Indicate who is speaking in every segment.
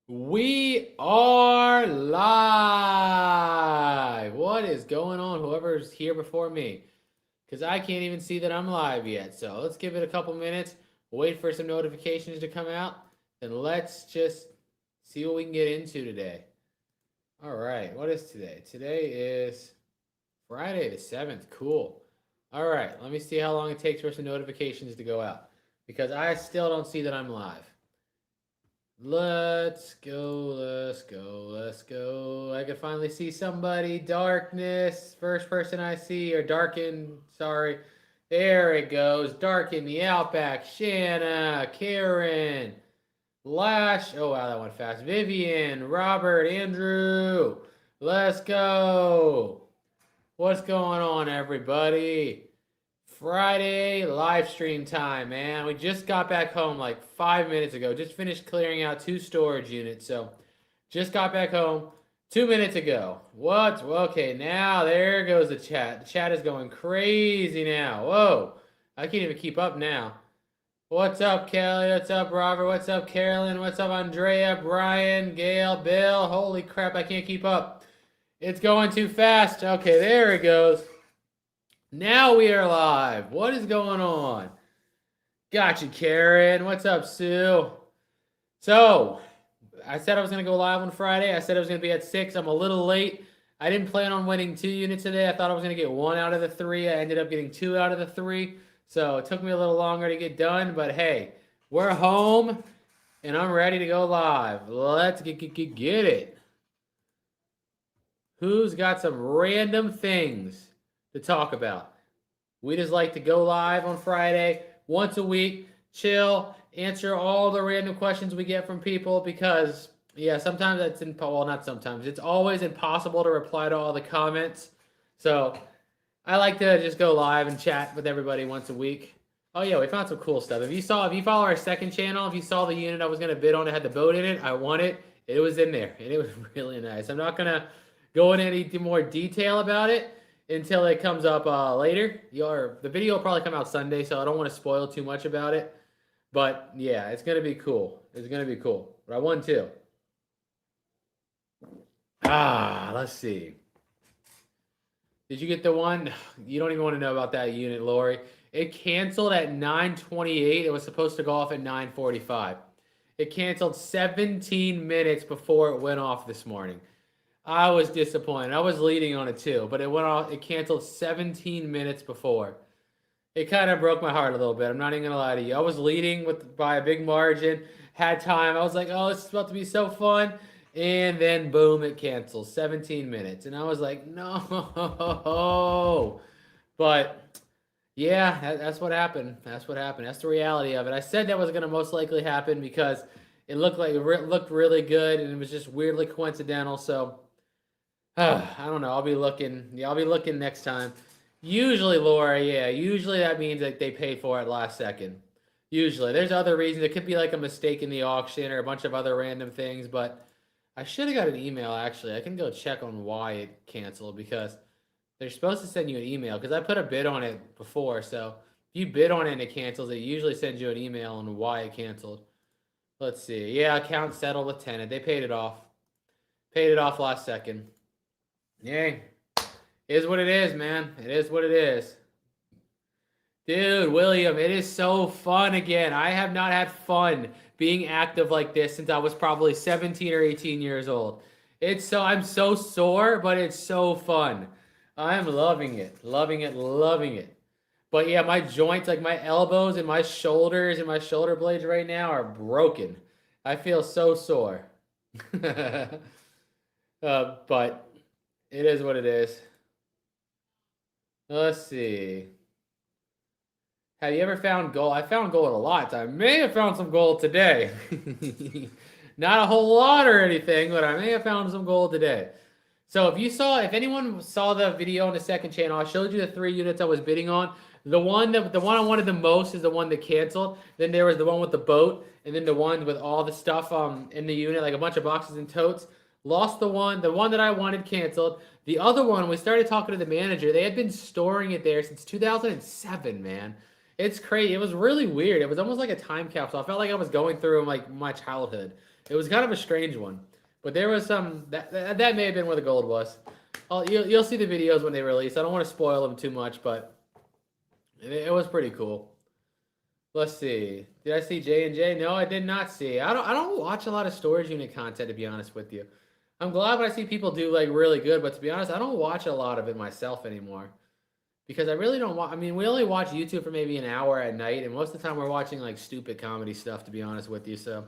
Speaker 1: We are live. What is going on, whoever's here before me? Because I can't even see that I'm live yet. So let's give it a couple minutes, wait for some notifications to come out, and let's just see what we can get into today. All right, what is today? Today is Friday the 7th. Cool. All right, let me see how long it takes for some notifications to go out because I still don't see that I'm live. Let's go, let's go, let's go. I can finally see somebody. Darkness. First person I see, or Darken, sorry. There it goes. Darken the Outback. Shanna, Karen, Lash. Oh, wow, that went fast. Vivian, Robert, Andrew. Let's go. What's going on, everybody? Friday live stream time, man. We just got back home like 5 minutes ago. Just finished clearing out 2 storage units. So just got back home 2 minutes ago. What? Okay, now there goes the chat. The chat is going crazy now. Whoa. I can't even keep up now. What's up, Kelly? What's up, Robert? What's up, Carolyn? What's up, Andrea, Brian, Gail, Bill? Holy crap, I can't keep up. It's going too fast. Okay, there it goes. Now we are live. What is going on? Gotcha, Karen. What's up, Sue? So, I said I was going to go live on Friday. I said I was going to be at 6. I'm a little late. I didn't plan on winning 2 units today. I thought I was going to get 1 out of the 3. I ended up getting 2 out of the 3. So, it took me a little longer to get done. But hey, we're home, and I'm ready to go live. Let's get it. Who's got some random things to talk about? We just like to go live on Friday once a week, chill, answer all the random questions we get from people because, yeah, sometimes it's not sometimes. It's always impossible to reply to all the comments. So I like to just go live and chat with everybody once a week. Oh yeah, we found some cool stuff. If you follow our second channel, if you saw the unit I was gonna bid on, it had the boat in it. I won it. It was in there, and it was really nice. I'm not gonna go into any more detail about it until it comes up later. The video will probably come out Sunday, so I don't want to spoil too much about it. But yeah, it's gonna be cool. It's gonna be cool. But I won too. Let's see. Did you get the one? You don't even want to know about that unit, Lori. It canceled at 9:28. It was supposed to go off at 9:45. It canceled 17 minutes before it went off this morning. I was disappointed. I was leading on it too, but it went off. It canceled 17 minutes before. It kind of broke my heart a little bit. I'm not even gonna lie to you. I was leading by a big margin. Had time. I was like, "Oh, this is about to be so fun," and then boom, it cancels. 17 minutes, and I was like, "No!" But yeah, that's what happened. That's what happened. That's the reality of it. I said that was gonna most likely happen because it looked really good, and it was just weirdly coincidental. So. I don't know. I'll be looking. Yeah, I'll be looking next time. Usually, Laura, yeah. Usually that means that they paid for it last second. Usually. There's other reasons. It could be like a mistake in the auction or a bunch of other random things, but I should have got an email actually. I can go check on why it canceled because they're supposed to send you an email because I put a bid on it before. So if you bid on it and it cancels, it usually sends you an email on why it canceled. Let's see. Yeah, account settled with tenant. They paid it off. Paid it off last second. Yay. It is what it is, man. It is what it is. Dude, William, it is so fun again. I have not had fun being active like this since I was probably 17 or 18 years old. I'm so sore, but it's so fun. I'm loving it. Loving it, loving it. But yeah, my joints, like my elbows and my shoulders and my shoulder blades right now are broken. I feel so sore. But it is what it is. Let's see. Have you ever found gold? I found gold a lot. I may have found some gold today. Not a whole lot or anything, but I may have found some gold today. So if anyone saw the video on the second channel, I showed you the 3 units I was bidding on. The one I wanted the most is the one that canceled. Then there was the one with the boat, and then the one with all the stuff in the unit, like a bunch of boxes and totes. Lost the one that I wanted canceled. The other one, we started talking to the manager. They had been storing it there since 2007, man. It's crazy. It was really weird. It was almost like a time capsule. I felt like I was going through like my childhood. It was kind of a strange one, but there was some that may have been where the gold was. You'll see the videos when they release. I don't want to spoil them too much, but it was pretty cool. Let's see. Did I see J&J? No, I did not see. I don't watch a lot of storage unit content, to be honest with you. I'm glad when I see people do like really good, but to be honest, I don't watch a lot of it myself anymore because I really don't watch. I mean, we only watch YouTube for maybe an hour at night, and most of the time we're watching like stupid comedy stuff, to be honest with you. So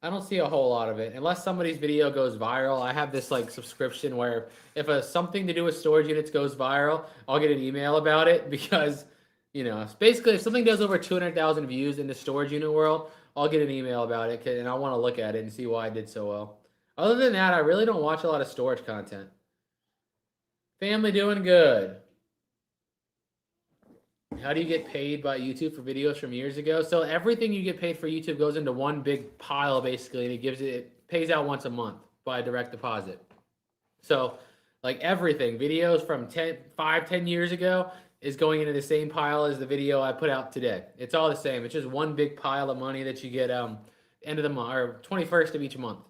Speaker 1: I don't see a whole lot of it unless somebody's video goes viral. I have this like subscription where if something to do with storage units goes viral, I'll get an email about it because basically if something does over 200,000 views in the storage unit world, I'll get an email about it and I want to look at it and see why I did so well. Other than that, I really don't watch a lot of storage content. Family doing good. How do you get paid by YouTube for videos from years ago? So everything you get paid for YouTube goes into one big pile basically, and it pays out once a month by direct deposit. So like everything, videos from 10 years ago is going into the same pile as the video I put out today. It's all the same. It's just one big pile of money that you get end of the month or 21st of each month.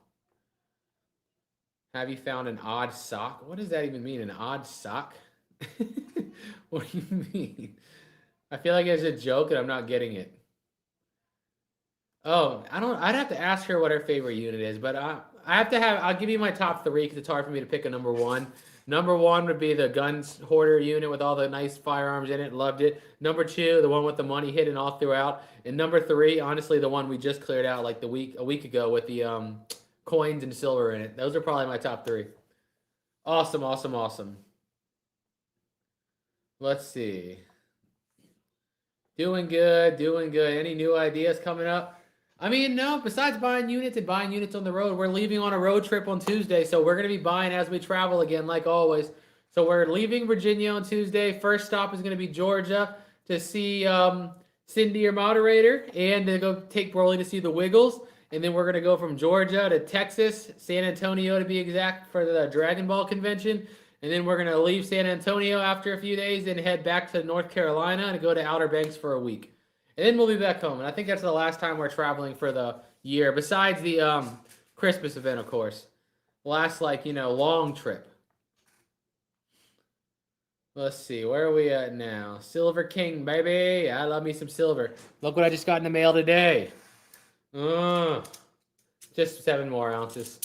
Speaker 1: Have you found an odd sock? What does that even mean? An odd sock? What do you mean? I feel like it's a joke and I'm not getting it. Oh, I'd have to ask her what her favorite unit is, but I'll give you my top three because it's hard for me to pick a number one. Number one would be the guns hoarder unit with all the nice firearms in it. Loved it. Number two, the one with the money hidden all throughout. And number three, honestly, the one we just cleared out like a week ago with the coins and silver in it. Those are probably my top three. Awesome, awesome, awesome. Let's see. Doing good, doing good. Any new ideas coming up? I mean, no, besides buying units and buying units on the road, we're leaving on a road trip on Tuesday, so we're going to be buying as we travel again, like always. So we're leaving Virginia on Tuesday. First stop is going to be Georgia to see Cindy, your moderator, and to go take Broly to see the Wiggles. And then we're going to go from Georgia to Texas, San Antonio to be exact, for the Dragon Ball convention. And then we're going to leave San Antonio after a few days and head back to North Carolina and go to Outer Banks for a week. And then we'll be back home. And I think that's the last time we're traveling for the year, besides the Christmas event, of course. Last, long trip. Let's see. Where are we at now? Silver King, baby. I love me some silver. Look what I just got in the mail today. Just 7 more ounces.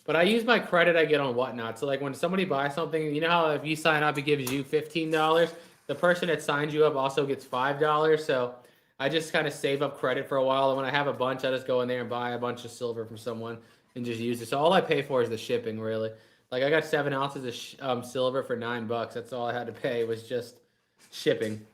Speaker 1: But I use my credit I get on Whatnot. So, like, when somebody buys something, you know how if you sign up, it gives you $15? The person that signs you up also gets $5. So, I just kind of save up credit for a while. And when I have a bunch, I just go in there and buy a bunch of silver from someone and just use it. So, all I pay for is the shipping, really. Like, I got 7 ounces of silver for $9. That's all I had to pay was just shipping.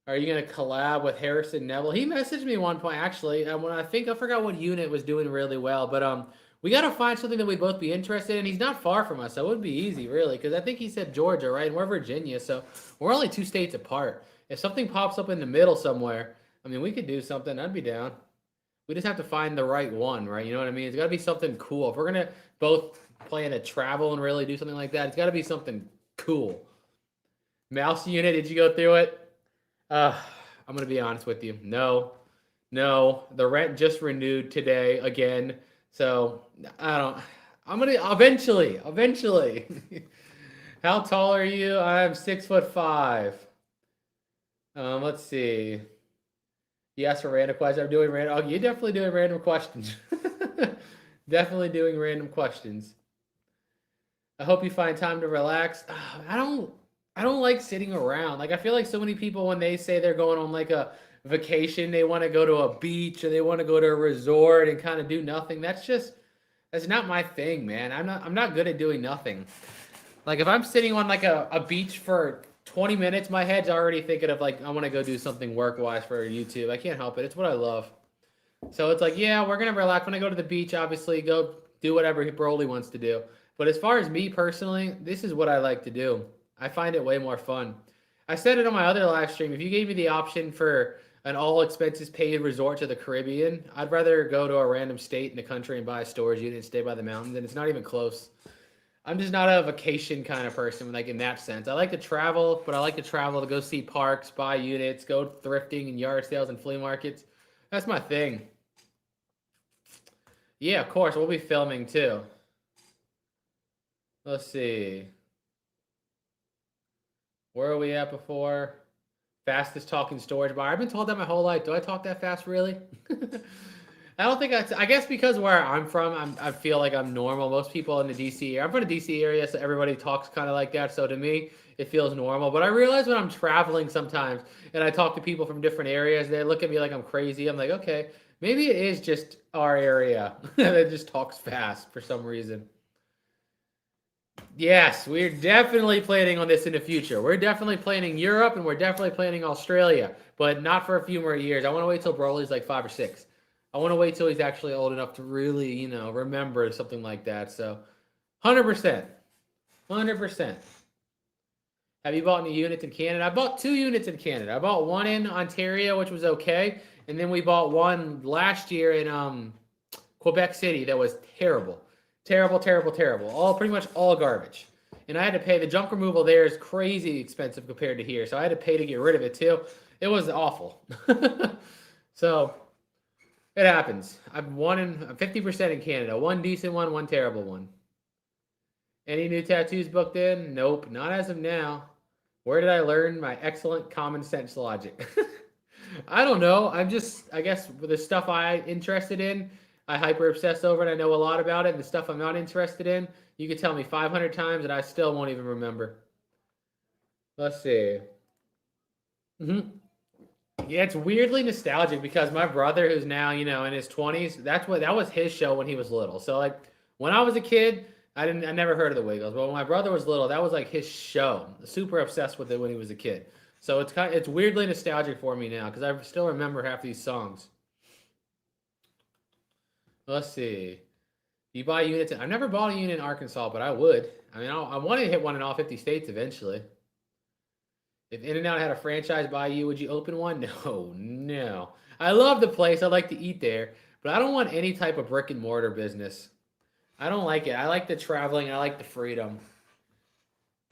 Speaker 1: Are you going to collab with Harrison Neville? He messaged me one point, actually. When I forgot what unit was doing really well. But, we got to find something that we'd both be interested in. He's not far from us, so it would be easy, really, because I think he said Georgia, right? And we're Virginia, so we're only 2 states apart. If something pops up in the middle somewhere, I mean, we could do something. I'd be down. We just have to find the right one, right? You know what I mean? It's got to be something cool. If we're going to both plan to travel and really do something like that, it's got to be something cool. Mouse unit, did you go through it? I'm going to be honest with you. No. The rent just renewed today again. So I'm gonna eventually. How tall are you? I'm 6'5". Let's see. You asked for random questions. I'm doing random. Oh, you're definitely doing random questions. Definitely doing random questions. I hope you find time to relax. I don't like sitting around. Like, I feel like so many people, when they say they're going on like a vacation, they want to go to a beach or they want to go to a resort and kind of do nothing. That's not my thing, man. I'm not good at doing nothing. Like, if I'm sitting on like a beach for 20 minutes, my head's already thinking of like, I want to go do something work-wise for YouTube. I can't help it. It's what I love. So it's like, yeah, we're going to relax. When I go to the beach, obviously go do whatever Broly wants to do. But as far as me personally, this is what I like to do. I find it way more fun. I said it on my other live stream. If you gave me the option for an all expenses paid resort to the Caribbean, I'd rather go to a random state in the country and buy a storage unit and stay by the mountains, and it's not even close. I'm just not a vacation kind of person, like in that sense. I like to travel, but I like to travel to go see parks, buy units, go thrifting and yard sales and flea markets. That's my thing. Yeah, of course, we'll be filming too. Let's see. Where are we at before? Fastest talking storage bar. I've been told that my whole life. Do I talk that fast, really? I don't think I guess because where I'm from, I feel like I'm normal. Most people in the DC area, I'm from the DC area, so everybody talks kind of like that. So to me, it feels normal. But I realize when I'm traveling sometimes and I talk to people from different areas, they look at me like I'm crazy. I'm like, okay, maybe it is just our area that just talks fast for some reason. Yes, we're definitely planning on this in the future. We're definitely planning Europe and we're definitely planning Australia, but not for a few more years. I want to wait till Broly's like 5 or 6. I want to wait till he's actually old enough to really, remember something like that. So, 100%. 100%. Have you bought any units in Canada? I bought 2 units in Canada. I bought one in Ontario, which was okay, and then we bought one last year in Quebec City that was terrible. Terrible, terrible, terrible. All pretty much all garbage. And I had to pay the junk removal there is crazy expensive compared to here. So I had to pay to get rid of it too. It was awful. So it happens. I'm 50% in Canada. One decent one terrible one. Any new tattoos booked in? Nope, not as of now. Where did I learn my excellent common sense logic? I don't know. I guess, with the stuff I'm interested in, I hyper obsess over it. I know a lot about it. And the stuff I'm not interested in, you could tell me 500 times and I still won't even remember. Let's see. Yeah, it's weirdly nostalgic because my brother, who's now in his 20s, that was his show when he was little. So like when I was a kid, I never heard of the Wiggles, but when my brother was little, that was like his show. Super obsessed with it when he was a kid. So it's weirdly nostalgic for me now because I still remember half these songs. Let's see. You buy units. I've never bought a unit in Arkansas, but I would. I mean, I want to hit one in all 50 states eventually. If In-N-Out had a franchise by you, would you open one? No, no. I love the place. I like to eat there, but I don't want any type of brick and mortar business. I don't like it. I like the traveling. I like the freedom.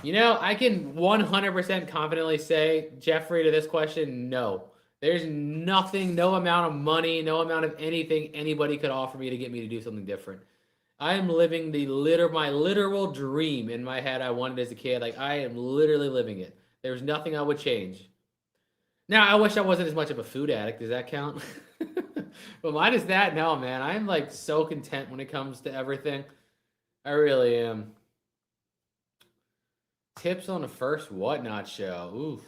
Speaker 1: I can 100% confidently say, Jeffrey, to this question, no. There's nothing, no amount of money, no amount of anything anybody could offer me to get me to do something different. I am living my literal dream in my head I wanted as a kid. Like I am literally living it. There's nothing I would change. Now I wish I wasn't as much of a food addict. Does that count? But mine is that. No, man. I'm like so content when it comes to everything. I really am. Tips on the first Whatnot show. Oof.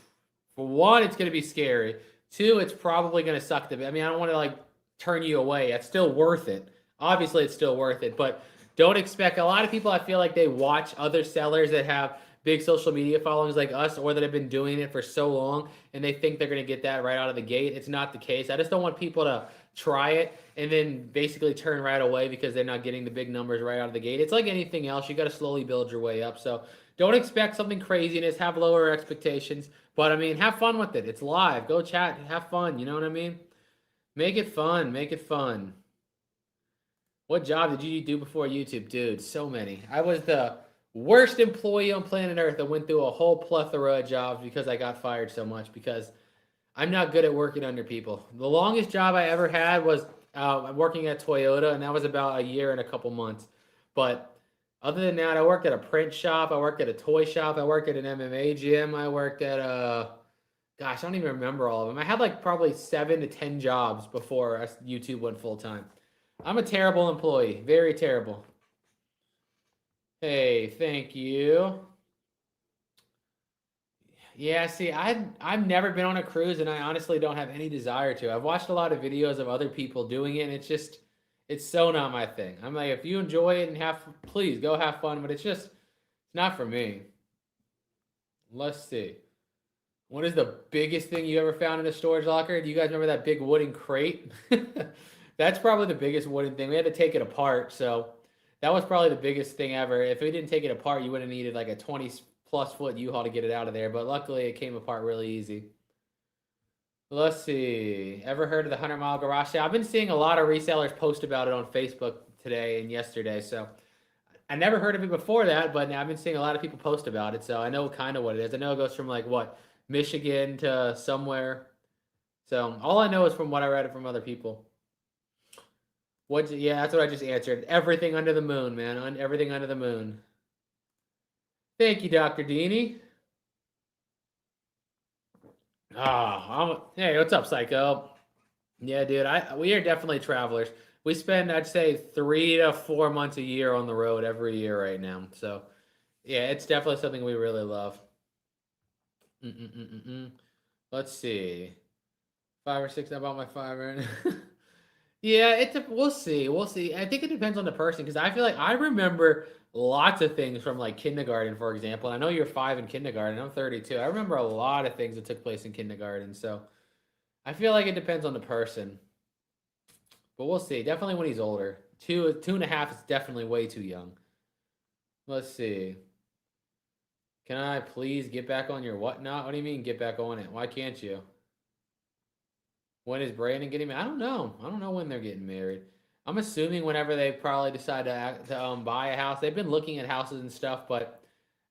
Speaker 1: For one, it's gonna be scary. Two, it's probably gonna suck to be. I mean, I don't want to like turn you away. It's still worth it. Obviously, it's still worth it, but don't expect. A lot of people, I feel like they watch other sellers that have big social media followings like us, or that have been doing it for so long, and they think they're gonna get that right out of the gate. It's not the case. I just don't want people to try it and then basically turn right away because they're not getting the big numbers right out of the gate. It's like anything else. You got to slowly build your way up. So don't expect something craziness. Have lower expectations. But I mean, have fun with it. It's live. Go chat. Have fun. You know what I mean? Make it fun. Make it fun. What job did you do before YouTube? Dude, so many. I was the worst employee on planet Earth that went through a whole plethora of jobs because I got fired so much because I'm not good at working under people. The longest job I ever had was working at Toyota, and that was about a year and a couple months. But other than that, I worked at a print shop. I worked at a toy shop. I worked at an MMA gym. I worked at gosh, I don't even remember all of them. I had like probably 7 to 10 jobs before YouTube went full time. I'm a terrible employee. Very terrible. Hey, thank you. Yeah, see, I've never been on a cruise, and I honestly don't have any desire to. I've watched a lot of videos of other people doing it, and it's so not my thing. I'm like, if you enjoy it and please go have fun, but it's not for me. Let's see. What is the biggest thing you ever found in a storage locker? Do you guys remember that big wooden crate? That's probably the biggest wooden thing. We had to take it apart, so that was probably the biggest thing ever. If we didn't take it apart, you would have needed like a 20+ foot U-Haul to get it out of there, but luckily it came apart really easy. Let's see. Ever heard of the 100-mile garage sale? I've been seeing a lot of resellers post about it on Facebook today and yesterday, so I never heard of it before that, but now I've been seeing a lot of people post about it, so I know kind of what it is. I know it goes from like what Michigan to somewhere. So all I know is from what I read it from other people. What? Yeah, that's what I just answered. Everything under the moon, man. Everything under the moon. Thank you, Dr. Dini. Hey, what's up, Psycho? Yeah, dude. We are definitely travelers. We spend, I'd say, 3 to 4 months a year on the road every year right now. So, yeah, it's definitely something we really love. Mm-mm-mm-mm. Let's see. 5 or 6. I bought my five right now. Yeah, we'll see. We'll see. I think it depends on the person because I feel like I remember lots of things from like kindergarten, for example. And I know you're 5 in kindergarten. I'm 32. I remember a lot of things that took place in kindergarten. So I feel like it depends on the person, but we'll see. Definitely when he's older. 2.5 is definitely way too young. Let's see. Can I please get back on your whatnot? What do you mean get back on it? Why can't you? When is Brandon getting married? I don't know. I don't know when they're getting married. I'm assuming whenever they probably decide to buy a house. They've been looking at houses and stuff, but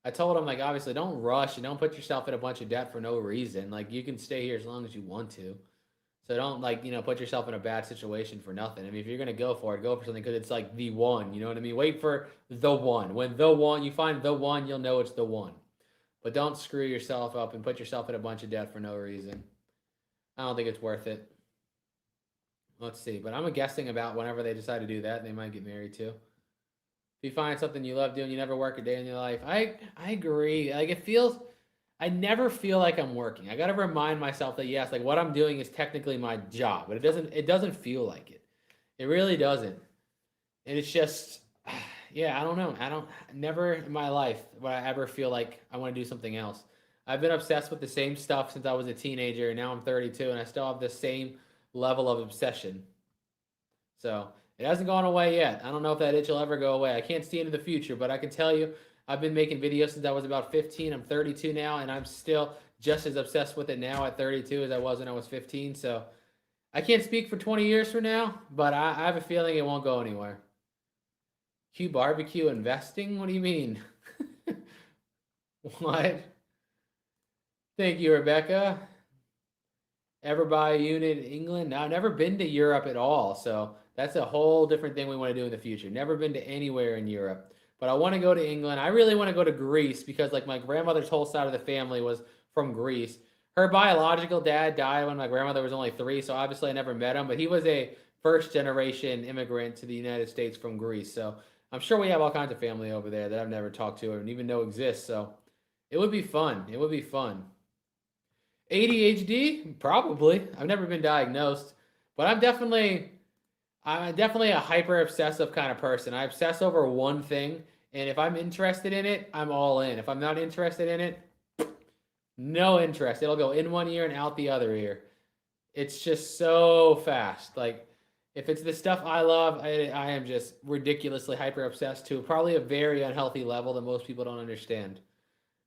Speaker 1: I told them like obviously don't rush and don't put yourself in a bunch of debt for no reason. Like you can stay here as long as you want to. So don't like put yourself in a bad situation for nothing. I mean, if you're gonna go for it, go for something because it's like the one. You know what I mean? Wait for the one. When the one you find the one, you'll know it's the one. But don't screw yourself up and put yourself in a bunch of debt for no reason. I don't think it's worth it. Let's see. But I'm guessing about whenever they decide to do that, they might get married too. If you find something you love doing, you never work a day in your life. I agree. Like it feels I never feel like I'm working. I got to remind myself that yes, like what I'm doing is technically my job, but it doesn't feel like it. It really doesn't. And it's just yeah, I don't know. I don't never in my life would I ever feel like I want to do something else. I've been obsessed with the same stuff since I was a teenager and now I'm 32 and I still have the same level of obsession. So it hasn't gone away yet. I don't know if that itch will ever go away. I can't see into the future, but I can tell you I've been making videos since I was about 15. I'm 32 now, and I'm still just as obsessed with it now at 32 as I was when I was 15. So I can't speak for 20 years from now, but I have a feeling it won't go anywhere. Q barbecue investing? What do you mean? What? Thank you, Rebecca. Ever buy a unit in England? No, I've never been to Europe at all. So that's a whole different thing we want to do in the future. Never been to anywhere in Europe. But I want to go to England. I really want to go to Greece because like my grandmother's whole side of the family was from Greece. Her biological dad died when my grandmother was only 3, so obviously I never met him, but he was a first generation immigrant to the United States from Greece. So I'm sure we have all kinds of family over there that I've never talked to or even know exists. So it would be fun. It would be fun. ADHD? Probably. I've never been diagnosed, but I'm definitely a hyper obsessive kind of person. I obsess over one thing, and if I'm interested in it, I'm all in. If I'm not interested in it, no interest. It'll go in one ear and out the other ear. It's just so fast. Like if it's the stuff I love, I am just ridiculously hyper obsessed to probably a very unhealthy level that most people don't understand.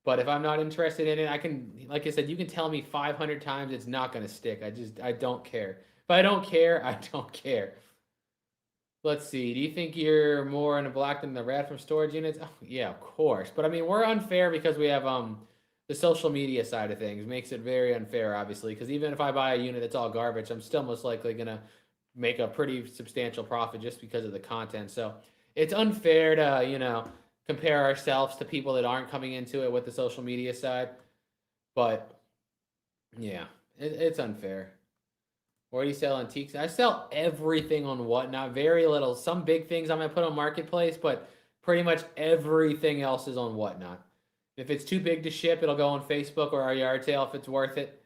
Speaker 1: But if I'm not interested in it, I can, like I said, you can tell me 500 times it's not going to stick. I don't care. If I don't care, I don't care. Let's see. Do you think you're more in the black than the red from storage units? Oh, yeah, of course. But I mean, we're unfair because we have the social media side of things. Makes it very unfair, obviously. Because even if I buy a unit that's all garbage, I'm still most likely gonna make a pretty substantial profit just because of the content. So it's unfair to compare ourselves to people that aren't coming into it with the social media side. But yeah, it's unfair. Where do you sell antiques? I sell everything on Whatnot. Very little. Some big things I'm gonna put on Marketplace, but pretty much everything else is on Whatnot. If it's too big to ship, it'll go on Facebook or our yard sale if it's worth it.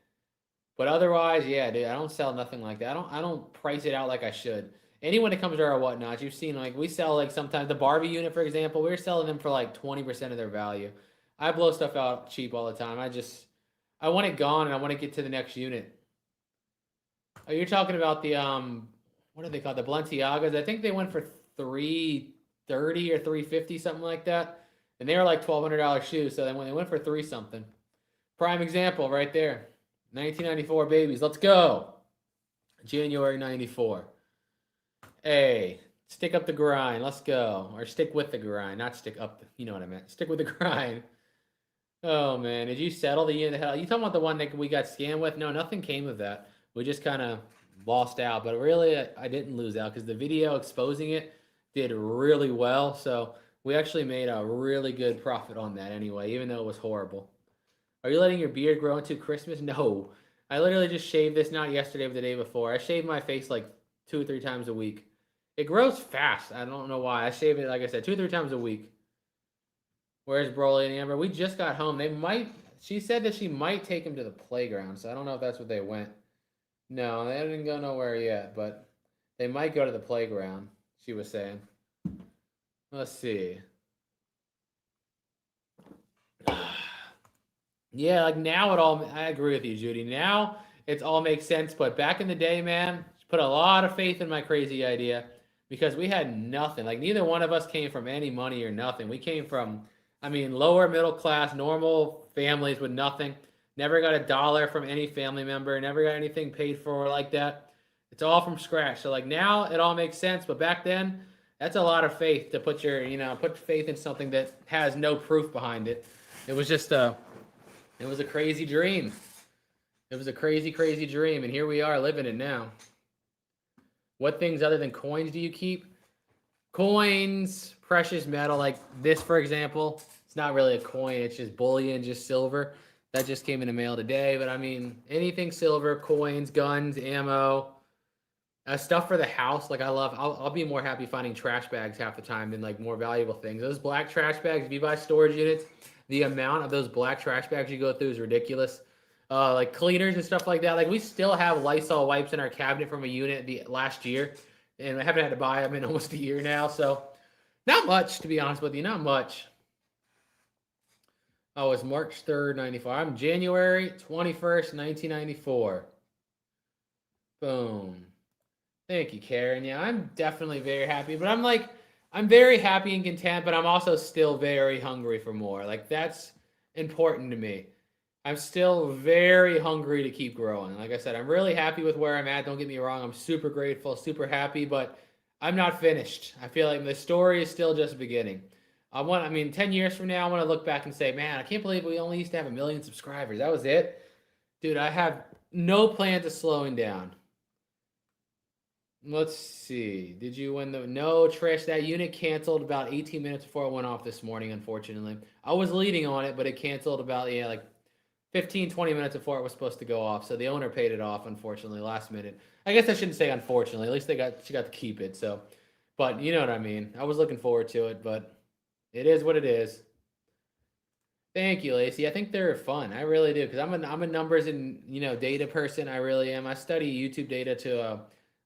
Speaker 1: But otherwise, yeah, dude, I don't sell nothing like that. I don't price it out like I should. Anyone that comes to our Whatnot, you've seen like we sell like sometimes the Barbie unit, for example, we're selling them for like 20% of their value. I blow stuff out cheap all the time. I want it gone and I want to get to the next unit. Oh, you're talking about the what are they called? The Balenciagas. I think they went for 330 or 350, something like that. And they were like $1,200 shoes. So then when they went for three something, prime example right there. 1994 babies. Let's go. January 94. Hey, Stick up the grind. Let's go. Or stick with the grind, not stick up. You know what I meant. Stick with the grind. Oh man, did you settle the unit? Hell, you talking about the one that we got scammed with? No, nothing came of that. We just kind of lost out, but really, I didn't lose out because the video exposing it did really well. So we actually made a really good profit on that anyway, even though it was horrible. Are you letting your beard grow into Christmas? No, I literally just shaved this not yesterday, but the day before. I shave my face like 2 or 3 times a week. It grows fast. I don't know why. I shave it, like I said, 2 or 3 times a week. Where's Broly and Amber? We just got home. They might. She said that she might take him to the playground, so I don't know if that's what they went. No, they didn't go nowhere yet, but they might go to the playground. She was saying. Let's see. Yeah, like now it all. I agree with you, Judy. Now it all makes sense, but back in the day, man, put a lot of faith in my crazy idea because we had nothing. Like neither one of us came from any money or nothing. We came from, I mean, lower middle class, normal families with nothing. Never got a dollar from any family member. Never got anything paid for like that. It's all from scratch. So like now it all makes sense, but back then, that's a lot of faith to put your, put faith in something that has no proof behind it. It was just it was a crazy dream. It was a crazy, crazy dream, and here we are living it now. What things other than coins do you keep? Coins, precious metal, like this, for example. It's not really a coin. It's just bullion, just silver. That just came in the mail today. But, I mean, anything silver, coins, guns, ammo, stuff for the house. Like, I'll be more happy finding trash bags half the time than, like, more valuable things. Those black trash bags, if you buy storage units, the amount of those black trash bags you go through is ridiculous. Like cleaners and stuff like that. Like we still have Lysol wipes in our cabinet from a unit the last year, and I haven't had to buy them in almost a year now. So not much, to be honest with you, not much. Oh, it's March 3rd, 94. I'm January 21st, 1994. Boom. Thank you, Karen. Yeah, I'm definitely very happy, but I'm very happy and content, but I'm also still very hungry for more. Like that's important to me. I'm still very hungry to keep growing. Like I said, I'm really happy with where I'm at. Don't get me wrong. I'm super grateful, super happy, but I'm not finished. I feel like the story is still just beginning. 10 years from now, I want to look back and say, man, I can't believe we only used to have 1 million subscribers. That was it. Dude, I have no plans of slowing down. Let's see. Did you win the... No, Trish, that unit canceled about 18 minutes before it went off this morning, unfortunately. I was leading on it, but it canceled about, like 15, 20 minutes before it was supposed to go off. So the owner paid it off, unfortunately, last minute. I guess I shouldn't say unfortunately. At least she got to keep it. So, but you know what I mean. I was looking forward to it, but it is what it is. Thank you, Lacey. I think they're fun. I really do because I'm a numbers and data person. I really am. I study YouTube data to a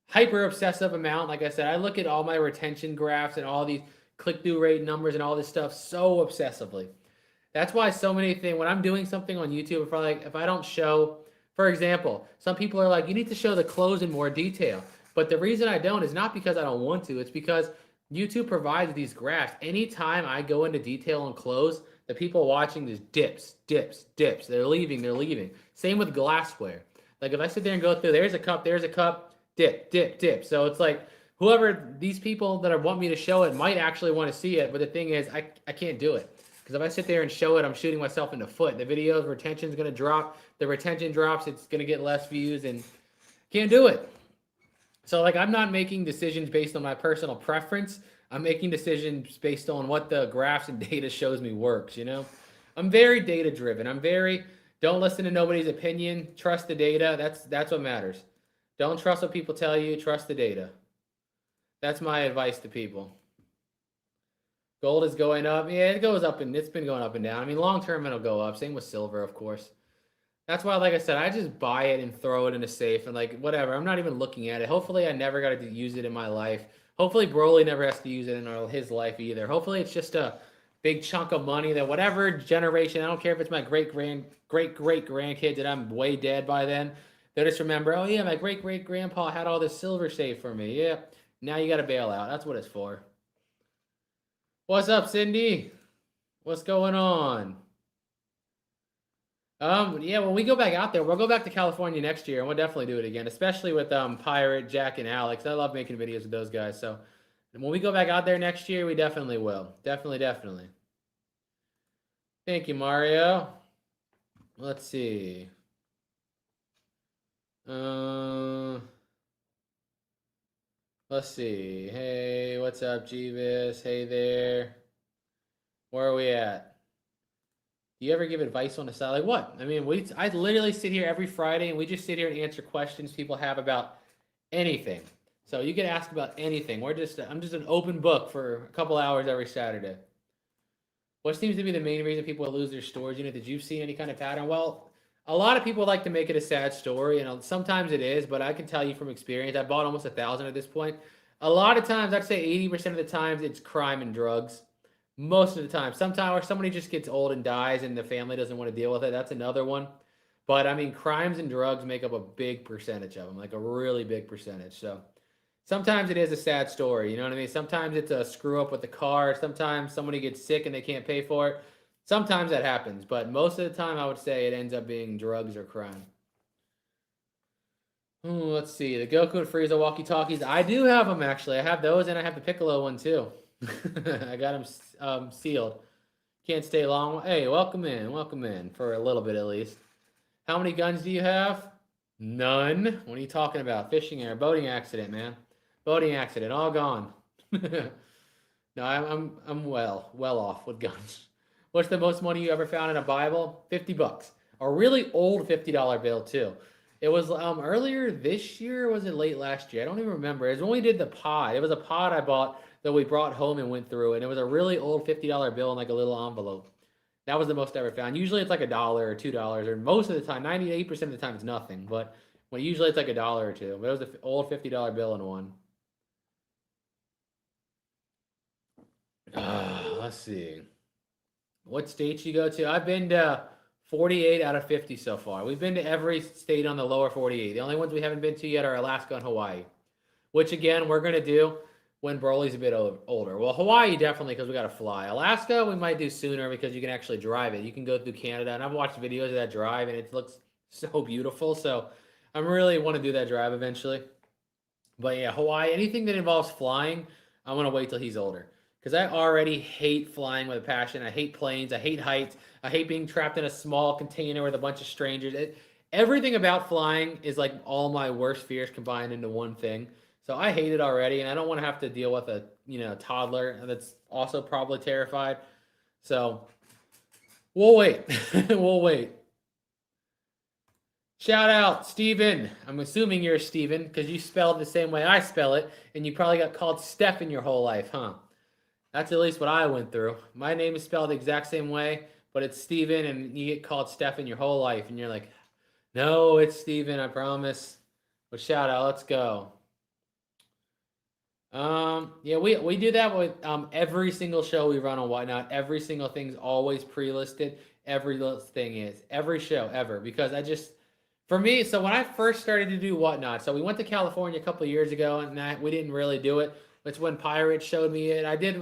Speaker 1: hyper obsessive amount. Like I said, I look at all my retention graphs and all these click through rate numbers and all this stuff so obsessively. That's why so many things when I'm doing something on YouTube, if I don't show, for example, some people are like, you need to show the close in more detail. But the reason I don't is not because I don't want to. It's because YouTube provides these graphs. Anytime I go into detail on close, the people watching just dips. They're leaving. Same with glassware. Like if I sit there and go through, there's a cup, dip. So it's like whoever these people that want me to show it might actually want to see it. But the thing is, I can't do it. Because if I sit there and show it, I'm shooting myself in the foot. The video's retention is going to drop. The retention drops, it's going to get less views and can't do it. So like I'm not making decisions based on my personal preference. I'm making decisions based on what the graphs and data shows me works, I'm very data driven. Don't listen to nobody's opinion. Trust the data. That's what matters. Don't trust what people tell you. Trust the data. That's my advice to people. Gold is going up. Yeah, it goes up and it's been going up and down. I mean, long term it'll go up. Same with silver, of course. That's why, like I said, I just buy it and throw it in a safe and like whatever. I'm not even looking at it. Hopefully, I never got to use it in my life. Hopefully, Broly never has to use it in his life either. Hopefully, it's just a big chunk of money that whatever generation, I don't care if it's my great grandkids and I'm way dead by then, they'll just remember, oh yeah, my great grandpa had all this silver saved for me. Yeah, now you got to bail out. That's what it's for. What's up, Cindy? What's going on? Yeah, when we go back out there, we'll go back to California next year, and we'll definitely do it again, especially with Pirate, Jack, and Alex. I love making videos with those guys, so And when we go back out there next year, we definitely will. Definitely. Thank you, Mario. Let's see. Let's see. Hey, what's up, Jebus? Hey there. Where are we at? Do you ever give advice on the side? Like what? I mean, I literally sit here every Friday and we just sit here and answer questions people have about anything. So you can ask about anything. I'm just an open book for a couple hours every Saturday. What seems to be the main reason people lose their storage unit? Did you see any kind of pattern? Well, a lot of people like to make it a sad story, and sometimes it is, but I can tell you from experience, I bought almost 1,000 at this point. A lot of times, I'd say 80% of the times, it's crime and drugs. Most of the time. Sometimes, or somebody just gets old and dies, and the family doesn't want to deal with it. That's another one. But I mean, crimes and drugs make up a big percentage of them, like a really big percentage. So sometimes it is a sad story. You know what I mean? Sometimes it's a screw up with the car. Sometimes somebody gets sick and they can't pay for it. Sometimes that happens, but most of the time, I would say it ends up being drugs or crime. Let's see. The Goku and Frieza walkie-talkies. I do have them, actually. I have those, and I have the Piccolo one, too. I got them sealed. Can't stay long. Hey, welcome in, for a little bit at least. How many guns do you have? None. What are you talking about? Fishing or boating accident, man. Boating accident, all gone. No, I'm well off with guns. What's the most money you ever found in a Bible? $50. A really old $50 bill too. It was earlier this year, or was it late last year? I don't even remember. It was when we did the pod. It was a pod I bought that we brought home and went through, and it was a really old $50 bill in like a little envelope. That was the most I ever found. Usually it's like $1 or $2, or most of the time, 98% of the time it's nothing. But usually it's like $1 or $2. But it was an old $50 bill in one. Let's see. What states you go to? I've been to 48 out of 50 so far. We've been to every state on the lower 48. The only ones we haven't been to yet are Alaska and Hawaii, which again, we're going to do when Broly's a bit older. Well, Hawaii definitely, because we got to fly. Alaska, we might do sooner because you can actually drive it. You can go through Canada, and I've watched videos of that drive, and it looks so beautiful. So I really want to do that drive eventually. But yeah, Hawaii, anything that involves flying, I'm going to wait till he's older. Because I already hate flying with a passion. I hate planes. I hate heights. I hate being trapped in a small container with a bunch of strangers. Everything about flying is like all my worst fears combined into one thing. So I hate it already, and I don't want to have to deal with a toddler that's also probably terrified. So we'll wait. We'll wait. Shout out, Steven. I'm assuming you're Steven because you spelled the same way I spell it, and you probably got called Steph in your whole life, huh? That's at least what I went through. My name is spelled the exact same way, but it's Steven, and you get called Stefan your whole life, and you're like, no, it's Steven, I promise. But shout out, let's go. Yeah, we do that with every single show we run on Whatnot. Every single thing's always pre-listed. Every thing is. Every show ever. Because for me, so when I first started to do Whatnot, so we went to California a couple of years ago, and we didn't really do it. It's when Pirate showed me it. I did.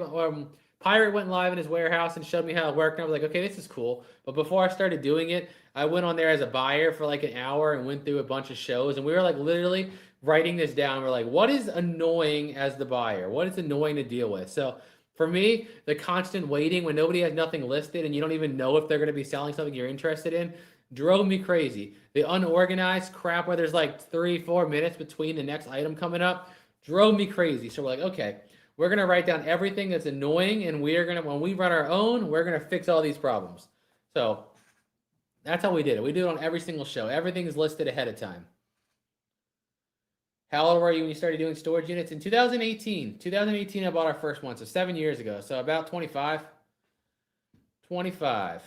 Speaker 1: Pirate went live in his warehouse and showed me how it worked. And I was like, okay, this is cool. But before I started doing it, I went on there as a buyer for like an hour and went through a bunch of shows. And we were like literally writing this down. We're like, what is annoying as the buyer? What is annoying to deal with? So for me, the constant waiting when nobody has nothing listed and you don't even know if they're going to be selling something you're interested in drove me crazy. The unorganized crap where there's like 3-4 minutes between the next item coming up drove me crazy. So we're like, okay, we're going to write down everything that's annoying, and when we run our own, we're going to fix all these problems. So that's how we did it. We do it on every single show. Everything is listed ahead of time. How old were you when you started doing storage units? In 2018. 2018, I bought our first one, so 7 years ago. So about 25. 25.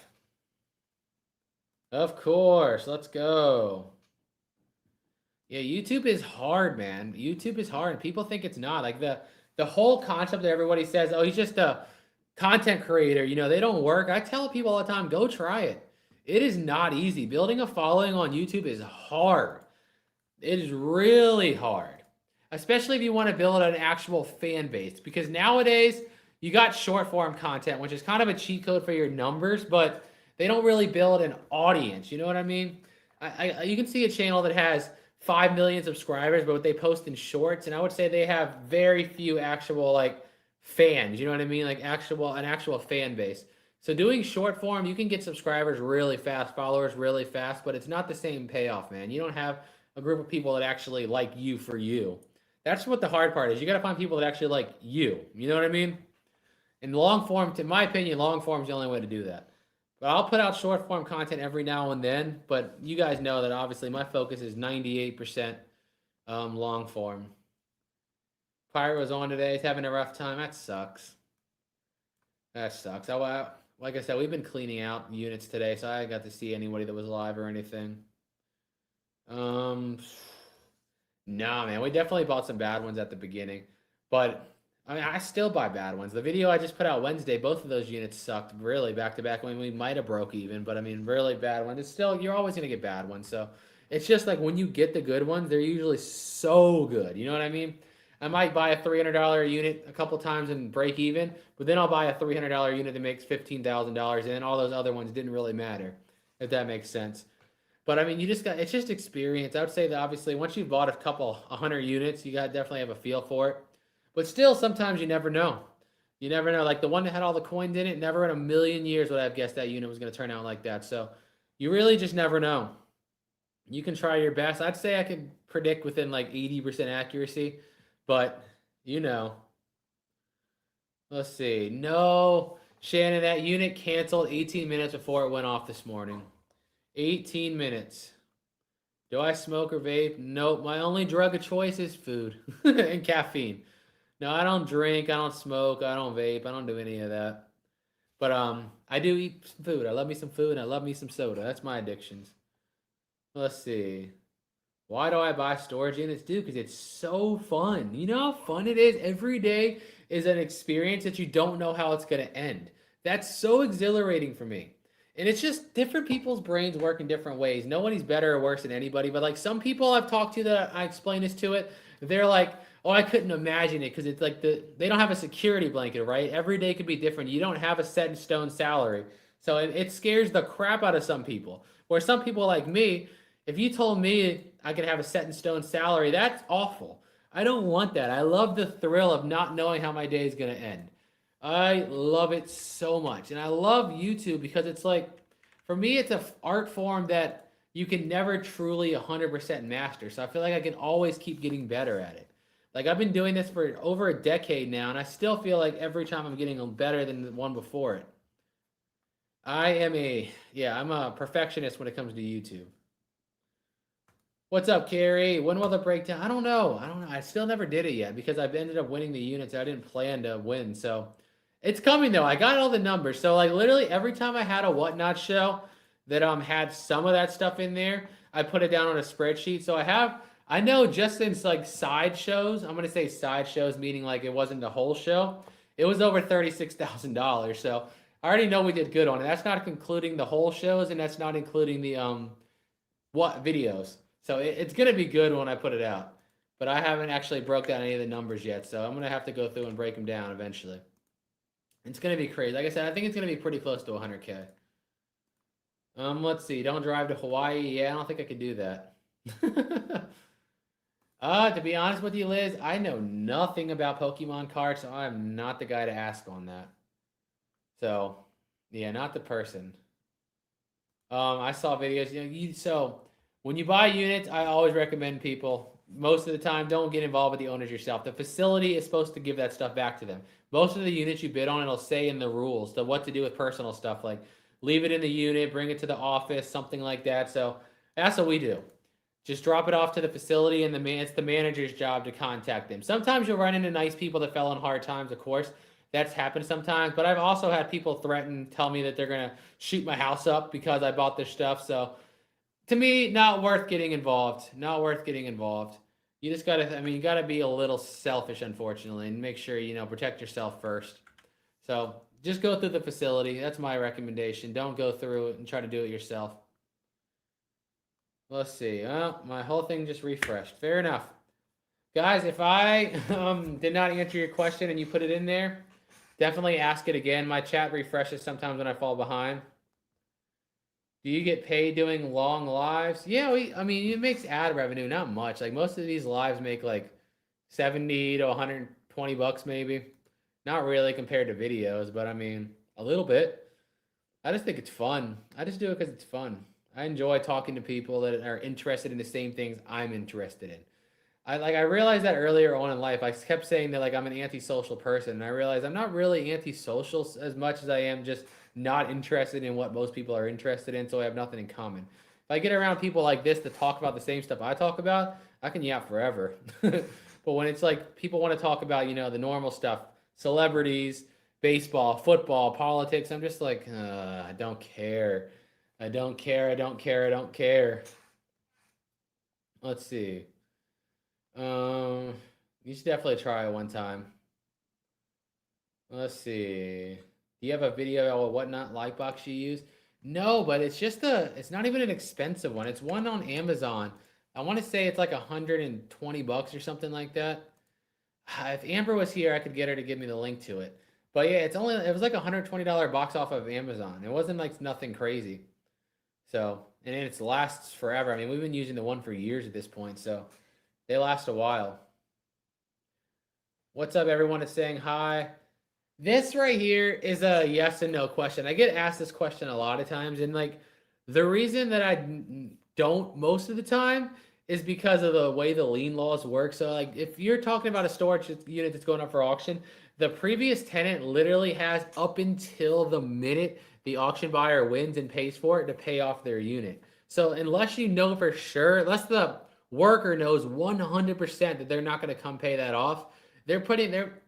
Speaker 1: Of course. Let's go. Yeah, YouTube is hard, man. YouTube is hard. People think it's not. Like the whole concept that everybody says, oh, he's just a content creator. They don't work. I tell people all the time, go try it. It is not easy. Building a following on YouTube is hard. It is really hard, especially if you want to build an actual fan base. Because nowadays, you got short form content, which is kind of a cheat code for your numbers, but they don't really build an audience. You know what I mean? You can see a channel that has 5 million subscribers, but what they post in shorts, and I would say they have very few actual like fans. You know what I mean? Like an actual fan base. So doing short form, you can get subscribers really fast, followers really fast, but it's not the same payoff, man. You don't have a group of people that actually like you for you. That's what the hard part is. You got to find people that actually like you. You know what I mean? And long form, in my opinion, long form is the only way to do that. But I'll put out short form content every now and then. But you guys know that obviously my focus is 98% long form. Pirate was on today. He's having a rough time. That sucks. That sucks. Like I said, we've been cleaning out units today, so I got to see anybody that was live or anything. Nah, man, we definitely bought some bad ones at the beginning, but I mean, I still buy bad ones. The video I just put out Wednesday, both of those units sucked really back to back. I mean, we might have broke even, but I mean, really bad ones. It's still, you're always gonna get bad ones. So it's just like when you get the good ones, they're usually so good. You know what I mean? I might buy a $300 unit a couple times and break even, but then I'll buy a $300 unit that makes $15,000, and then all those other ones didn't really matter, if that makes sense. But I mean, it's just experience. I would say that obviously once you've bought a hundred units, you got to definitely have a feel for it. But still, sometimes you never know. You never know. Like the one that had all the coins in it, never in a million years would I have guessed that unit was going to turn out like that. So you really just never know. You can try your best. I'd say I could predict within like 80% accuracy, but you know. Let's see. No, Shannon, that unit canceled 18 minutes before it went off this morning. 18 minutes. Do I smoke or vape? Nope. My only drug of choice is food and caffeine. No, I don't drink. I don't smoke. I don't vape. I don't do any of that. But I do eat food. I love me some food and I love me some soda. That's my addictions. Let's see. Why do I buy storage units? Dude, because it's so fun. You know how fun it is? Every day is an experience that you don't know how it's going to end. That's so exhilarating for me. And it's just different people's brains work in different ways. Nobody's better or worse than anybody, but like some people I've talked to that I explain this to it, they're like, oh, I couldn't imagine it because it's like they don't have a security blanket, right? Every day could be different. You don't have a set in stone salary. So it scares the crap out of some people. Where some people like me, if you told me I could have a set in stone salary, that's awful. I don't want that. I love the thrill of not knowing how my day is going to end. I love it so much. And I love YouTube because it's like, for me, it's an art form that you can never truly 100% master. So I feel like I can always keep getting better at it. Like I've been doing this for over a decade now, and I still feel like every time I'm getting better than the one before it. I'm a perfectionist when it comes to YouTube. What's up, Carrie? When will the breakdown? I don't know. I still never did it yet because I've ended up winning the units. I didn't plan to win, so it's coming though. I got all the numbers. So like literally every time I had a whatnot show that had some of that stuff in there, I put it down on a spreadsheet. So I know just since like side shows, I'm gonna say side shows meaning like it wasn't the whole show. It was over $36,000. So I already know we did good on it. That's not including the whole shows and that's not including the what videos. So it's gonna be good when I put it out. But I haven't actually broke down any of the numbers yet. So I'm gonna have to go through and break them down eventually. It's going to be crazy. Like I said, I think it's going to be pretty close to 100K. Let's see. Don't drive to Hawaii. Yeah, I don't think I could do that. To be honest with you, Liz, I know nothing about Pokemon cards, so I'm not the guy to ask on that. So, yeah, not the person. I saw videos. So when you buy units, I always recommend people, most of the time, don't get involved with the owners yourself. The facility is supposed to give that stuff back to them. Most of the units you bid on, it'll say in the rules what to do with personal stuff, like leave it in the unit, bring it to the office, something like that. So that's what we do. Just drop it off to the facility, and it's the manager's job to contact them. Sometimes you'll run into nice people that fell on hard times, of course. That's happened sometimes. But I've also had people tell me that they're going to shoot my house up because I bought their stuff. So to me, not worth getting involved. Not worth getting involved. You just you gotta be a little selfish, unfortunately, and make sure, protect yourself first. So just go through the facility. That's my recommendation. Don't go through it and try to do it yourself. Let's see. My whole thing just refreshed. Fair enough. Guys, if I did not answer your question and you put it in there, definitely ask it again. My chat refreshes sometimes when I fall behind. Do you get paid doing long lives? Yeah, I mean, it makes ad revenue, not much. Like most of these lives make like 70 to 120 bucks maybe. Not really compared to videos, but I mean, a little bit. I just think it's fun. I just do it because it's fun. I enjoy talking to people that are interested in the same things I'm interested in. I realized that earlier on in life. I kept saying that like I'm an antisocial person, and I realized I'm not really antisocial as much as I am just not interested in what most people are interested in, so I have nothing in common. If I get around people like this to talk about the same stuff I talk about, I can yap forever. But when it's like people want to talk about, the normal stuff, celebrities, baseball, football, politics, I'm just like, I don't care. I don't care. I don't care. I don't care. Let's see. Um, you should definitely try it one time. Let's see. Do you have a video of whatnot light box you use? No, but it's not even an expensive one. It's one on Amazon. I want to say it's like 120 bucks or something like that. If Amber was here, I could get her to give me the link to it. But yeah, it was like $120 box off of Amazon. It wasn't like nothing crazy. So, and it lasts forever. I mean, we've been using the one for years at this point, so they last a while. What's up, everyone? Is saying hi. This right here is a yes and no question. I get asked this question a lot of times, and like the reason that I don't most of the time is because of the way the lien laws work. So, like, if you're talking about a storage unit that's going up for auction, the previous tenant literally has up until the minute the auction buyer wins and pays for it to pay off their unit. So, unless you know for sure, unless the worker knows 100% that they're not going to come pay that off, they're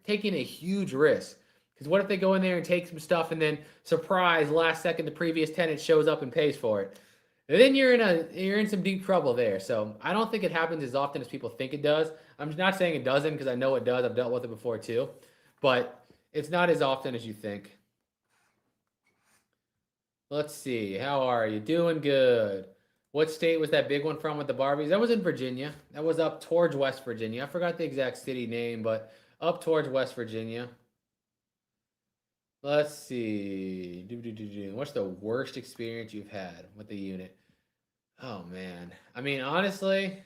Speaker 1: taking a huge risk. Because what if they go in there and take some stuff and then surprise last second the previous tenant shows up and pays for it? And then you're in some deep trouble there. So I don't think it happens as often as people think it does. I'm not saying it doesn't because I know it does. I've dealt with it before too, but it's not as often as you think. Let's see. How are you? Doing good. What state was that big one from with the Barbies? That was in Virginia. That was up towards West Virginia. I forgot the exact city name, but up towards West Virginia. Let's see. What's the worst experience you've had with the unit? Oh man. I mean, honestly,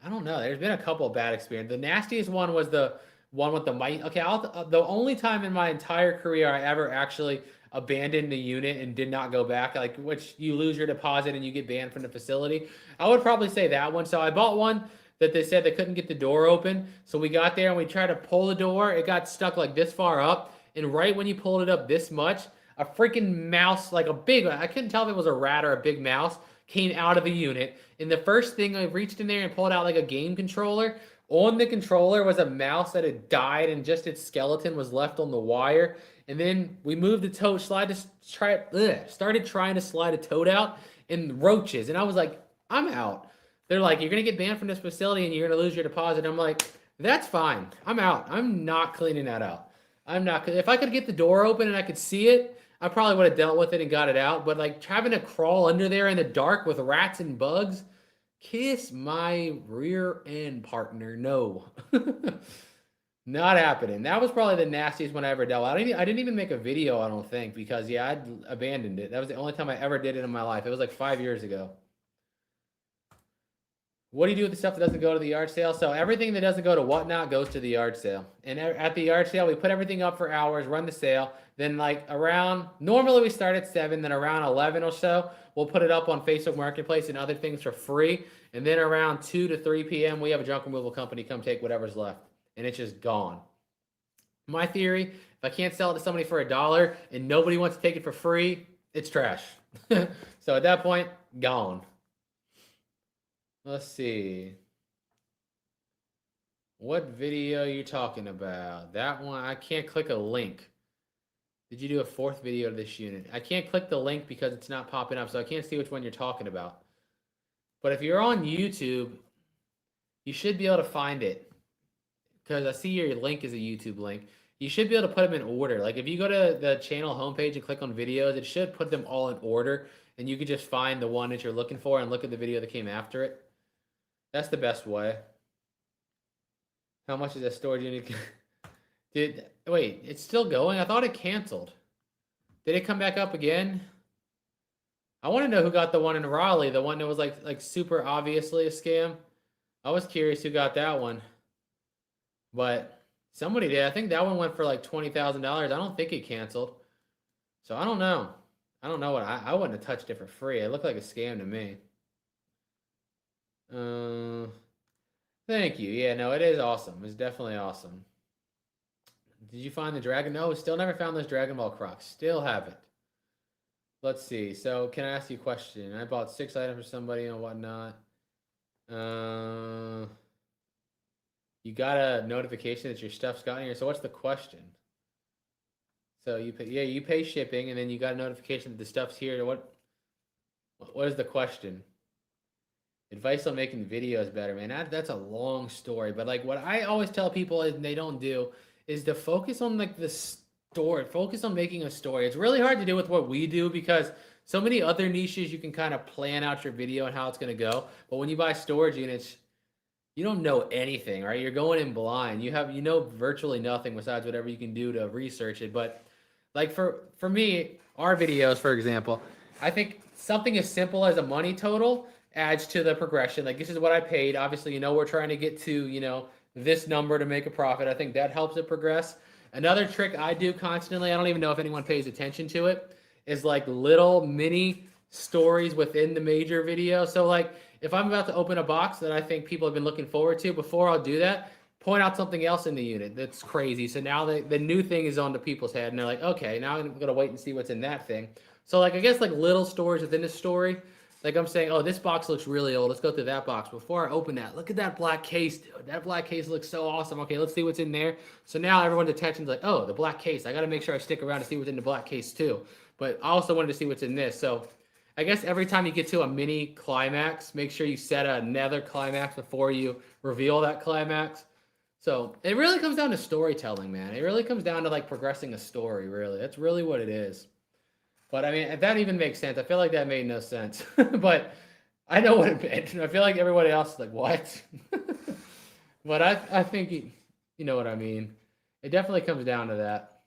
Speaker 1: I don't know. There's been a couple of bad experiences. The nastiest one was the one with the mic. Okay, the only time in my entire career I ever actually abandoned the unit and did not go back, like which you lose your deposit and you get banned from the facility. I would probably say that one. So I bought one that they said they couldn't get the door open. So we got there and we tried to pull the door. It got stuck like this far up. And right when you pulled it up this much, a freaking mouse, like a big one, I couldn't tell if it was a rat or a big mouse, came out of the unit. And the first thing I reached in there and pulled out like a game controller. On the controller was a mouse that had died and just its skeleton was left on the wire. And then we moved the toad, started trying to slide a toad out and roaches. And I was like, I'm out. They're like, you're going to get banned from this facility and you're going to lose your deposit. I'm like, that's fine. I'm out. I'm not cleaning that out. I'm not. If I could get the door open and I could see it, I probably would have dealt with it and got it out. But like having to crawl under there in the dark with rats and bugs, kiss my rear end, partner. No, not happening. That was probably the nastiest one I ever dealt with. I didn't even make a video, I don't think, because yeah, I'd abandoned it. That was the only time I ever did it in my life. It was like 5 years ago. What do you do with the stuff that doesn't go to the yard sale? So everything that doesn't go to whatnot goes to the yard sale. And at the yard sale, we put everything up for hours, run the sale. Then normally we start at 7, then around 11 or so, we'll put it up on Facebook Marketplace and other things for free. And then around 2 to 3 p.m., we have a junk removal company come take whatever's left. And it's just gone. My theory, if I can't sell it to somebody for $1 and nobody wants to take it for free, it's trash. So at that point, gone. Let's see. What video are you talking about? That one, I can't click a link. Did you do a 4th video to this unit? I can't click the link because it's not popping up, so I can't see which one you're talking about. But if you're on YouTube, you should be able to find it. Because I see your link is a YouTube link. You should be able to put them in order. Like if you go to the channel homepage and click on videos, it should put them all in order. And you could just find the one that you're looking for and look at the video that came after it. That's the best way. How much is that storage unit? Wait, it's still going? I thought it canceled. Did it come back up again? I want to know who got the one in Raleigh, the one that was like super obviously a scam. I was curious who got that one, but somebody did. I think that one went for like $20,000. I don't think it canceled, so I don't know. I don't know what I wouldn't have touched it for free. It looked like a scam to me. Uh, Thank you. Yeah, no, it is awesome. It's definitely awesome. Did you find the dragon? No, still never found those Dragon Ball Crocs. Still haven't. Let's see. So, can I ask you a question? I bought 6 items for somebody and whatnot. Uh, you got a notification that your stuff's gotten here. So, what's the question? So you pay, yeah, you pay shipping, and then you got a notification that the stuff's here. What is the question? Advice on making videos better, man. That's a long story, but like what I always tell people and they don't do is to focus on like the story. Focus on making a story. It's really hard to do with what we do because so many other niches you can kind of plan out your video and how it's going to go. But when you buy storage units, you don't know anything, right? You're going in blind. You know virtually nothing besides whatever you can do to research it. But like for me, our videos, for example, I think something as simple as a money total adds to the progression. Like this is what I paid. Obviously, we're trying to get to, this number to make a profit. I think that helps it progress. Another trick I do constantly, I don't even know if anyone pays attention to it, is like little mini stories within the major video. So like if I'm about to open a box that I think people have been looking forward to, before I'll do that, point out something else in the unit that's crazy. So now the new thing is on the people's head, and they're like, okay, now I'm gonna wait and see what's in that thing. So like I guess like little stories within the story. Like I'm saying, oh, this box looks really old. Let's go through that box. Before I open that, look at that black case, dude. That black case looks so awesome. Okay, let's see what's in there. So now everyone's attention's like, oh, the black case. I got to make sure I stick around to see what's in the black case too. But I also wanted to see what's in this. So I guess every time you get to a mini climax, make sure you set another climax before you reveal that climax. So it really comes down to storytelling, man. It really comes down to like progressing a story, really. That's really what it is. But I mean, if that even makes sense, I feel like that made no sense. But I know what it meant. I feel like everybody else is like, what? But I think you know what I mean. It definitely comes down to that.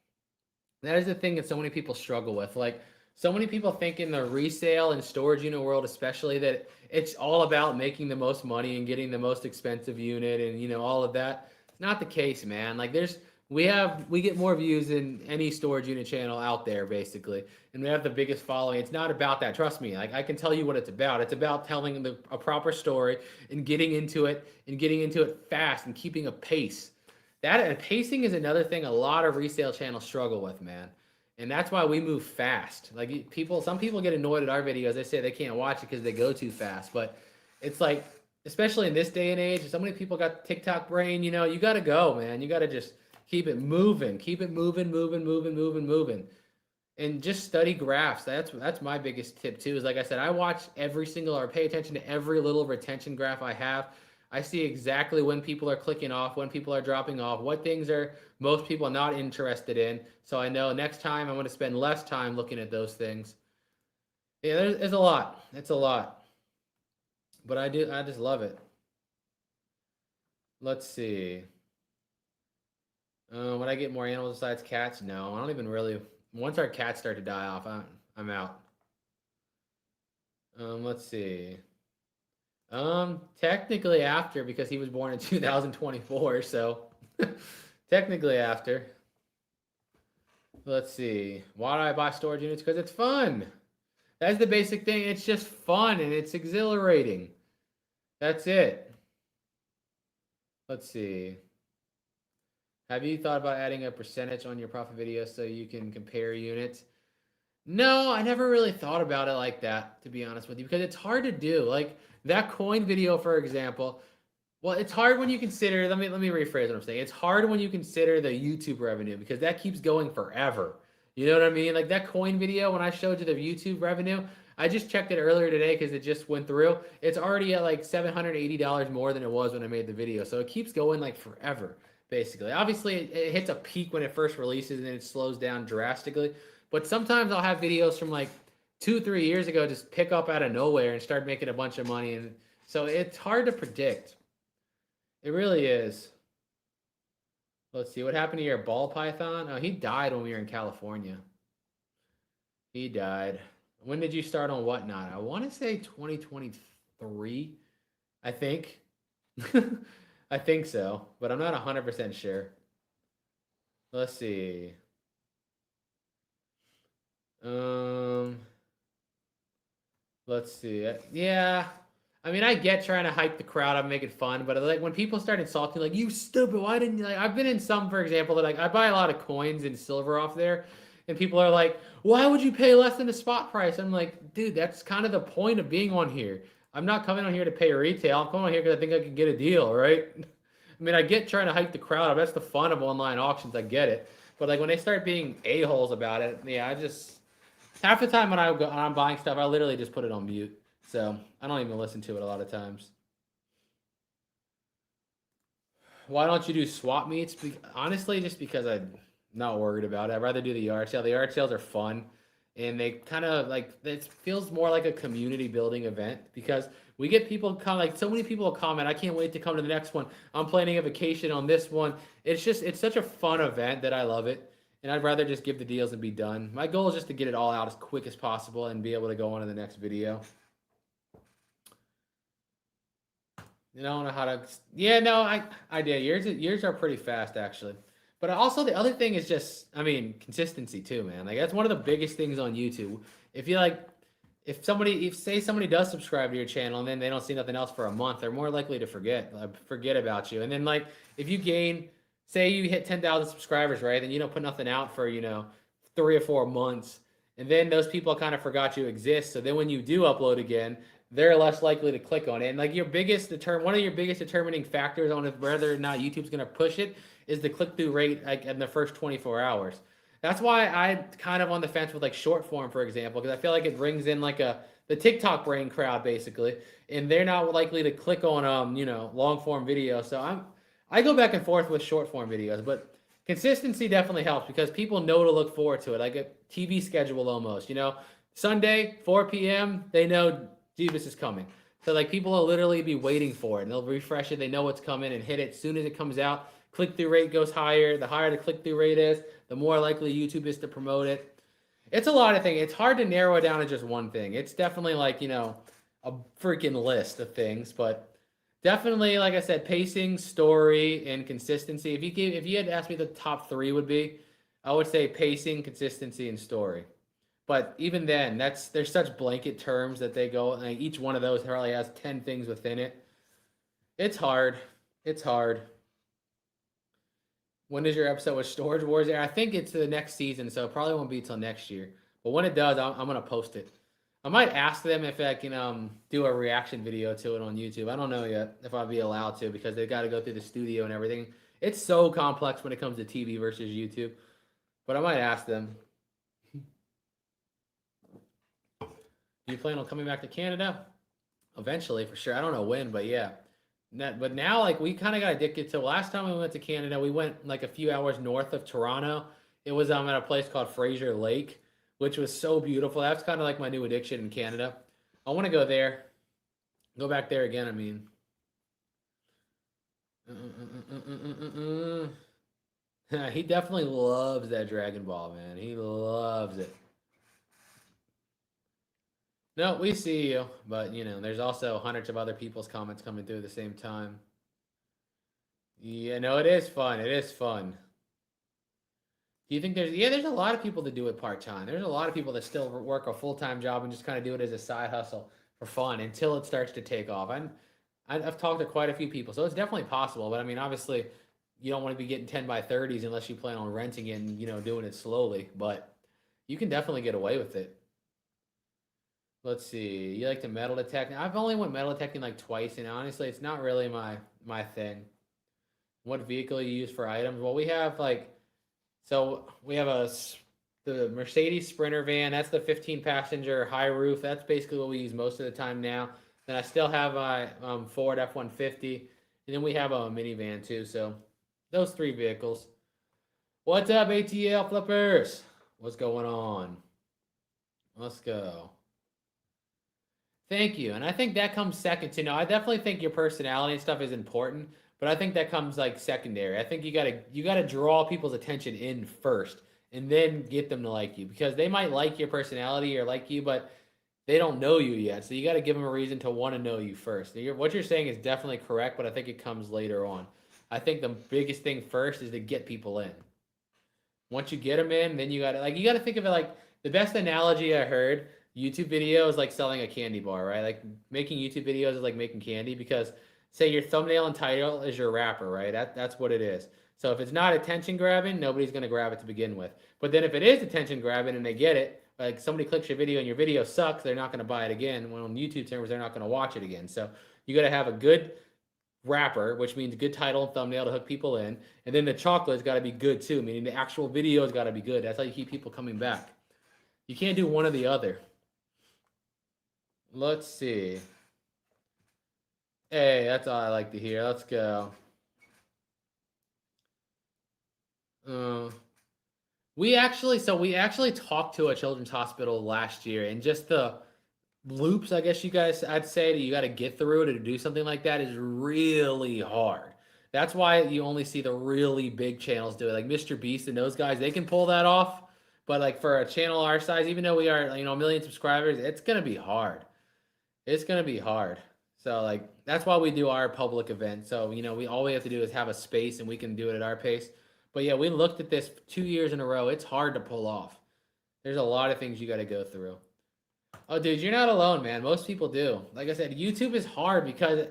Speaker 1: That is the thing that so many people struggle with. Like, so many people think in the resale and storage unit world, especially, that it's all about making the most money and getting the most expensive unit and all of that. It's not the case, man. Like, we get more views than any storage unit channel out there, basically, and we have the biggest following. It's not about that. Trust me. Like I can tell you what it's about. It's about telling a proper story and getting into it fast and keeping a pace. That and pacing is another thing a lot of resale channels struggle with, man. And that's why we move fast. Like some people get annoyed at our videos. They say they can't watch it because they go too fast. But it's like, especially in this day and age, so many people got TikTok brain. You got to go, man. You got to just keep it moving, moving, and just study graphs. That's my biggest tip too. Is like I said, I watch every single or pay attention to every little retention graph I have. I see exactly when people are clicking off, when people are dropping off, what things are most people not interested in. So I know next time I'm going to spend less time looking at those things. Yeah, there's a lot. It's a lot, but I just love it. Let's see. Would I get more animals besides cats? No, I don't even really. Once our cats start to die off, I'm out. Let's see. Technically after, because he was born in 2024, so technically after. Let's see. Why do I buy storage units? Because it's fun. That's the basic thing. It's just fun and it's exhilarating. That's it. Let's see. Have you thought about adding a percentage on your profit video so you can compare units? No, I never really thought about it like that, to be honest with you, because it's hard to do. Like that coin video, for example. Well, it's hard when you consider, let me rephrase what I'm saying. It's hard when you consider the YouTube revenue because that keeps going forever. You know what I mean? Like that coin video, when I showed you the YouTube revenue, I just checked it earlier today because it just went through. It's already at like $780 more than it was when I made the video. So it keeps going like forever, basically. Obviously, it hits a peak when it first releases and then it slows down drastically. But sometimes I'll have videos from like 2-3 years ago just pick up out of nowhere and start making a bunch of money. And so it's hard to predict. It really is. Let's see. What happened to your ball python? Oh, he died when we were in California. He died. When did you start on Whatnot? I want to say 2023. I think. I think so, but I'm not 100% sure. Let's see. Um, let's see. Yeah. I mean, I get trying to hype the crowd up, make it fun, but like when people start insulting, like, you stupid, why didn't you? Like, I've been in some, for example, that like I buy a lot of coins and silver off there, and people are like, why would you pay less than the spot price? I'm like, dude, that's kind of the point of being on here. I'm not coming on here to pay retail. I'm coming on here because I think I can get a deal, right? I mean, I get trying to hype the crowd up. That's the fun of online auctions. I get it. But like when they start being a-holes about it, yeah, I just half the time when I'm buying stuff, I literally just put it on mute. So I don't even listen to it a lot of times. Why don't you do swap meets? Honestly, just because I'm not worried about it. I'd rather do the yard sale. The yard sales are fun, and they kind of like it feels more like a community building event because we get people come like so many people comment. I can't wait to come to the next one. I'm planning a vacation on this one. It's such a fun event that I love it, and I'd rather just give the deals and be done. My goal is just to get it all out as quick as possible and be able to go on to the next video. You don't know how to. Yeah, no, I did. Yours are pretty fast actually. But also the other thing is just, I mean, consistency too, man. Like that's one of the biggest things on YouTube. If you like, if say somebody does subscribe to your channel and then they don't see nothing else for a month, they're more likely to forget about you. And then like if you gain, say you hit 10,000 subscribers, right? Then you don't put nothing out for 3 or 4 months, and then those people kind of forgot you exist. So then when you do upload again, they're less likely to click on it. And like one of your biggest determining factors on whether or not YouTube's going to push it is the click through rate like in the first 24 hours. That's why I'm kind of on the fence with like short form, for example, because I feel like it brings in like the TikTok brain crowd basically, and they're not likely to click on long form video. So I go back and forth with short form videos, but consistency definitely helps because people know to look forward to it, like a TV schedule almost. Sunday 4 p.m. they know Jebus is coming. So like people will literally be waiting for it and they'll refresh it. They know what's coming and hit it as soon as it comes out. Click through rate goes higher. The higher the click through rate is, the more likely YouTube is to promote it. It's a lot of things. It's hard to narrow it down to just one thing. It's definitely like, a freaking list of things, but definitely, like I said, pacing, story, and consistency. If you had asked me the top three would be, I would say pacing, consistency, and story. But even then, there's such blanket terms that they go, like each one of those probably has 10 things within it. It's hard. It's hard. When does your episode with Storage Wars air? I think it's the next season, so it probably won't be until next year. But when it does, I'm gonna post it. I might ask them if I can do a reaction video to it on YouTube. I don't know yet if I'll be allowed to because they've got to go through the studio and everything. It's so complex when it comes to TV versus YouTube. But I might ask them. Do you plan on coming back to Canada? Eventually, for sure. I don't know when, but yeah. But now, like, we kind of got addicted to. Last time we went to Canada, we went like a few hours north of Toronto. It was at a place called Fraser Lake, which was so beautiful. That's kind of like my new addiction in Canada. I want to go there. Go back there again, I mean. He definitely loves that Dragon Ball, man. He loves it. No, we see you, but there's also hundreds of other people's comments coming through at the same time. Yeah, no, it is fun. It is fun. Do you think there's a lot of people that do it part-time. There's a lot of people that still work a full-time job and just kind of do it as a side hustle for fun until it starts to take off. I've talked to quite a few people, so it's definitely possible. But I mean, obviously, you don't want to be getting 10 by 30s unless you plan on renting it and doing it slowly. But you can definitely get away with it. Let's see. You like to metal detect? I've only went metal detecting like twice, and honestly, it's not really my thing. What vehicle you use for items? Well, we have we have the Mercedes Sprinter van. That's the 15-passenger high roof. That's basically what we use most of the time now. Then I still have my Ford F-150, and then we have a minivan too. So those three vehicles. What's up, ATL flippers? What's going on? Let's go. Thank you. And I think that comes second too. I definitely think your personality and stuff is important, but I think that comes like secondary. I think you gotta draw people's attention in first, and then get them to like you, because they might like your personality or like you, but they don't know you yet. So you got to give them a reason to want to know you first. What you're saying is definitely correct, but I think it comes later on. I think the biggest thing first is to get people in. Once you get them in, then you got to think of it like the best analogy I heard. YouTube video is like selling a candy bar, right? Like making YouTube videos is like making candy, because say your thumbnail and title is your wrapper, right? That's what it is. So if it's not attention grabbing, nobody's gonna grab it to begin with. But then if it is attention grabbing and they get it, like somebody clicks your video and your video sucks, they're not gonna buy it again. When on YouTube terms, they're not gonna watch it again. So you got to have a good wrapper, which means good title and thumbnail to hook people in. And then the chocolate's got to be good too, meaning the actual video's got to be good. That's how you keep people coming back. You can't do one or the other. Let's see. Hey, that's all I like to hear. Let's go. We actually talked to a children's hospital last year, and just the loops, I guess I'd say, that you got to get through to do something like that is really hard. That's why you only see the really big channels do it, like Mr. Beast and those guys. They can pull that off, but like for a channel our size, even though we are, a million subscribers, it's gonna be hard. It's gonna be hard. So like that's why we do our public event. So we all we have to do is have a space, and we can do it at our pace. But yeah, we looked at this 2 years in a row. It's hard to pull off. There's a lot of things you got to go through. Oh, dude, you're not alone, man. Most people do. Like I said, YouTube is hard because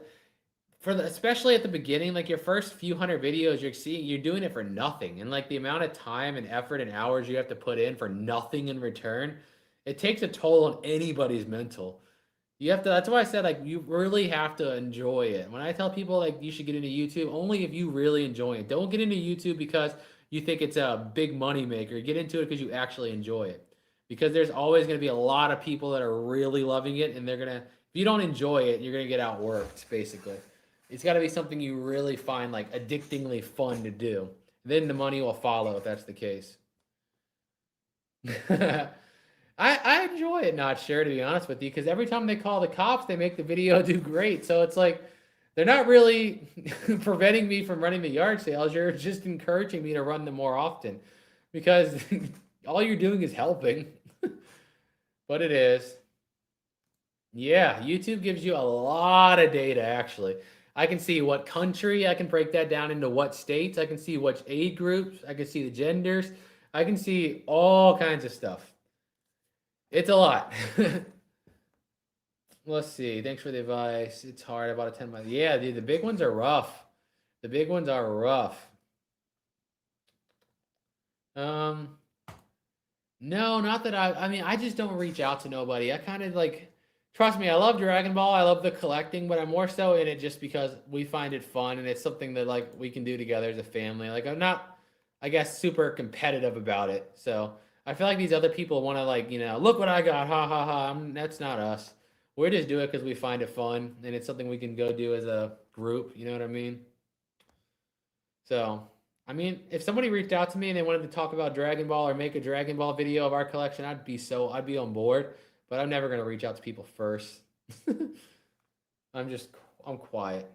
Speaker 1: especially at the beginning, like your first few hundred videos, you're doing it for nothing, and like the amount of time and effort and hours you have to put in for nothing in return, it takes a toll on anybody's mental. You have to. That's why I said, like, you really have to enjoy it. When I tell people like you should get into YouTube, only if you really enjoy it. Don't get into YouTube because you think it's a big money maker. Get into it because you actually enjoy it. Because there's always going to be a lot of people that are really loving it, and if you don't enjoy it, you're gonna get outworked. Basically, it's got to be something you really find like addictingly fun to do. Then the money will follow if that's the case. I enjoy it, not sure, to be honest with you, because every time they call the cops, they make the video do great. So it's like they're not really preventing me from running the yard sales. You're just encouraging me to run them more often, because all you're doing is helping. But it is. Yeah, YouTube gives you a lot of data, actually. I can see what country, I can break that down into what states, I can see which age groups, I can see the genders, I can see all kinds of stuff. It's a lot. Let's see. Thanks for the advice. It's hard. About a 10 month. Yeah, dude, the big ones are rough. The big ones are rough. No, not that I mean, I just don't reach out to nobody. I kind of like, trust me, I love Dragon Ball. I love the collecting, but I'm more so in it just because we find it fun, and it's something that like we can do together as a family. Like I'm not, I guess, super competitive about it. So I feel like these other people want to like, look what I got, ha ha ha. That's not us. We're just doing it because we find it fun, and it's something we can go do as a group. You know what I mean? So, I mean, if somebody reached out to me and they wanted to talk about Dragon Ball or make a Dragon Ball video of our collection, I'd be on board. But I'm never gonna reach out to people first. I'm quiet.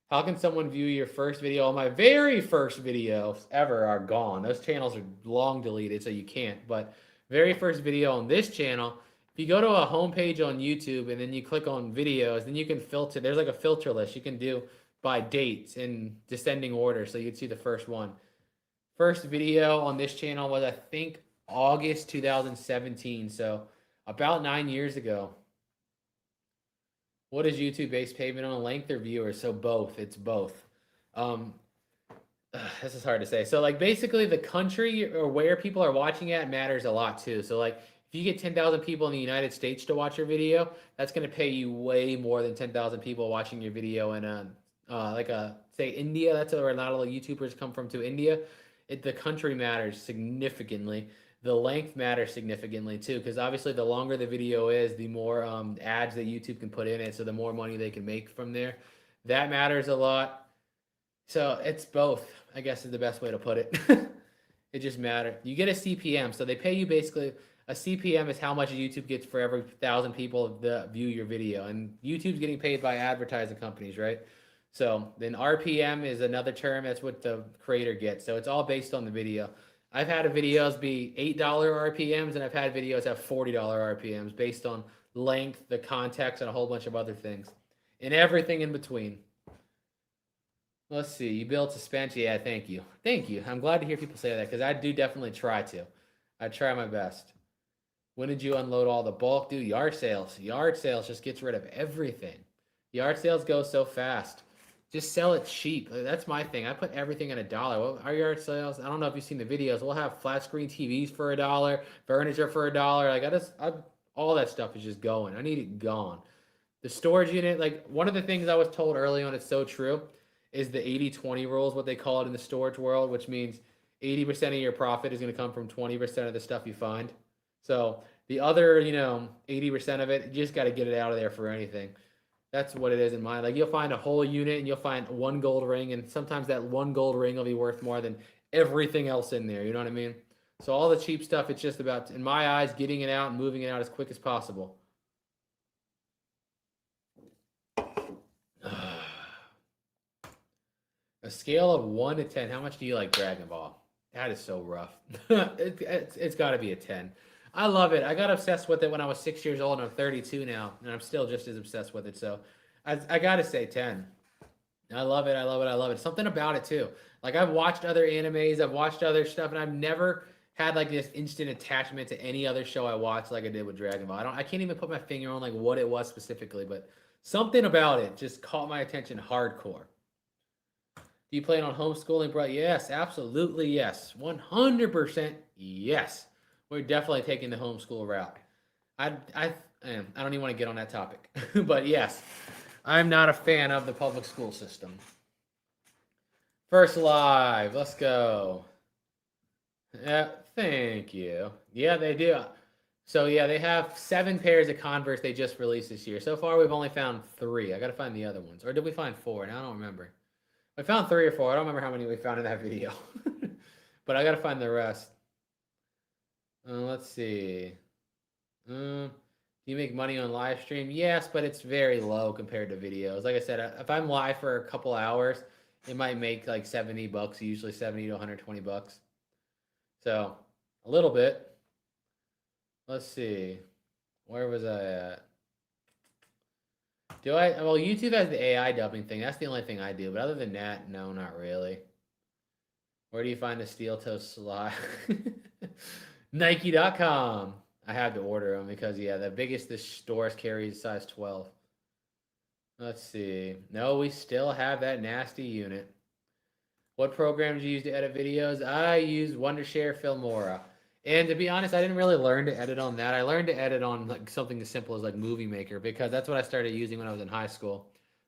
Speaker 1: How can someone view your first video? My very first videos ever are gone. Those channels are long deleted, so you can't. But very first video on this channel, if you go to a homepage on YouTube and then you click on videos, then you can filter. There's like a filter list you can do by dates in descending order, so you can see the first one. First video on this channel was, I think, August 2017, so about 9 years ago. What is YouTube based payment on length or viewers? So both. It's both. This is hard to say. So like basically the country or where people are watching at matters a lot too. So like if you get 10,000 people in the United States to watch your video, that's going to pay you way more than 10,000 people watching your video in say India. That's where a lot of YouTubers come from, to India. The country matters significantly. The length matters significantly too, because obviously the longer the video is, the more ads that YouTube can put in it, so the more money they can make from there. That matters a lot. So it's both, I guess, is the best way to put it. It just matters. You get a CPM, so they pay you basically. A CPM is how much YouTube gets for every 1,000 people that view your video, and YouTube's getting paid by advertising companies, right? So then RPM is another term. That's what the creator gets. So it's all based on the video. I've had videos be $8 RPMs, and I've had videos have $40 RPMs based on length, the context, and a whole bunch of other things, and everything in between. Let's see. You build suspension. Yeah, thank you. Thank you. I'm glad to hear people say that because I do definitely try to. I try my best. When did you unload all the bulk? Dude, yard sales. Yard sales just gets rid of everything. Yard sales go so fast. Just sell it cheap. That's my thing. I put everything at $1. Well, our yard sales, I don't know if you've seen the videos. We'll have flat screen TVs for $1, furniture for $1. Like all that stuff is just going. I need it gone. The storage unit, like one of the things I was told early on, it's so true, is the 80-20 rule is what they call it in the storage world, which means 80% of your profit is going to come from 20% of the stuff you find. So the other, 80% of it, you just got to get it out of there for anything. That's what it is in mine. Like you'll find a whole unit and you'll find one gold ring, and sometimes that one gold ring will be worth more than everything else in there. You know what I mean? So all the cheap stuff, it's just about, in my eyes, getting it out and moving it out as quick as possible. A scale of 1 to 10, how much do you like Dragon Ball? That is so rough. It's got to be a 10. I love it. I got obsessed with it when I was 6 years old, and I'm 32 now, and I'm still just as obsessed with it. So I got to say 10. I love it. I love it. I love it. Something about it, too. Like, I've watched other animes, I've watched other stuff, and I've never had, like, this instant attachment to any other show I watched like I did with Dragon Ball. I can't even put my finger on, like, what it was specifically, but something about it just caught my attention hardcore. Do you plan on homeschooling, bro? Yes, absolutely yes. 100% yes. We're definitely taking the homeschool route. I don't even want to get on that topic. But yes, I'm not a fan of the public school system. First live, let's go. Yeah, thank you. Yeah, they do. So yeah, they have 7 pairs of Converse they just released this year. So far, we've only found 3. I got to find the other ones. Or did we find 4? Now I don't remember. I found 3 or 4. I don't remember how many we found in that video. But I got to find the rest. Let's see. Do you make money on live stream? Yes, but it's very low compared to videos. Like I said, if I'm live for a couple hours, it might make like $70, usually 70 to $120. So, a little bit. Let's see. Where was I at? Well, YouTube has the AI dubbing thing. That's the only thing I do. But other than that, no, not really. Where do you find the steel toe slide? Nike.com. I had to order them because, yeah, the biggest the stores carry is size 12. Let's see. No, we still have that nasty unit. What programs do you use to edit videos? I use Wondershare Filmora. And to be honest, I didn't really learn to edit on that. I learned to edit on like something as simple as like Movie Maker because that's what I started using when I was in high school.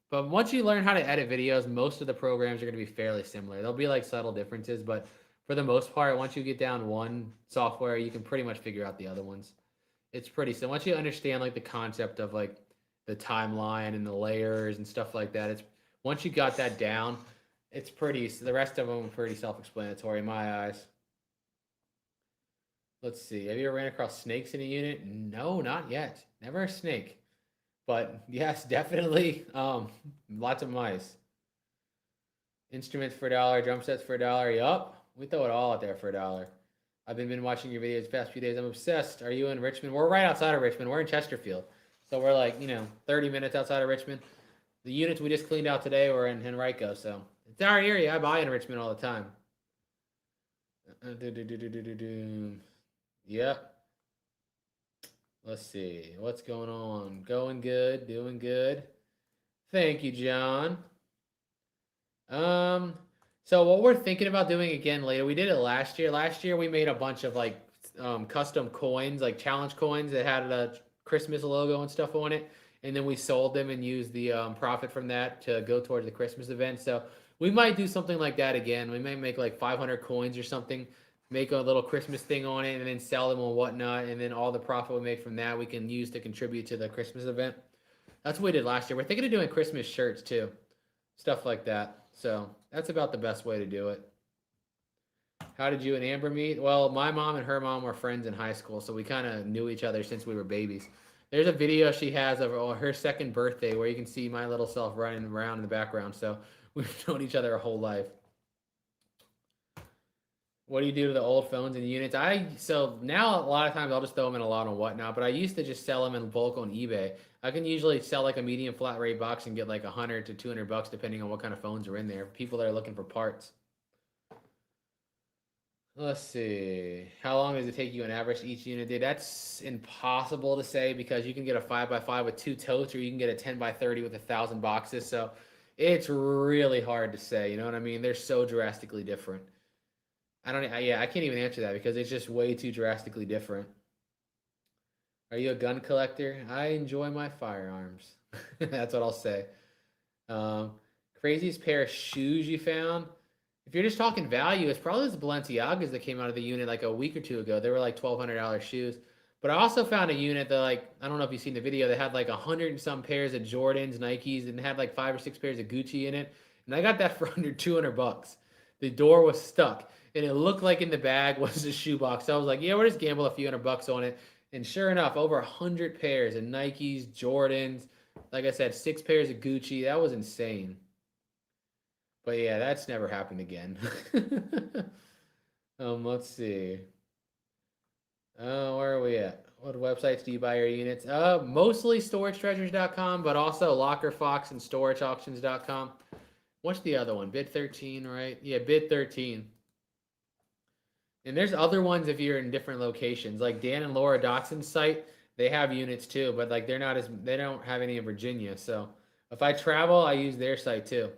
Speaker 1: But once you learn how to edit videos, most of the programs are going to be fairly similar. There'll be like subtle differences, but for the most part, once you get down one software, you can pretty much figure out the other ones. It's pretty simple. Once you understand like the concept of like the timeline and the layers and stuff like that, it's once you got that down, it's pretty. The rest of them are pretty self-explanatory in my eyes. Let's see. Have you ever ran across snakes in a unit? No, not yet. Never a snake. But yes, definitely lots of mice. Instruments for $1, drum sets for $1. Yup. We throw it all out there for $1. I've been watching your videos the past few days. I'm obsessed. Are you in Richmond? We're right outside of Richmond. We're in Chesterfield. So we're like, 30 minutes outside of Richmond. The units we just cleaned out today were in Henrico. So it's our area. I buy in Richmond all the time. Yep. Let's see. What's going on? Going good. Doing good. Thank you, John. So what we're thinking about doing again later, we did it last year. Last year we made a bunch of like custom coins, like challenge coins that had a Christmas logo and stuff on it. And then we sold them and used the profit from that to go towards the Christmas event. So we might do something like that again. We might make like 500 coins or something, make a little Christmas thing on it, and then sell them or whatnot. And then all the profit we make from that we can use to contribute to the Christmas event. That's what we did last year. We're thinking of doing Christmas shirts too, stuff like that. So that's about the best way to do it. How did you and Amber meet? Well, my mom and her mom were friends in high school, so we kind of knew each other since we were babies. There's a video she has of her second birthday where you can see my little self running around in the background. So we've known each other our whole life. What do you do to the old phones and units? So now a lot of times I'll just throw them in a lot and whatnot, but I used to just sell them in bulk on eBay. I can usually sell like a medium flat rate box and get like 100 to 200 bucks depending on what kind of phones are in there. People that are looking for parts. Let's see. How long does it take you on average each unit? Dude, that's impossible to say because you can get a 5x5 with 2 totes, or you can get a 10x30 with 1,000 boxes. So it's really hard to say. You know what I mean? They're so drastically different. Yeah, I can't even answer that because it's just way too drastically different. Are you a gun collector? I enjoy my firearms. That's what I'll say. Um, Craziest pair of shoes you found? If you're just talking value, it's probably the Balenciagas that came out of the unit like a week or two ago. They were like $1,200 shoes. But I also found a unit that, like, I don't know if you've seen the video, that had like 100 and some pairs of Jordans, Nikes, and had like 5 or 6 pairs of Gucci in it. And I got that for under 200 bucks. The door was stuck, and it looked like in the bag was a shoebox. So I was like, yeah, we'll just gamble a few $100 on it. And sure enough, over 100 pairs of Nikes, Jordans, like I said, 6 pairs of Gucci. That was insane. But yeah, that's never happened again. Let's see. Where are we at? What websites do you buy your units? Mostly storagetreasures.com, but also LockerFox and storageauctions.com. What's the other one? Bid 13, right? Yeah, Bid 13. And there's other ones if you're in different locations. Like Dan and Laura Dotson's site, they have units too, but like they don't have any in Virginia. So if I travel, I use their site too.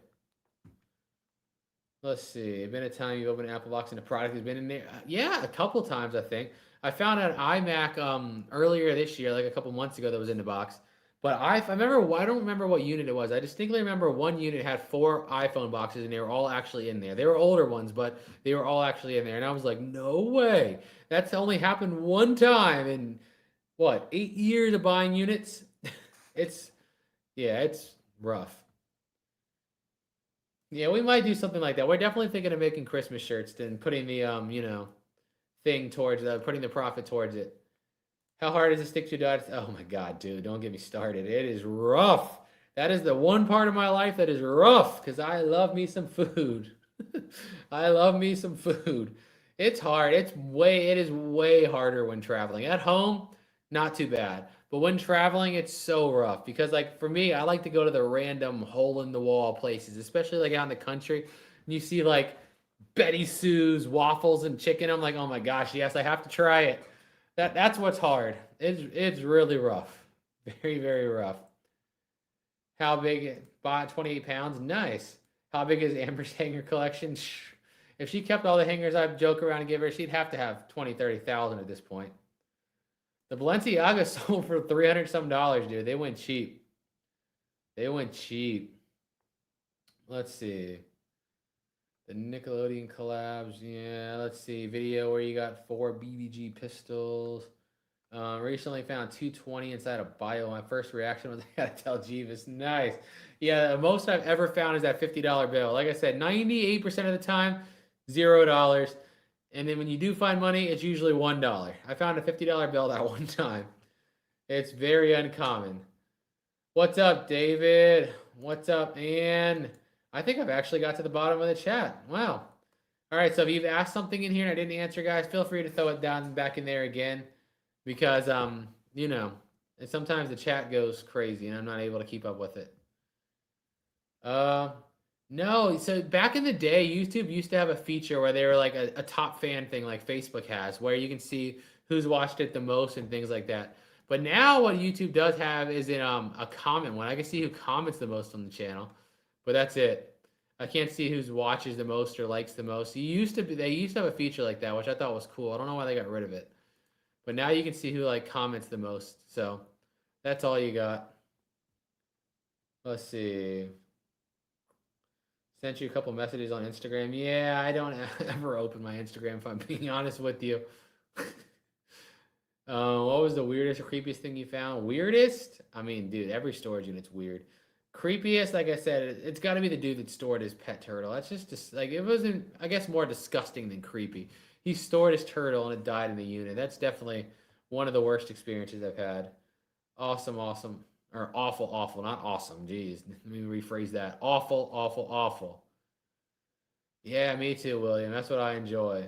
Speaker 1: Let's see. Been a time you've opened an Apple box and the product has been in there? Yeah, a couple times I think. I found an iMac earlier this year, like a couple months ago, that was in the box. But I remember, I don't remember what unit it was. I distinctly remember one unit had 4 iPhone boxes and they were all actually in there. They were older ones, but they were all actually in there. And I was like, no way. That's only happened one time in what, 8 years of buying units? It's yeah, it's rough. Yeah, we might do something like that. We're definitely thinking of making Christmas shirts and putting the thing towards putting the profit towards it. How hard is it to stick to diets? Oh my god, dude, don't get me started. It is rough. That is the one part of my life that is rough because I love me some food. I love me some food. It's hard. It is way harder when traveling. At home, not too bad. But when traveling, it's so rough because, like, for me, I like to go to the random hole in the wall places, especially like out in the country. And you see like Betty Sue's waffles and chicken. I'm like, oh my gosh, yes, I have to try it. That's what's hard. It's really rough, very very rough. How big? Bought 28 pounds. Nice. How big is Amber's hanger collection? If she kept all the hangers I joke around and give her, she'd have to have 20, 30,000 at this point. The Balenciaga sold for 300 some dollars, dude. They went cheap. They went cheap. Let's see. The Nickelodeon collabs. Yeah, let's see. Video where you got 4 BBG pistols. Recently found 220 inside a bio. My first reaction was I gotta tell Jebus. Nice. Yeah, the most I've ever found is that $50 bill. Like I said, 98% of the time, $0. And then when you do find money, it's usually $1. I found a $50 bill that one time. It's very uncommon. What's up, David? What's up, Ann? I think I've actually got to the bottom of the chat. Wow. All right, so if you've asked something in here and I didn't answer, guys, feel free to throw it down back in there again because you know, and sometimes the chat goes crazy and I'm not able to keep up with it. No, so back in the day, YouTube used to have a feature where they were like a top fan thing like Facebook has, where you can see who's watched it the most and things like that. But now what YouTube does have is in a comment one. I can see who comments the most on the channel, but that's it. I can't see who watches the most or likes the most. They used to have a feature like that, which I thought was cool. I don't know why they got rid of it. But now you can see who like comments the most. So that's all you got. Let's see. Sent you a couple messages on Instagram. Yeah, I don't ever open my Instagram if I'm being honest with you. What was the weirdest or creepiest thing you found? Weirdest? I mean, dude, every storage unit's weird. Creepiest, like I said, it's got to be the dude that stored his pet turtle. That's just like, it wasn't, I guess, more disgusting than creepy. He stored his turtle and it died in the unit. That's definitely one of the worst experiences I've had. Awesome, awesome. Or awful, awful, not awesome. Jeez, let me rephrase that. Awful, awful, awful. Yeah, me too, William. That's what I enjoy.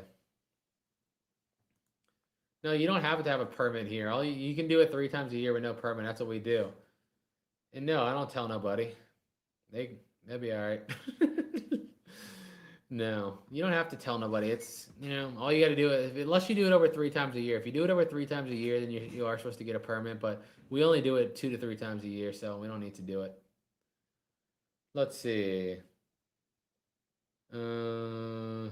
Speaker 1: No, you don't have to have a permit here. You can do it 3 times a year with no permit. That's what we do. And no, I don't tell nobody. They'll be all right. No, you don't have to tell nobody. It's all you got to do is unless you do it over 3 times a year. If you do it over 3 times a year, then you are supposed to get a permit. But we only do it 2 to 3 times a year, so we don't need to do it. Let's see. So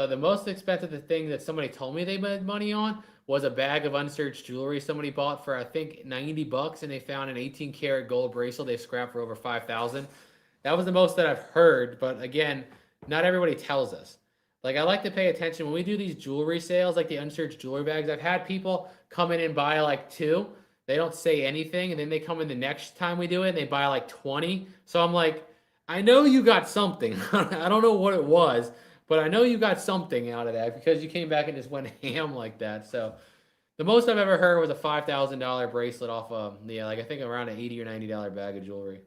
Speaker 1: the most expensive thing that somebody told me they made money on was a bag of unsearched jewelry somebody bought for I think $90, and they found an 18-karat gold bracelet they scrapped for over 5,000. That was the most that I've heard, but again, not everybody tells us. Like I like to pay attention when we do these jewelry sales, like the unsearched jewelry bags. I've had people come in and buy like 2. They don't say anything, and then they come in the next time we do it and they buy like 20. So I'm like, I know you got something. I don't know what it was, but I know you got something out of that because you came back and just went ham like that. So the most I've ever heard was a $5,000 bracelet off of like I think around an $80 or $90 bag of jewelry.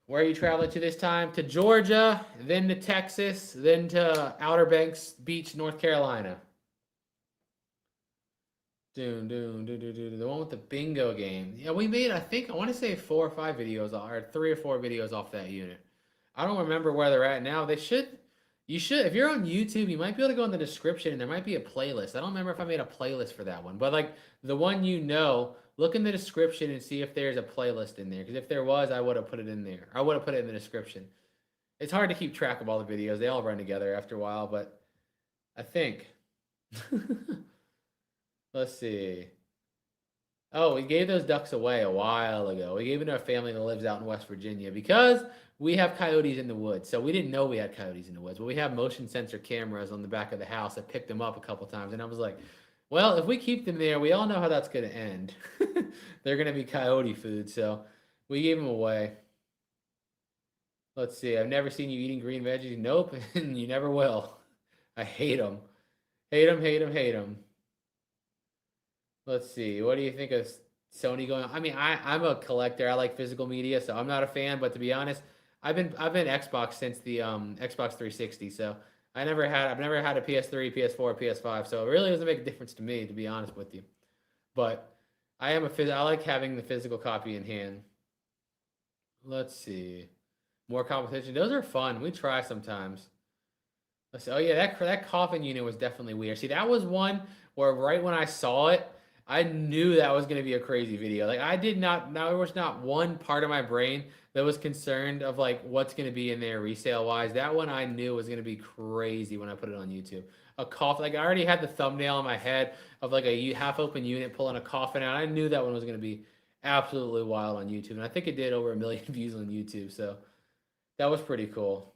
Speaker 1: Where are you traveling to this time? To Georgia, then to Texas, then to Outer Banks Beach, North Carolina. The one with the bingo game. Yeah, we made, I think, I want to say 4 or 5 videos, or 3 or 4 videos off that unit. I don't remember where they're at now. You should, if you're on YouTube, you might be able to go in the description and there might be a playlist. I don't remember if I made a playlist for that one, but like the one look in the description and see if there's a playlist in there. Because if there was, I would have put it in there. I would have put it in the description. It's hard to keep track of all the videos. They all run together after a while, but I think. Let's see. Oh, we gave those ducks away a while ago. We gave it to a family that lives out in West Virginia because we have coyotes in the woods. So we didn't know we had coyotes in the woods, but we have motion sensor cameras on the back of the house. I picked them up a couple times, and I was like, well, if we keep them there, we all know how that's going to end. They're going to be coyote food, so we gave them away. Let's see. I've never seen you eating green veggies. Nope, and you never will. I hate them. Hate them, hate them, hate them. Let's see. What do you think of Sony going on? I mean, I'm a collector. I like physical media, so I'm not a fan. But to be honest, I've been Xbox since the Xbox 360. So I've never had a PS3, PS4, PS5. So it really doesn't make a difference to me, to be honest with you. But I like having the physical copy in hand. Let's see. More competition. Those are fun. We try sometimes. Let's see. Oh yeah, that coffin unit was definitely weird. See, that was one where right when I saw it, I knew that was going to be a crazy video. Like there was not one part of my brain that was concerned of like what's going to be in there resale wise. That one I knew was going to be crazy when I put it on YouTube. A coffin, like I already had the thumbnail in my head of like a half open unit pulling a coffin out. I knew that one was going to be absolutely wild on YouTube. And I think it did over 1 million views on YouTube. So that was pretty cool.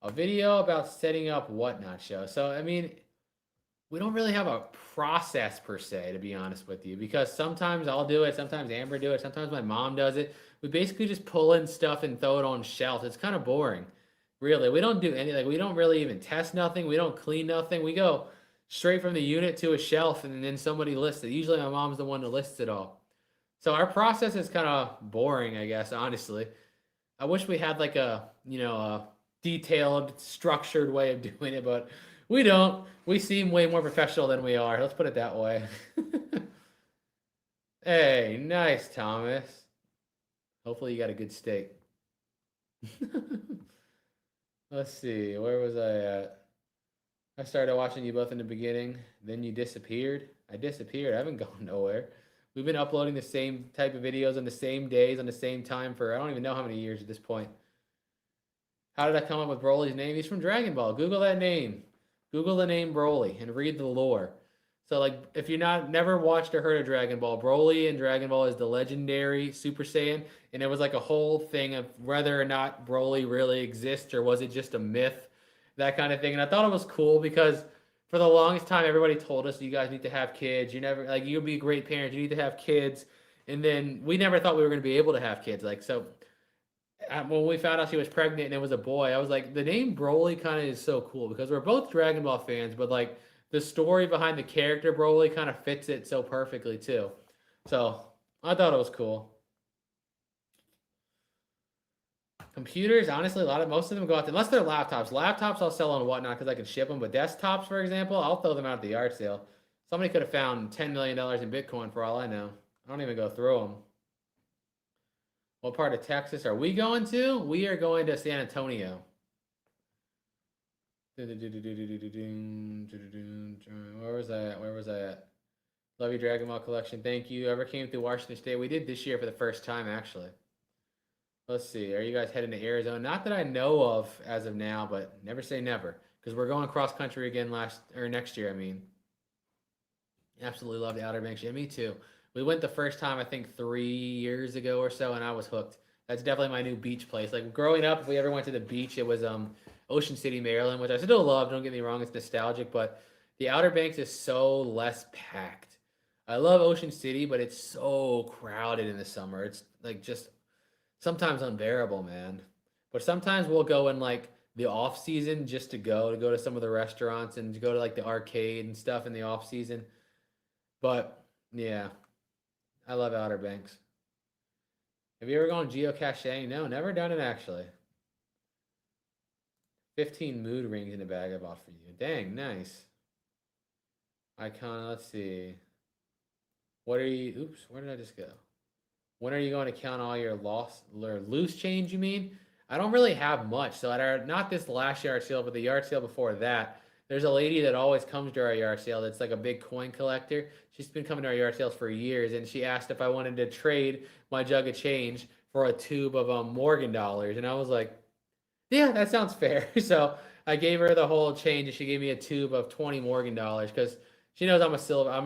Speaker 1: A video about setting up whatnot show. So, I mean, we don't really have a process per se, to be honest with you, because sometimes I'll do it, sometimes Amber do it, sometimes my mom does it. We basically just pull in stuff and throw it on shelves. It's kind of boring, really. We don't do anything. We don't really even test nothing. We don't clean nothing. We go straight from the unit to a shelf, and then somebody lists it. Usually my mom's the one that lists it all. So our process is kind of boring, I guess, honestly. I wish we had like a detailed, structured way of doing it, but we don't. We seem way more professional than we are. Let's put it that way. Hey, nice, Thomas. Hopefully you got a good steak. Let's see. Where was I at? I started watching you both in the beginning. Then you disappeared. I disappeared. I haven't gone nowhere. We've been uploading the same type of videos on the same days, on the same time for I don't even know how many years at this point. How did I come up with Broly's name? He's from Dragon Ball. Google that name. Google the name Broly and read the lore. So, like, if you're never watched or heard of Dragon Ball, Broly in Dragon Ball is the legendary Super Saiyan, and it was like a whole thing of whether or not Broly really exists or was it just a myth, that kind of thing. And I thought it was cool because for the longest time, everybody told us you guys need to have kids. You'll be a great parent. You need to have kids. And then we never thought we were going to be able to have kids. Like, so when we found out she was pregnant and it was a boy, I was like, the name Broly kind of is so cool because we're both Dragon Ball fans, but like the story behind the character Broly kind of fits it so perfectly too. So I thought it was cool. Computers, honestly, most of them go out there, unless they're laptops. Laptops I'll sell on Whatnot because I can ship them, but desktops, for example, I'll throw them out at the yard sale. Somebody could have found $10 million in Bitcoin for all I know. I don't even go through them. What part of Texas are we going to? We are going to San Antonio. Where was I at? Where was I at? Love you, Dragon Ball Collection. Thank you. Ever came through Washington State? We did this year for the first time, actually. Let's see. Are you guys heading to Arizona? Not that I know of as of now, but never say never. Because we're going cross country again next year, I mean. Absolutely love the Outer Banks. Yeah, me too. We went the first time, I think, 3 years ago or so, and I was hooked. That's definitely my new beach place. Like, growing up, if we ever went to the beach, it was Ocean City, Maryland, which I still love. Don't get me wrong. It's nostalgic, but the Outer Banks is so less packed. I love Ocean City, but it's so crowded in the summer. It's, like, just sometimes unbearable, man. But sometimes we'll go in, like, the off season just to go to some of the restaurants and to go to, like, the arcade and stuff in the off season. But yeah, I love Outer Banks. Have you ever gone geocaching? No, never done it actually. 15 mood rings in a bag I bought for you. Dang, nice. Icon, let's see. What are you, oops, where did I just go? When are you going to count all your loose change, you mean? I don't really have much. So at our, not this last yard sale, but the yard sale before that, there's a lady that always comes to our yard sale that's like a big coin collector. She's been coming to our yard sales for years, and she asked if I wanted to trade my jug of change for a tube of Morgan dollars. And I was like, yeah, that sounds fair. So I gave her the whole change, and she gave me a tube of 20 Morgan dollars because she knows I'm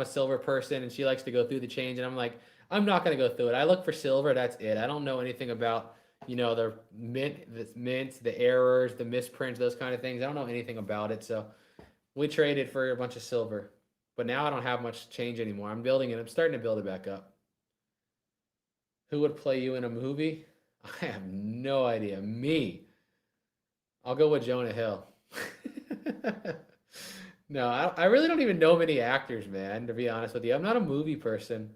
Speaker 1: a silver person, and she likes to go through the change. And I'm like, I'm not gonna go through it. I look for silver. That's it. I don't know anything about the mints, the errors, the misprints, those kind of things. I don't know anything about it. So we traded for a bunch of silver, but now I don't have much change anymore. I'm building it. I'm starting to build it back up. Who would play you in a movie? I have no idea. Me. I'll go with Jonah Hill. No, I really don't even know many actors, man, to be honest with you. I'm not a movie person.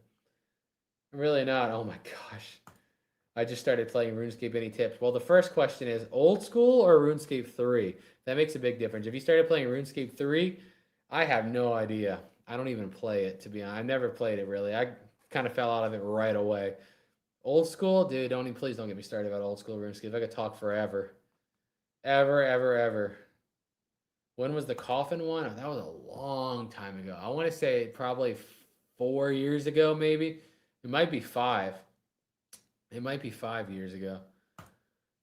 Speaker 1: I'm really not. Oh my gosh. I just started playing RuneScape. Any tips? Well, the first question is old school or RuneScape 3? That makes a big difference. If you started playing RuneScape 3, I have no idea. I don't even play it, to be honest. I've never played it, really. I kind of fell out of it right away. Old school? Dude, please don't get me started about old school RuneScape. I could talk forever. Ever. When was the coffin one? Oh, that was a long time ago. I want to say probably 4 years ago, maybe. It might be 5. It might be 5 years ago.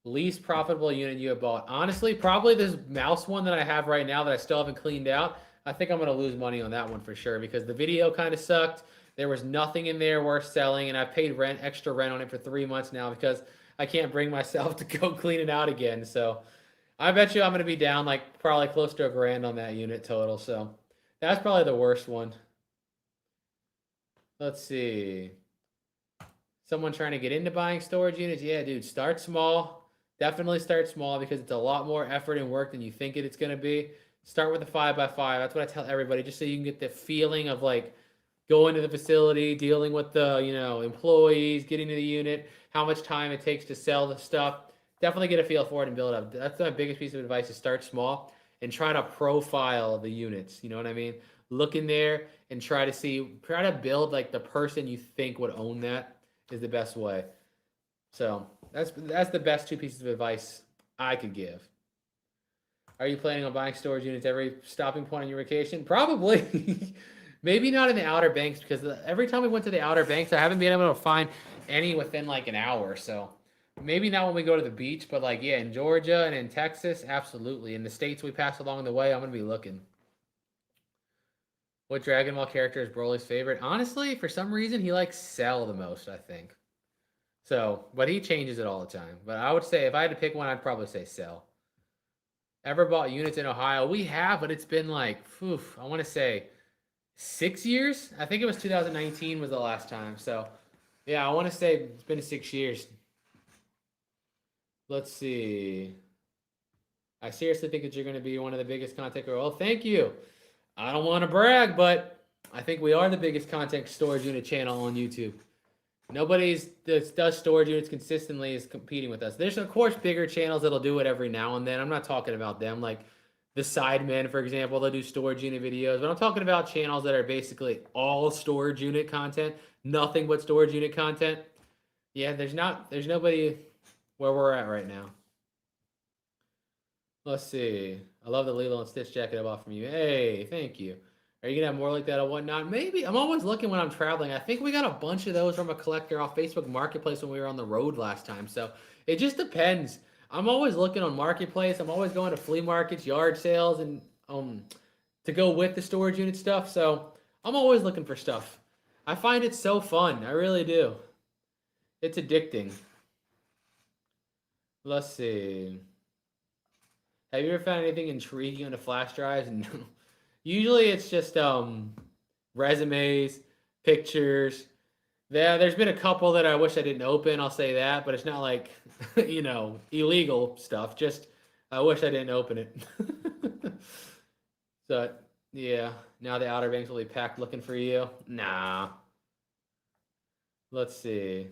Speaker 1: Least profitable unit you have bought. Honestly, probably this mouse one that I have right now that I still haven't cleaned out. I think I'm going to lose money on that one for sure because the video kind of sucked. There was nothing in there worth selling, and I've paid extra rent on it for 3 months now because I can't bring myself to go clean it out again. So I bet you I'm going to be down like probably close to $1,000 on that unit total. So that's probably the worst one. Let's see. Someone trying to get into buying storage units? Yeah, dude, start small. Definitely start small because it's a lot more effort and work than you think it's going to be. Start with a 5x5. That's what I tell everybody, just so you can get the feeling of like going to the facility, dealing with the employees, getting to the unit, how much time it takes to sell the stuff. Definitely get a feel for it and build it up. That's my biggest piece of advice: is start small and try to profile the units. You know what I mean? Look in there and try to build like the person you think would own that is the best way. So that's the best 2 pieces of advice I could give. Are you planning on buying storage units every stopping point on your vacation? Probably. Maybe not in the Outer Banks because every time we went to the Outer Banks, I haven't been able to find any within like an hour. So maybe not when we go to the beach, but like, yeah, in Georgia and in Texas, absolutely. In the states we pass along the way, I'm going to be looking. What Dragon Ball character is Broly's favorite? Honestly, for some reason, he likes Cell the most, I think. So, but he changes it all the time. But I would say, if I had to pick one, I'd probably say Cell. Ever bought units in Ohio? We have, but it's been like, I want to say 6 years? I think it was 2019 was the last time. So, yeah, I want to say it's been 6 years. Let's see. I seriously think that you're going to be one of the biggest content creators. Well, thank you. I don't want to brag, but I think we are the biggest content storage unit channel on YouTube. Nobody's that does storage units consistently is competing with us. There's of course bigger channels that'll do it every now and then. I'm not talking about them like the Sidemen, for example. They'll do storage unit videos, but I'm talking about channels that are basically all storage unit content, nothing but storage unit content. Yeah, there's nobody where we're at right now. Let's see. I love the Lilo and Stitch jacket I bought from you. Hey, thank you. Are you gonna have more like that or whatnot? Maybe. I'm always looking when I'm traveling. I think we got a bunch of those from a collector off Facebook Marketplace when we were on the road last time. So it just depends. I'm always looking on Marketplace. I'm always going to flea markets, yard sales, and to go with the storage unit stuff. So I'm always looking for stuff. I find it so fun. I really do. It's addicting. Let's see. Have you ever found anything intriguing on the flash drives? No. Usually it's just resumes, pictures. There's been a couple that I wish I didn't open, I'll say that, but it's not like, illegal stuff. Just I wish I didn't open it. So, yeah, now the Outer Banks will be packed looking for you. Nah. Let's see.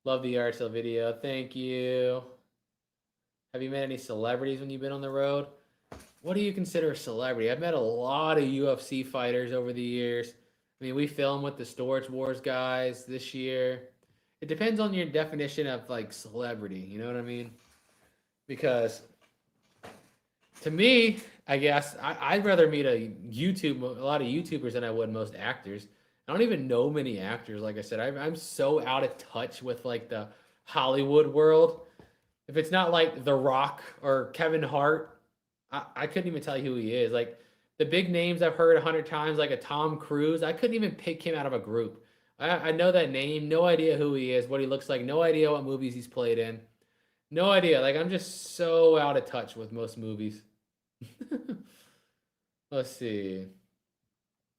Speaker 1: Love the yard sale video. Thank you. Have you met any celebrities when you've been on the road? What do you consider a celebrity? I've met a lot of UFC fighters over the years. I mean, we filmed with the Storage Wars guys this year. It depends on your definition of like celebrity. You know what I mean? Because to me, I guess I'd rather meet a lot of YouTubers than I would most actors. I don't even know many actors. Like I said, I'm so out of touch with like the Hollywood world. If it's not like The Rock or Kevin Hart, I couldn't even tell you who he is. Like the big names I've heard 100 times, like a Tom Cruise, I couldn't even pick him out of a group. I know that name, no idea who he is, what he looks like, no idea what movies he's played in, no idea. Like I'm just so out of touch with most movies. Let's see.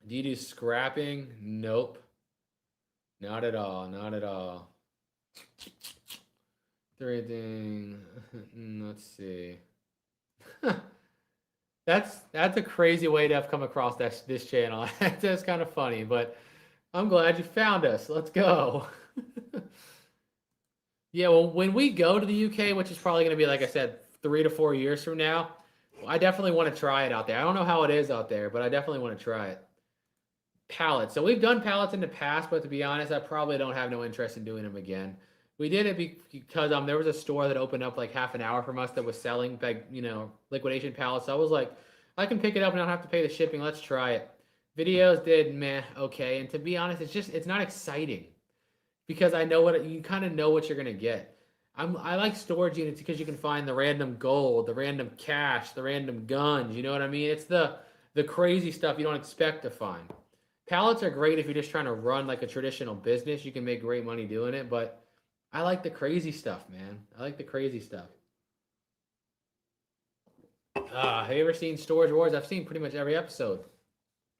Speaker 1: Do you do scrapping? Nope. Not at all. Not at all. Everything. Let's see. That's a crazy way to have come across this channel. That's kind of funny, but I'm glad you found us. Let's go. Yeah, well, when we go to the UK, which is probably going to be, like I said, 3 to 4 years from now, I definitely want to try it out there. I don't know how it is out there, but I definitely want to try it. Pallets. So we've done pallets in the past, but to be honest, I probably don't have no interest in doing them again. We did it because there was a store that opened up like half an hour from us that was selling liquidation pallets. So I was like, I can pick it up and I don't have to pay the shipping. Let's try it. Videos did meh, okay. And to be honest, it's not exciting because I know you kind of know what you're gonna get. I like storage units because you can find the random gold, the random cash, the random guns. You know what I mean? It's the crazy stuff you don't expect to find. Pallets are great if you're just trying to run like a traditional business. You can make great money doing it, but I like the crazy stuff, man. I like the crazy stuff. Have you ever seen Storage Wars? I've seen pretty much every episode.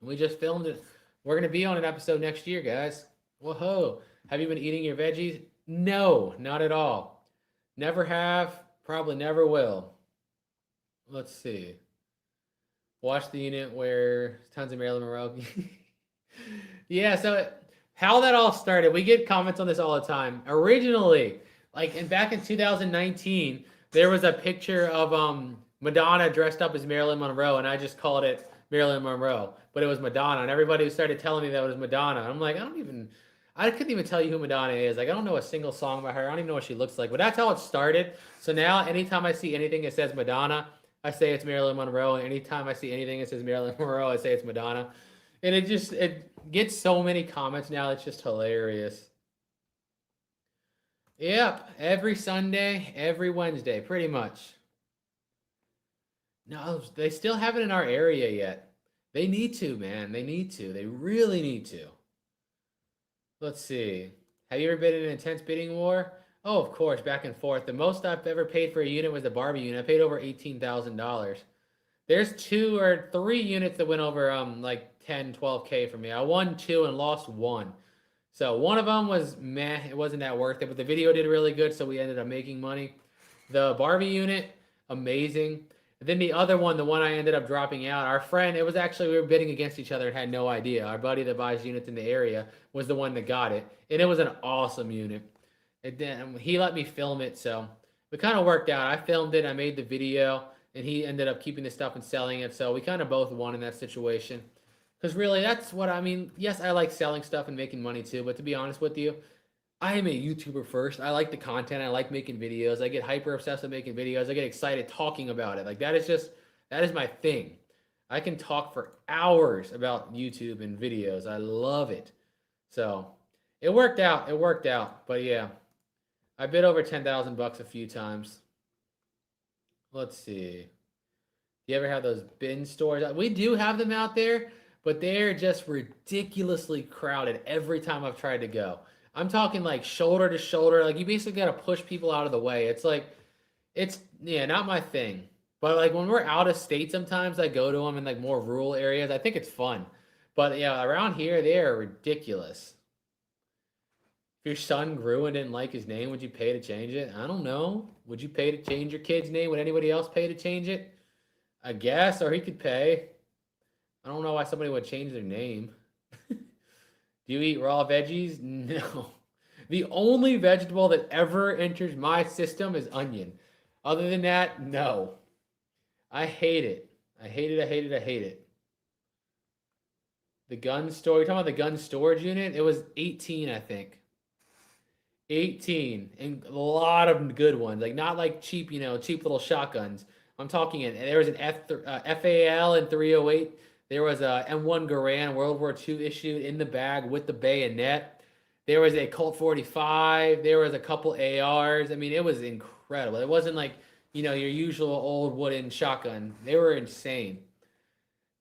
Speaker 1: We just filmed it. We're going to be on an episode next year, guys. Whoa. Have you been eating your veggies? No, not at all. Never have. Probably never will. Let's see. Watch the unit where tons of Marilyn Monroe. Yeah, so how that all started, we get comments on this all the time. Originally, back in 2019, there was a picture of Madonna dressed up as Marilyn Monroe, and I just called it Marilyn Monroe, but it was Madonna, and everybody started telling me that it was Madonna. I'm like, I couldn't even tell you who Madonna is. Like, I don't know a single song by her. I don't even know what she looks like, but that's how it started. So now, anytime I see anything that says Madonna, I say it's Marilyn Monroe, and anytime I see anything that says Marilyn Monroe, I say it's Madonna. And it gets so many comments now, it's just hilarious. Yep, every Sunday, every Wednesday, pretty much. No, they still haven't in our area yet. They need to, man. They need to. They really need to. Let's see. Have you ever been in an intense bidding war? Oh, of course, back and forth. The most I've ever paid for a unit was the Barbie unit. I paid over $18,000. There's 2 or 3 units that went over like 10, 12K for me. I won 2 and lost 1. So one of them was meh. It wasn't that worth it, but the video did really good, so we ended up making money. The Barbie unit, amazing. And then the other one, the one I ended up dropping out, our friend, it was actually, we were bidding against each other and had no idea. Our buddy that buys units in the area was the one that got it. And it was an awesome unit. And then he let me film it, so it kind of worked out. I filmed it, I made the video, and he ended up keeping the stuff and selling it. So we kind of both won in that situation. Because really, that's what I mean. Yes, I like selling stuff and making money too, but to be honest with you, I am a YouTuber first. I like the content. I like making videos. I get hyper obsessed with making videos. I get excited talking about it. Like that is my thing. I can talk for hours about YouTube and videos. I love it. So it worked out. It worked out. But yeah, I bid over 10,000 bucks a few times. Let's see. You ever have those bin stores? We do have them out there, but they're just ridiculously crowded every time I've tried to go. I'm talking like shoulder to shoulder. Like you basically got to push people out of the way. It's like, it's, yeah, not my thing. But like when we're out of state, sometimes I go to them in like more rural areas. I think it's fun. But yeah, around here, they are ridiculous. If your son grew and didn't like his name, would you pay to change it? I don't know. Would you pay to change your kid's name? Would anybody else pay to change it? I guess, or he could pay. I don't know why somebody would change their name. Do you eat raw veggies? No. The only vegetable that ever enters my system is onion. Other than that, no. I hate it. I hate it. I hate it. I hate it. The gun store. You're talking about the gun storage unit? It was 18, I think. 18. And a lot of good ones. Like, not like cheap, cheap little shotguns. I'm talking, there was an FAL in 308. There was a M1 Garand World War II issued in the bag with the bayonet. There was a Colt 45. There was a couple ARs. I mean, it was incredible. It wasn't like, your usual old wooden shotgun. They were insane.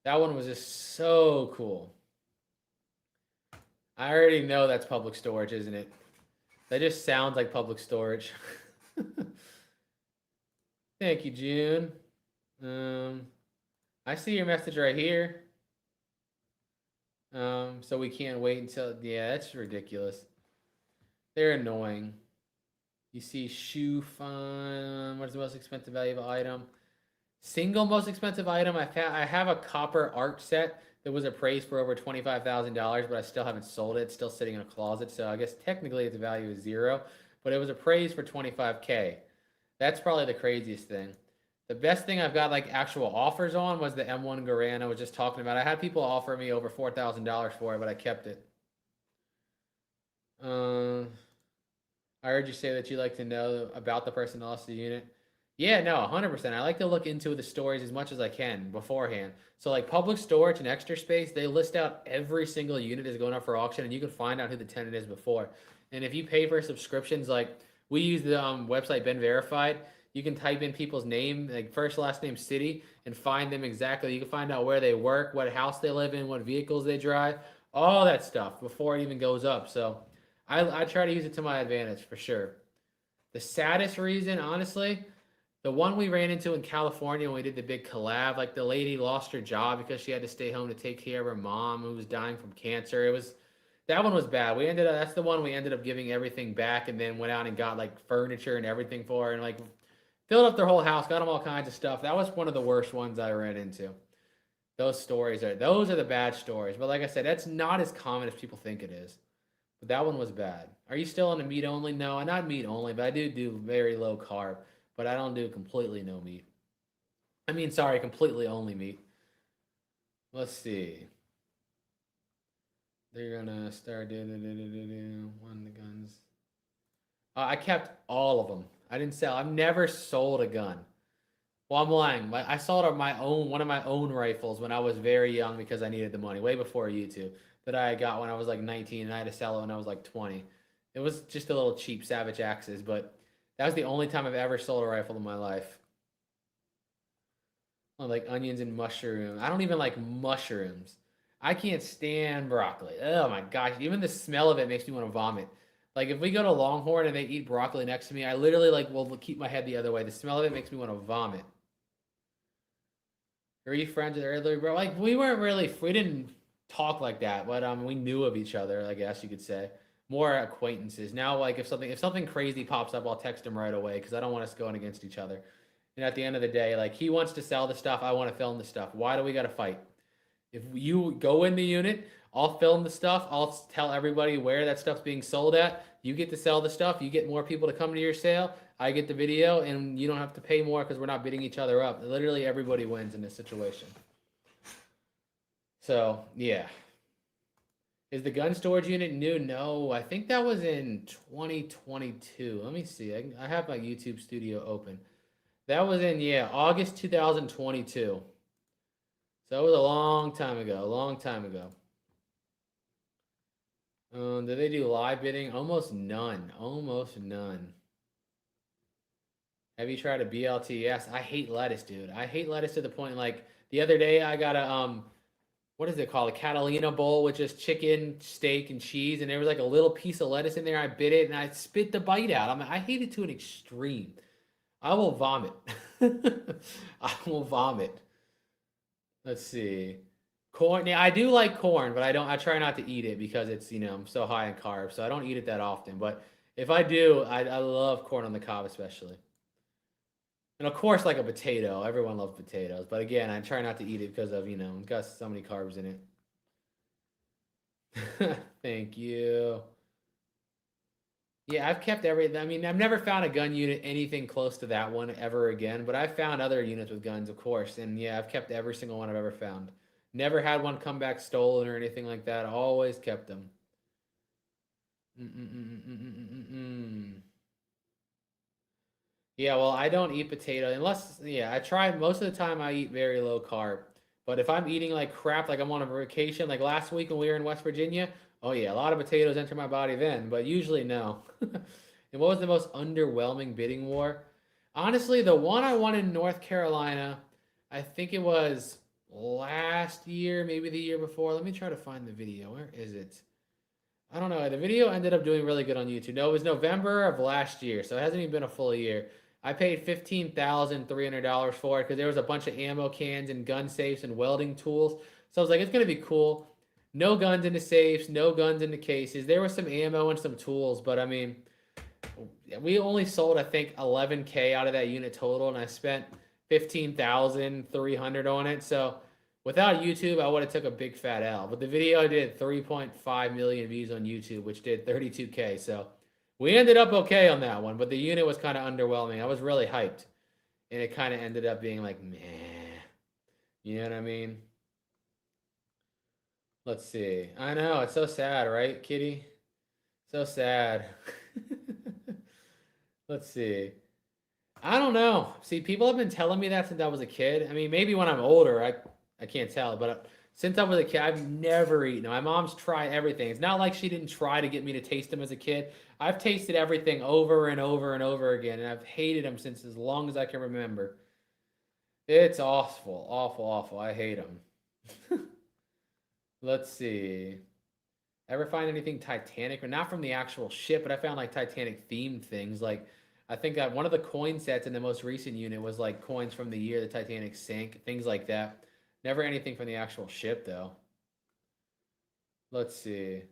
Speaker 1: That one was just so cool. I already know that's public storage, isn't it? That just sounds like public storage. Thank you, June. I see your message right here. So we can't wait until, yeah, that's ridiculous. They're annoying. You see shoe fun. What's the most expensive valuable item? Single most expensive item. I have a copper art set that was appraised for over $25,000, but I still haven't sold it. It's still sitting in a closet. So I guess technically its value is zero, but it was appraised for 25K. That's probably the craziest thing. The best thing I've got like actual offers on was the M1 Garand I was just talking about. I had people offer me over $4,000 for it, but I kept it. I heard you say that you like to know about the person that lost the unit. Yeah, no, 100%. I like to look into the stories as much as I can beforehand. So like public storage and extra space, they list out every single unit is going up for auction, and you can find out who the tenant is before. And if you pay for subscriptions, like we use the website Ben Verified, you can type in people's name, like first, last name, city, and find them exactly. You can find out where they work, what house they live in, what vehicles they drive, all that stuff before it even goes up. So I try to use it to my advantage for sure. The saddest reason, honestly, the one we ran into in California when we did the big collab, like the lady lost her job because she had to stay home to take care of her mom who was dying from cancer. That one was bad. That's the one we ended up giving everything back and then went out and got like furniture and everything for her and like filled up their whole house, got them all kinds of stuff. That was one of the worst ones I ran into. Those are the bad stories. But like I said, that's not as common as people think it is. But that one was bad. Are you still on the meat only? No, not meat only, but I do very low carb. But I don't do completely no meat. Completely only meat. Let's see. They're gonna start doing one of the guns. I kept all of them. I didn't sell. I've never sold a gun. Well, I'm lying. I sold one of my own rifles when I was very young because I needed the money, way before YouTube, that I got when I was like 19 and I had to sell it when I was like 20. It was just a little cheap Savage Axes, but that was the only time I've ever sold a rifle in my life. I like onions and mushrooms. I don't even like mushrooms. I can't stand broccoli. Oh my gosh. Even the smell of it makes me want to vomit. Like if we go to Longhorn and they eat broccoli next to me, I literally like will keep my head the other way. The smell of it makes me want to vomit. Are you friends with earlier, bro? Like we didn't talk like that, but we knew of each other, I guess you could say. More acquaintances. Now, like if something crazy pops up, I'll text him right away because I don't want us going against each other. And at the end of the day, like, he wants to sell the stuff, I want to film the stuff. Why do we got to fight? If you go in the unit, I'll film the stuff. I'll tell everybody where that stuff's being sold at. You get to sell the stuff. You get more people to come to your sale. I get the video, and you don't have to pay more because we're not bidding each other up. Literally, everybody wins in this situation. So, yeah. Is the gun storage unit new? No, I think that was in 2022. Let me see. I have my YouTube studio open. That was in, yeah, August 2022. So it was a long time ago, a long time ago. Do they do live bidding? Almost none. Almost none. Have you tried a BLT? Yes. I hate lettuce, dude. I hate lettuce to the point, like, the other day I got a, what is it called? A Catalina bowl with just chicken, steak, and cheese, and there was like a little piece of lettuce in there. I bit it, and I spit the bite out. I hate it to an extreme. I will vomit. I will vomit. Let's see. Corn. Yeah, I do like corn, but I try not to eat it because it's, I'm so high in carbs, so I don't eat it that often. But if I do, I love corn on the cob especially. And of course, like a potato. Everyone loves potatoes. But again, I try not to eat it because of, it's got so many carbs in it. Thank you. Yeah, I've kept everything. I mean, I've never found a gun unit anything close to that one ever again, but I've found other units with guns, of course. And yeah, I've kept every single one I've ever found. Never had one come back stolen or anything like that. Always kept them. Yeah, well, I don't eat potato unless, yeah, I try most of the time I eat very low carb. But if I'm eating like crap, like I'm on a vacation, like last week when we were in West Virginia, oh yeah, a lot of potatoes enter my body then, but usually no. And what was the most underwhelming bidding war? Honestly, the one I won in North Carolina, I think it was last year, maybe the year before. Let me try to find the video. Where is it? I don't know. The video ended up doing really good on YouTube. No, it was November of last year, so it hasn't even been a full year. I paid $15,300 for it because there was a bunch of ammo cans and gun safes and welding tools. So I was like, it's gonna be cool. No guns in the safes, no guns in the cases. There was some ammo and some tools, but I mean, we only sold I think 11K out of that unit total, and I spent 15,300 on it. So without YouTube, I would have took a big fat L. But the video did 3.5 million views on YouTube, which did 32K. So we ended up okay on that one, but the unit was kind of underwhelming. I was really hyped, and it kind of ended up being like, meh. You know what I mean? Let's see. I know, it's so sad, right, Kitty? So sad. Let's see. I don't know. See, people have been telling me that since I was a kid. I mean, maybe when I'm older, I can't tell, but since I was a kid, I've never eaten. My mom's tried everything. It's not like she didn't try to get me to taste them as a kid. I've tasted everything over and over and over again, and I've hated them since as long as I can remember. It's awful, awful, awful. I hate them. Let's see. Ever find anything Titanic, or not from the actual ship, but I found like Titanic themed things. Like I think that one of the coin sets in the most recent unit was like coins from the year the Titanic sank, things like that. Never anything from the actual ship though. Let's see.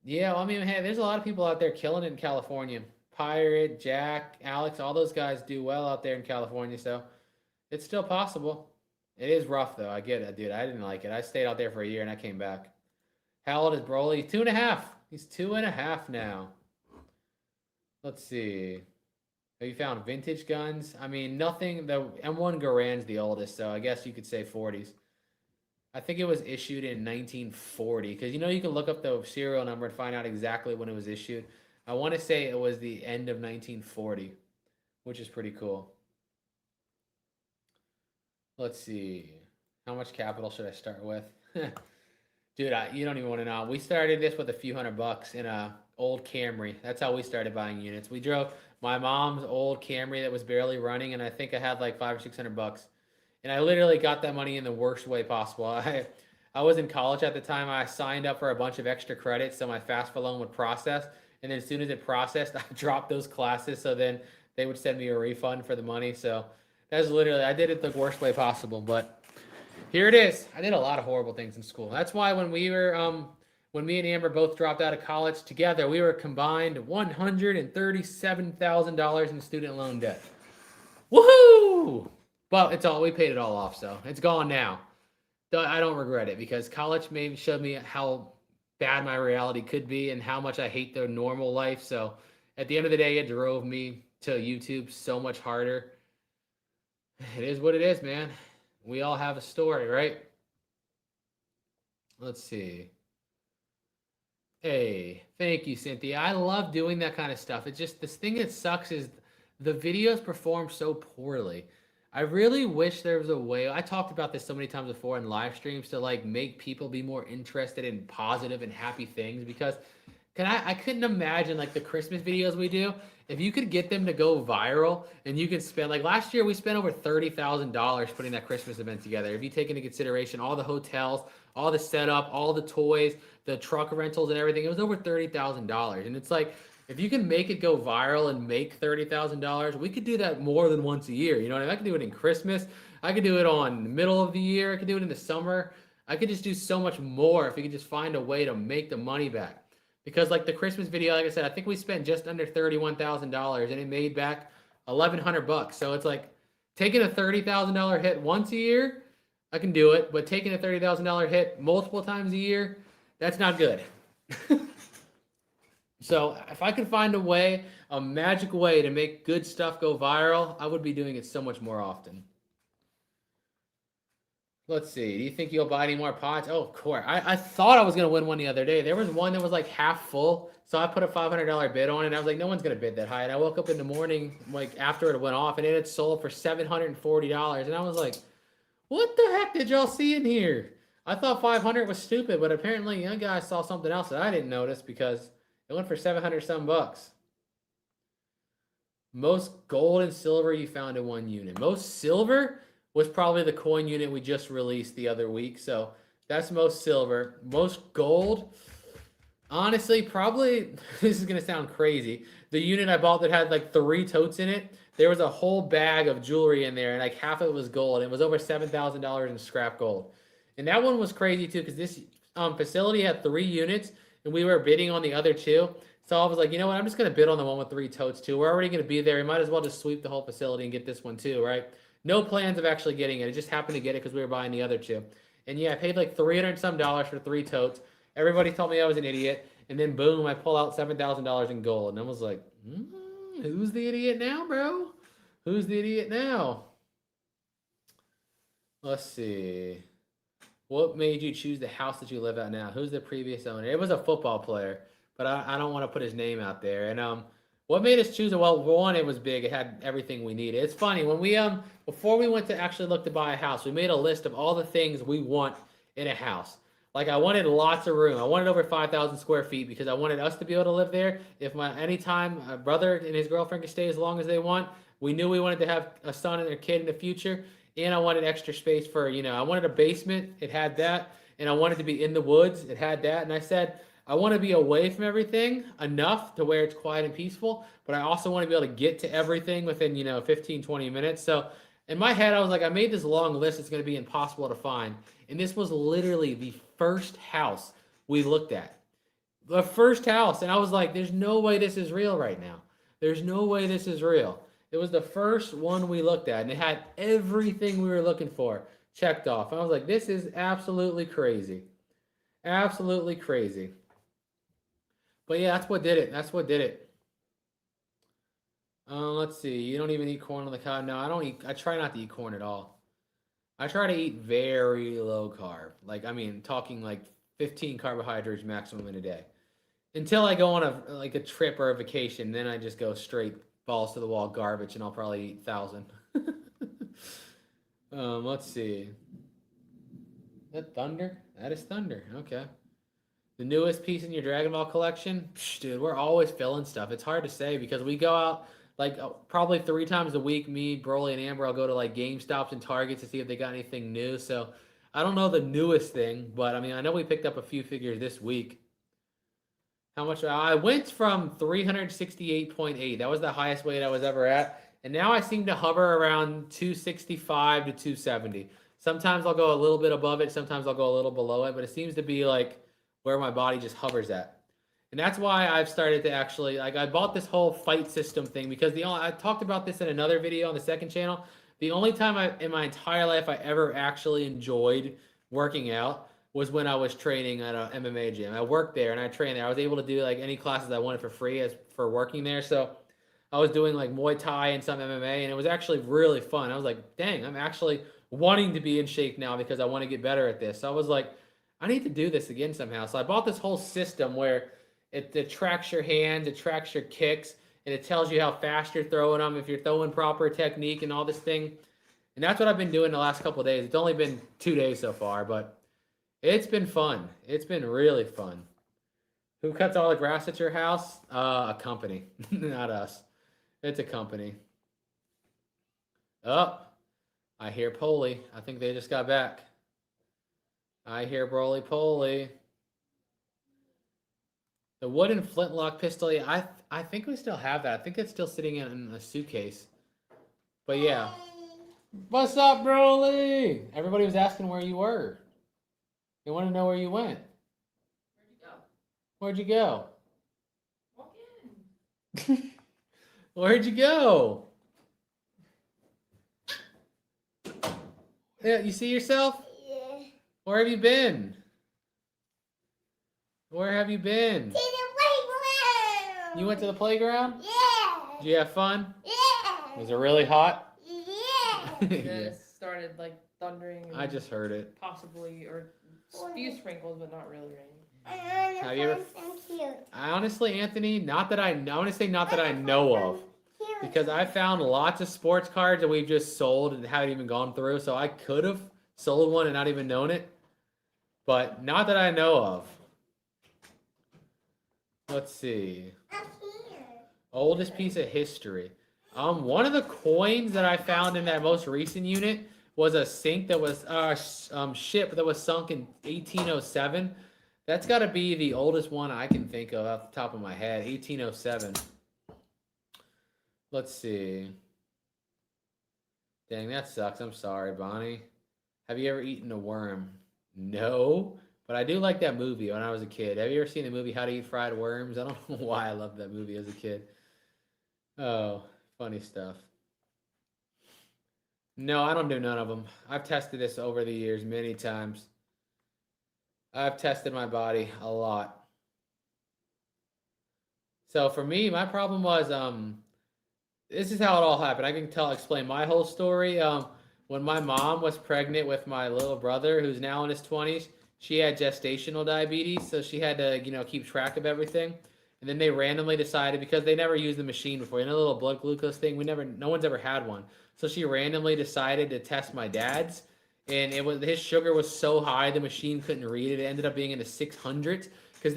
Speaker 1: Yeah, well, I mean, hey, there's a lot of people out there killing it in California. Pirate, Jack, Alex, all those guys do well out there in California, so it's still possible. It is rough though. I get it, dude. I didn't like it. I stayed out there for a year and I came back. How old is Broly? 2.5. He's 2.5 now. Let's see. Have you found vintage guns? I mean, nothing. The M1 Garand's the oldest, so I guess you could say 40s. I think it was issued in 1940 because you can look up the serial number and find out exactly when it was issued. I want to say it was the end of 1940, which is pretty cool. Let's see. How much capital should I start with? Dude, you don't even want to know. We started this with a few $100 in a old Camry. That's how we started buying units. We drove my mom's old Camry that was barely running, and I think I had like $500 or $600. And I literally got that money in the worst way possible. I was in college at the time. I signed up for a bunch of extra credits so my FAFSA loan would process. And then as soon as it processed, I dropped those classes. So then they would send me a refund for the money. So that's literally, I did it the worst way possible. But here it is. I did a lot of horrible things in school. That's why when we were, when me and Amber both dropped out of college together, we were combined $137,000 in student loan debt. Woohoo! But it's all we paid it all off, so it's gone now. I don't regret it because college maybe showed me how bad my reality could be and how much I hate the normal life. So at the end of the day, it drove me to YouTube so much harder. It is what it is, man. We all have a story, right? Let's see. Hey, thank you, Cynthia. I love doing that kind of stuff. It's just this thing that sucks is the videos perform so poorly. I really wish there was a way. I talked about this so many times before in live streams to like make people be more interested in positive and happy things because I couldn't imagine like the Christmas videos we do. If you could get them to go viral and you could spend like last year we spent over $30,000 putting that Christmas event together. If you take into consideration all the hotels, all the setup, all the toys, the truck rentals and everything, it was over $30,000. And it's like if you can make it go viral and make $30,000, we could do that more than once a year. You know what I mean? I could do it in Christmas. I could do it on the middle of the year. I could do it in the summer. I could just do so much more if we could just find a way to make the money back. Because like the Christmas video, like I said, I think we spent just under $31,000 and it made back $1,100. So it's like taking a $30,000 hit once a year, I can do it. But taking a $30,000 hit multiple times a year, that's not good. So if I could find a way, a magic way to make good stuff go viral, I would be doing it so much more often. Let's see. Do you think you'll buy any more pots? Oh, of course. I thought I was going to win one the other day. There was one that was like half full. So I put a $500 bid on it. And I was like, no one's going to bid that high. And I woke up in the morning, like after it went off, and it had sold for $740. And I was like, what the heck did y'all see in here? I thought 500 was stupid, but apparently you guys saw something else that I didn't notice because it went for 700 some bucks. Most gold and silver you found in one unit. Most silver was probably the coin unit we just released the other week. So that's most silver. Most gold, honestly, probably, this is going to sound crazy. The unit I bought that had like 3 totes in it, there was a whole bag of jewelry in there, and like half of it was gold. It was over $7,000 in scrap gold. And that one was crazy too because this facility had 3 units, and we were bidding on the other 2. So I was like, you know what? I'm just going to bid on the one with 3 totes too. We're already going to be there. We might as well just sweep the whole facility and get this one too, right? No plans of actually getting it. It just happened to get it because we were buying the other 2. And yeah, I paid like $300 some for 3 totes. Everybody told me I was an idiot. And then boom, I pull out $7,000 in gold. And I was like, who's the idiot now, bro? Who's the idiot now? Let's see. What made you choose the house that you live at now? Who's the previous owner? It was a football player, but I don't want to put his name out there. And what made us choose it? Well, one, it was big. It had everything we needed. It's funny when we before we went to actually look to buy a house, we made a list of all the things we want in a house. Like I wanted lots of room. I wanted over 5,000 square feet because I wanted us to be able to live there. If anytime my brother and his girlfriend could stay as long as they want, we knew we wanted to have a son and a kid in the future. And I wanted extra space for, I wanted a basement. It had that. And I wanted to be in the woods. It had that. And I said, I want to be away from everything enough to where it's quiet and peaceful, but I also want to be able to get to everything within, 15, 20 minutes. So in my head, I was like, I made this long list. It's going to be impossible to find. And this was literally the first house we looked at. The first house. And I was like, there's no way this is real right now. There's no way this is real. It was the first one we looked at, and it had everything we were looking for checked off. I was like, this is absolutely crazy. Absolutely crazy. But yeah, that's what did it. That's what did it. Let's see. You don't even eat corn on the cob. No, I don't eat. I try not to eat corn at all. I try to eat very low carb. Like, talking like 15 carbohydrates maximum in a day. Until I go on a trip or a vacation, then I just go straight balls to the wall garbage, and I'll probably eat 1,000. Let's see. Is that thunder? That is thunder. Okay. The newest piece in your Dragon Ball collection? Psh, dude, we're always filling stuff. It's hard to say because we go out probably 3 times a week. Me, Broly, and Amber, I'll go to like GameStops and Targets to see if they got anything new. So I don't know the newest thing, but I know we picked up a few figures this week. How much? I went from 368.8. That was the highest weight I was ever at. And now I seem to hover around 265 to 270. Sometimes I'll go a little bit above it. Sometimes I'll go a little below it. But it seems to be like where my body just hovers at. And that's why I've started to actually, like, I bought this whole fight system thing because I talked about this in another video on the second channel. The only time in my entire life I ever actually enjoyed working out was when I was training at a MMA gym. I worked there and I trained there. I was able to do like any classes I wanted for free as for working there. So I was doing like Muay Thai and some MMA, and it was actually really fun. I was like, dang, I'm actually wanting to be in shape now because I want to get better at this. So I was like, I need to do this again somehow. So I bought this whole system where it tracks your hands, it tracks your kicks, and it tells you how fast you're throwing them, if you're throwing proper technique and all this thing. And that's what I've been doing the last couple of days. It's only been 2 days so far, but it's been fun. It's been really fun. Who cuts all the grass at your house? A company, not us. It's a company. Oh, I hear Polly. I think they just got back. I hear Broly Polly. The wooden flintlock pistol, yeah, I think we still have that. I think it's still sitting in a suitcase. But yeah. What's up, Broly? Everybody was asking where you were. They want to know where you went.
Speaker 2: Where'd you go?
Speaker 1: Where'd you go?
Speaker 2: Walk in.
Speaker 1: Where'd you go? Yeah, you see yourself?
Speaker 3: Yeah.
Speaker 1: Where have you been? Where have you been?
Speaker 3: To the playground.
Speaker 1: You went to the playground?
Speaker 3: Yeah.
Speaker 1: Did you have fun?
Speaker 3: Yeah.
Speaker 1: Was it really hot?
Speaker 3: Yeah.
Speaker 2: It started like thundering. And
Speaker 1: I just heard it.
Speaker 2: possibly or a few sprinkles, but not really rain.
Speaker 1: Have you ever-
Speaker 3: Cute.
Speaker 1: I honestly, Anthony, not that I want to say not that I know of, because I found lots of sports cards that we've just sold and haven't even gone through. So I could have sold one and not even known it, but not that I know of. Let's see.
Speaker 3: Up here.
Speaker 1: Oldest piece of history. One of the coins that I found in that most recent unit was a sink that was ship that was sunk in 1807. That's got to be the oldest one I can think of off the top of my head. 1807. Let's see. Dang, that sucks. I'm sorry, Bonnie. Have you ever eaten a worm? No, but I do like that movie when I was a kid. Have you ever seen the movie How to Eat Fried Worms? I don't know why I loved that movie as a kid. Oh, funny stuff. No, I don't do none of them. I've tested this over the years many times. I've tested my body a lot. So for me, my problem was this is how it all happened. I can explain my whole story. When my mom was pregnant with my little brother, who's now in his 20s, she had gestational diabetes, so she had to, keep track of everything. And then they randomly decided, because they never used the machine before, the little blood glucose thing, no one's ever had one. So she randomly decided to test my dad's, and his sugar was so high the machine couldn't read it. It ended up being in the 600s because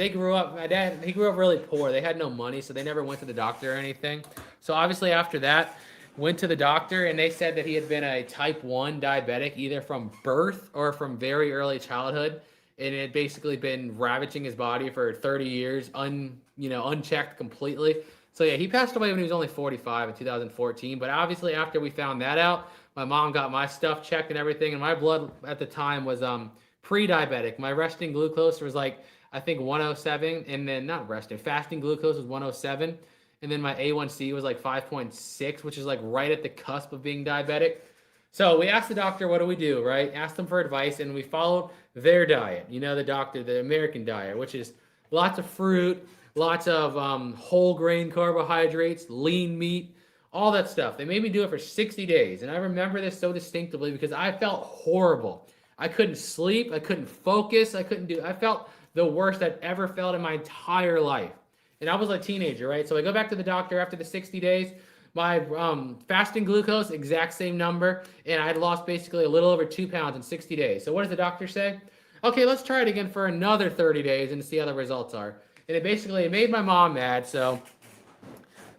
Speaker 1: my dad, he grew up really poor. They had no money, so they never went to the doctor or anything. So obviously after that, went to the doctor, and they said that he had been a type 1 diabetic either from birth or from very early childhood, and it had basically been ravaging his body for 30 years, unchecked completely. So yeah, he passed away when he was only 45 in 2014. But obviously after we found that out, my mom got my stuff checked and everything, and my blood at the time was pre-diabetic. My resting glucose was like, I think 107, and then fasting glucose was 107, and then my A1C was like 5.6, which is like right at the cusp of being diabetic. So we asked the doctor, what do we do, right? Asked them for advice, and we followed their diet. The American diet, which is lots of fruit, lots of whole grain carbohydrates, lean meat, all that stuff. They made me do it for 60 days. And I remember this so distinctively because I felt horrible. I couldn't sleep. I couldn't focus. I felt the worst I'd ever felt in my entire life. And I was a teenager, right? So I go back to the doctor after the 60 days. My fasting glucose, exact same number. And I had lost basically a little over 2 pounds in 60 days. So what does the doctor say? Okay, let's try it again for another 30 days and see how the results are. And it made my mom mad. So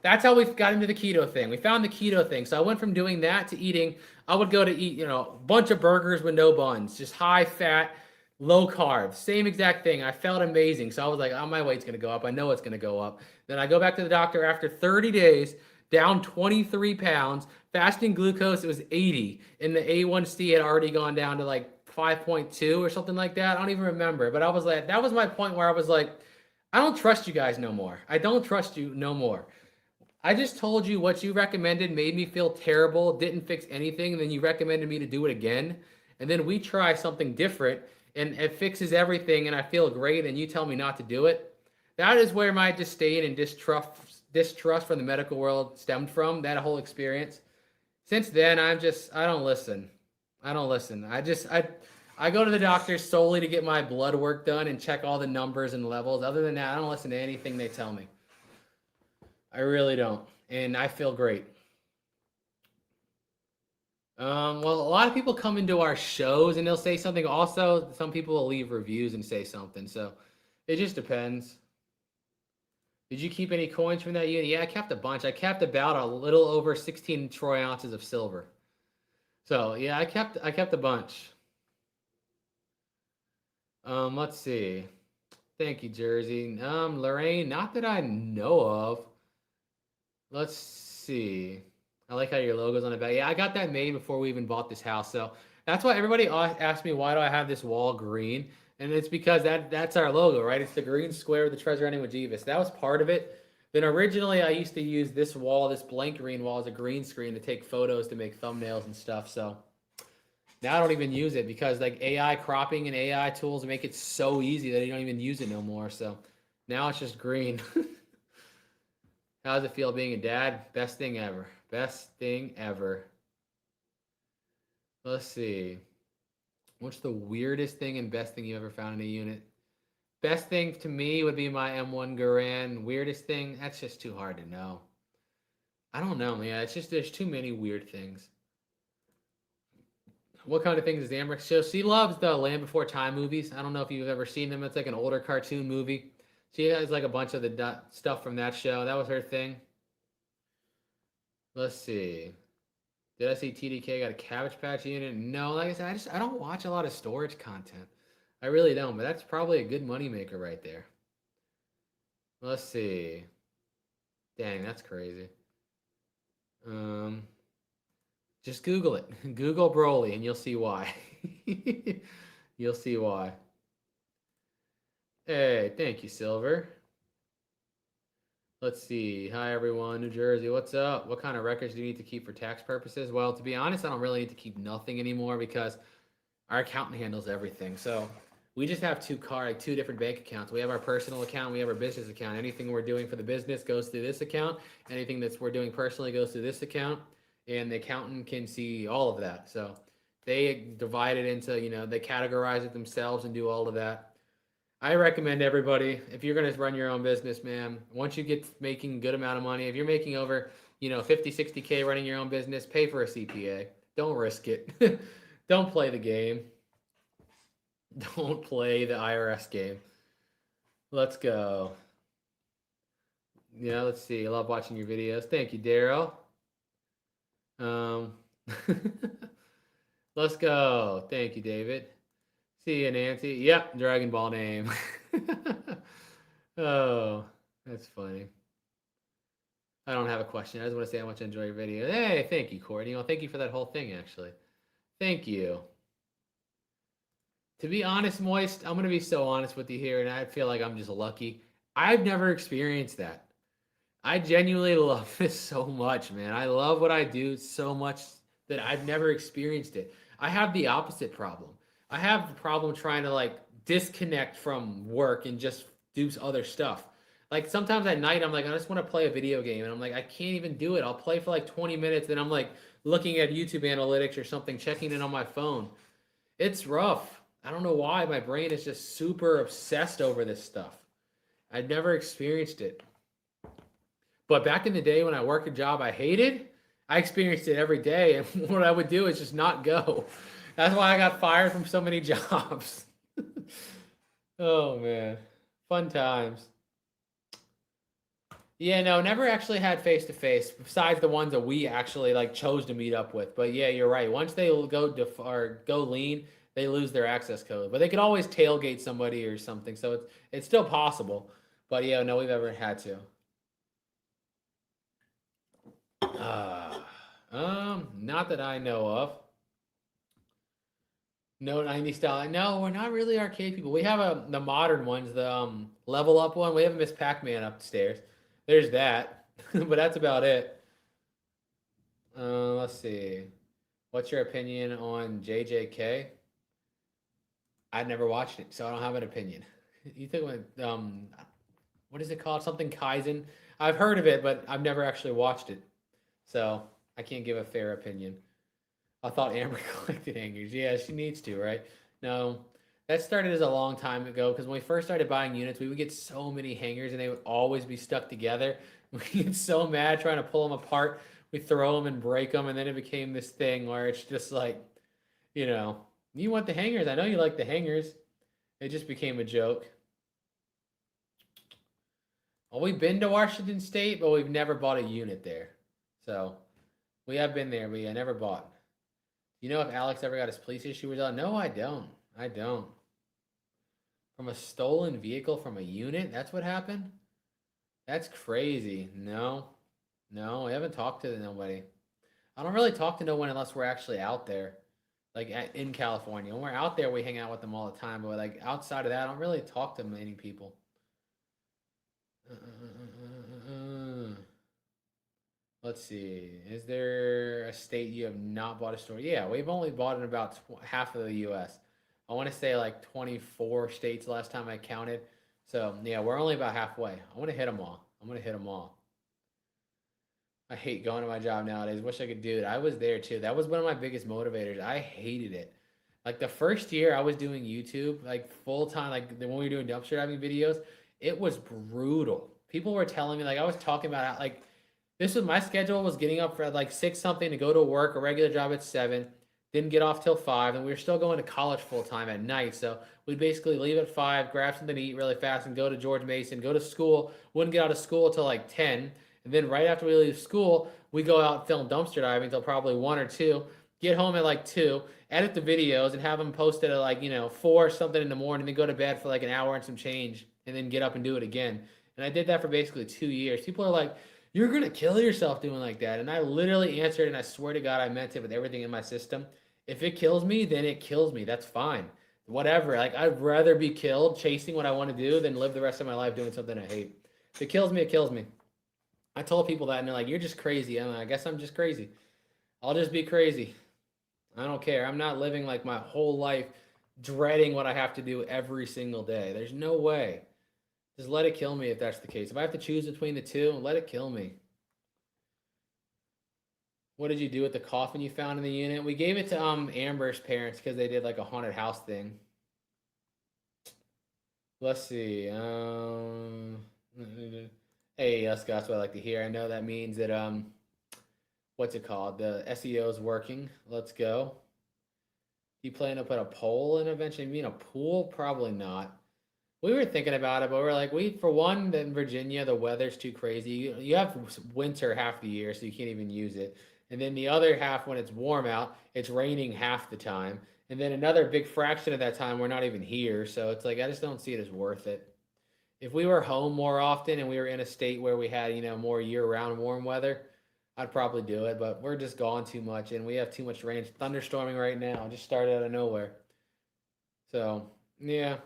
Speaker 1: that's how we got into the keto thing. We found the keto thing. So I went from doing that to eating. I would go to eat, a bunch of burgers with no buns, just high fat, low carb, same exact thing. I felt amazing. So I was like, oh, my weight's going to go up. I know it's going to go up. Then I go back to the doctor after 30 days, down 23 pounds, fasting glucose, it was 80. And the A1C had already gone down to like 5.2 or something like that. I don't even remember. But I was like, that was my point where I was like, I don't trust you guys no more. I don't trust you no more. I just told you what you recommended made me feel terrible, didn't fix anything, and then you recommended me to do it again. And then we try something different and it fixes everything and I feel great and you tell me not to do it. That is where my disdain and distrust from the medical world stemmed from, that whole experience. Since then, I don't listen. I don't listen. I go to the doctor solely to get my blood work done and check all the numbers and levels. Other than that, I don't listen to anything they tell me. I really don't. And I feel great. Well, a lot of people come into our shows and they'll say something. Also, some people will leave reviews and say something. So it just depends. Did you keep any coins from that unit? Yeah, I kept a bunch. I kept about a little over 16 troy ounces of silver. So yeah, I kept a bunch. Let's see. Thank you, Jersey. Lorraine, not that I know of. Let's see. I like how your logo's on the back. Yeah, I got that made before we even bought this house. So that's why everybody asked me, why do I have this wall green? And it's because that's our logo, right? It's the green square with the treasure hunting with Jebus. That was part of it. Then originally I used to use this wall, this blank green wall, as a green screen to take photos to make thumbnails and stuff. So now I don't even use it because like AI cropping and AI tools make it so easy that you don't even use it no more. So now it's just green. How does it feel being a dad? Best thing ever. Best thing ever. Let's see. What's the weirdest thing and best thing you ever found in a unit? Best thing to me would be my M1 Garand. Weirdest thing? That's just too hard to know. I don't know, man. It's just there's too many weird things. What kind of things does Amber show? She loves the Land Before Time movies. I don't know if you've ever seen them. It's like an older cartoon movie. She has like a bunch of the stuff from that show. That was her thing. Let's see. Did I see TDK got a Cabbage Patch unit? No, like I said, I don't watch a lot of storage content. I really don't, but that's probably a good moneymaker right there. Let's see. Dang, that's crazy. Just Google it. Google Broly and you'll see why. You'll see why. Hey, thank you, Silver. Let's see. Hi, everyone. New Jersey, what's up? What kind of records do you need to keep for tax purposes? Well, to be honest, I don't really need to keep nothing anymore because our accountant handles everything. So we just have two different bank accounts. We have our personal account. We have our business account. Anything we're doing for the business goes through this account. Anything that's we're doing personally goes through this account. And the accountant can see all of that. So they divide it into, they categorize it themselves and do all of that. I recommend everybody, if you're going to run your own business, man, once you get making a good amount of money, if you're making over, 50, 60K running your own business, pay for a CPA. Don't risk it. Don't play the game. Don't play the IRS game. Let's go. Yeah, let's see. I love watching your videos. Thank you, Daryl. Let's go. Thank you, David. See you, Nancy. Yep, Dragon Ball name. Oh, that's funny. I don't have a question. I just want to say how much I enjoy your video. Hey, thank you, Courtney. Well, thank you for that whole thing, actually. Thank you. To be honest, Moist, I'm going to be so honest with you here, and I feel like I'm just lucky. I've never experienced that. I genuinely love this so much, man. I love what I do so much that I've never experienced it. I have the opposite problem. I have the problem trying to disconnect from work and just do other stuff. Like sometimes at night I'm like, I just want to play a video game and I'm like, I can't even do it. I'll play for like 20 minutes and I'm like looking at YouTube analytics or something, checking it on my phone. It's rough. I don't know why my brain is just super obsessed over this stuff. I've never experienced it. But back in the day when I worked a job I hated, I experienced it every day. And what I would do is just not go. That's why I got fired from so many jobs. Oh, man. Fun times. Yeah, no, never actually had face-to-face, besides the ones that we actually chose to meet up with. But yeah, you're right. Once they go lean, they lose their access code. But they could always tailgate somebody or something. So it's still possible. But yeah, no, we've ever had to. Not that I know of. No 90s style. No, we're not really arcade people. We have the modern ones, the level up one. We have a Miss Pac-Man upstairs. There's that, but that's about it. Let's see. What's your opinion on JJK? I've never watched it, so I don't have an opinion. You think what is it called? Something Kaizen. I've heard of it, but I've never actually watched it, so I can't give a fair opinion. I thought Amber collected hangers. Yeah, she needs to, right? No, that started as a long time ago because when we first started buying units, we would get so many hangers and they would always be stuck together. We get so mad trying to pull them apart. We throw them and break them, and then it became this thing where it's just like, you know, you want the hangers. I know you like the hangers. It just became a joke. Well, we've been to Washington State, but we've never bought a unit there. So we have been there, but yeah, never bought. You know if Alex ever got his police issue resulted? No, I don't. I don't. From a stolen vehicle from a unit? That's what happened? That's crazy. No. No, I haven't talked to nobody. I don't really talk to no one unless we're actually out there, like in California. When we're out there, we hang out with them all the time. But like outside of that, I don't really talk to many people. Let's see. Is there a state you have not bought a store? Yeah, we've only bought in about half of the U.S. I want to say like 24 states last time I counted. So yeah, we're only about halfway. I want to hit them all. I'm gonna hit them all. I hate going to my job nowadays. Wish I could do it. I was there too. That was one of my biggest motivators. I hated it. Like the first year I was doing YouTube, like full time, like when we were doing dumpster diving videos, it was brutal. People were telling me, like I was talking about how, like this was my schedule was getting up for like 6 something to go to work, a regular job at 7, didn't get off till 5, and we were still going to college full time at night. So we'd basically leave at 5, grab something to eat really fast, and go to George Mason, go to school. Wouldn't get out of school till like 10, and then right after we leave school, we go out and film dumpster diving until probably 1 or 2. Get home at like 2, edit the videos, and have them posted at like 4 something in the morning. Then go to bed for like an hour and some change, and then get up and do it again. And I did that for basically 2 years. People are like, "You're gonna kill yourself doing like that," and I literally answered, and I swear to God, I meant it with everything in my system. If it kills me, then it kills me. That's fine. Whatever. Like I'd rather be killed chasing what I want to do than live the rest of my life doing something I hate. If it kills me, it kills me. I told people that, and they're like, "You're just crazy." I'm like, I guess I'm just crazy. I'll just be crazy. I don't care. I'm not living like my whole life dreading what I have to do every single day. There's no way. Just let it kill me if that's the case. If I have to choose between the two, let it kill me. What did you do with the coffin you found in the unit? We gave it to Amber's parents because they did like a haunted house thing. Let's see. Hey, that's what I like to hear. I know that means that what's it called? The SEO is working. Let's go. You plan to put a pole in eventually? You mean a pool? Probably not. We were thinking about it, but we're like, for one, in Virginia, the weather's too crazy. You have winter half the year, so you can't even use it. And then the other half, when it's warm out, it's raining half the time. And then another big fraction of that time, we're not even here. So it's like, I just don't see it as worth it. If we were home more often and we were in a state where we had, more year-round warm weather, I'd probably do it. But we're just gone too much, and we have too much rain. It's thunderstorming right now. It just started out of nowhere. So, yeah.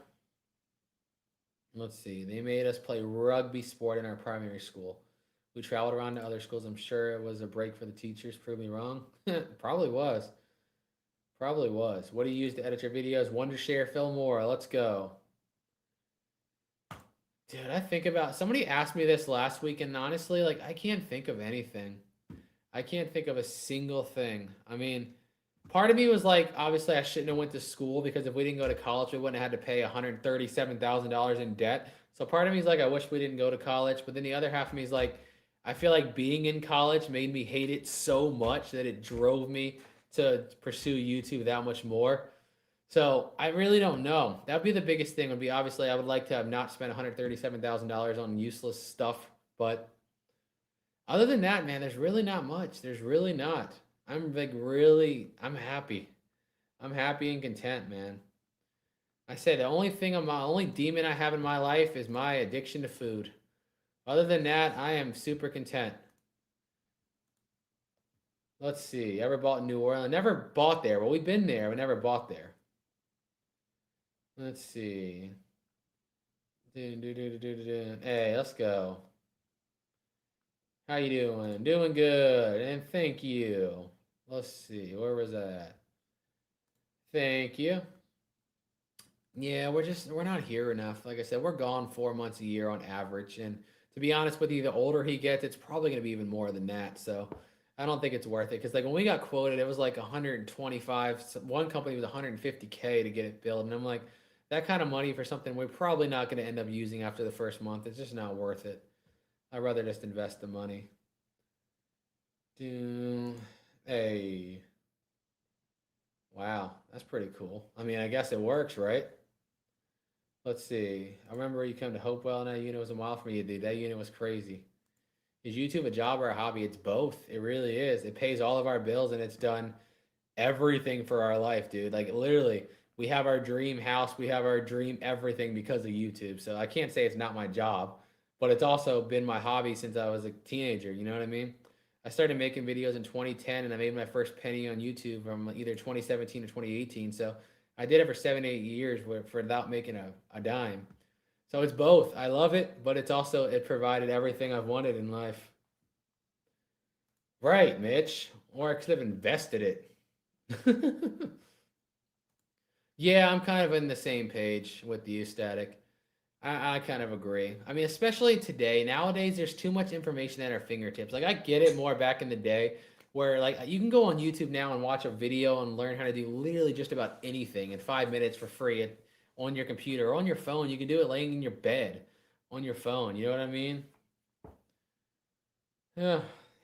Speaker 1: Let's see. They made us play rugby sport in our primary school. We traveled around to other schools. I'm sure it was a break for the teachers. Prove me wrong. Probably was. Probably was. What do you use to edit your videos? Wondershare, Fillmore. Let's go. Dude, I think about somebody asked me this last week, and honestly, like I can't think of anything. I can't think of a single thing. I mean, part of me was like, obviously, I shouldn't have went to school because if we didn't go to college, we wouldn't have had to pay $137,000 in debt. So part of me is like, I wish we didn't go to college. But then the other half of me is like, I feel like being in college made me hate it so much that it drove me to pursue YouTube that much more. So I really don't know. That'd be the biggest thing. Would be obviously I would like to have not spent $137,000 on useless stuff. But other than that, man, there's really not much. There's really not. I'm happy. I'm happy and content, man. I say the only demon I have in my life is my addiction to food. Other than that, I am super content. Let's see. Ever bought in New Orleans? Never bought there. Well, we've been there. We never bought there. Let's see. Hey, let's go. How you doing? Doing good, and thank you. Let's see, where was that? Thank you. Yeah, we're not here enough. Like I said, we're gone 4 months a year on average, and to be honest with you, the older he gets, it's probably going to be even more than that. So I don't think it's worth it because like when we got quoted, it was like 125. One company was 150K to get it built, and I'm like, that kind of money for something we're probably not going to end up using after the first month. It's just not worth it. I'd rather just invest the money. Do hey, wow, that's pretty cool. I mean, I guess it works, right? Let's see. I remember you come to Hopewell and that unit was a mile from you, dude. That unit was crazy. Is YouTube a job or a hobby? It's both. It really is. It pays all of our bills and it's done everything for our life, dude. Like literally, we have our dream house, we have our dream everything because of YouTube. So I can't say it's not my job, but it's also been my hobby since I was a teenager. You know what I mean? I started making videos in 2010 and I made my first penny on YouTube from either 2017 or 2018. So I did it for 7, 8 years without making a dime. So it's both. I love it, but it's also, it provided everything I've wanted in life. Right, Mitch. Or I could have invested it. Yeah, I'm kind of in the same page with you, Static. I kind of agree. I mean, especially today, nowadays, there's too much information at our fingertips. Like, I get it more back in the day where, like, you can go on YouTube now and watch a video and learn how to do literally just about anything in 5 minutes for free on your computer or on your phone. You can do it laying in your bed on your phone. You know what I mean? Yeah,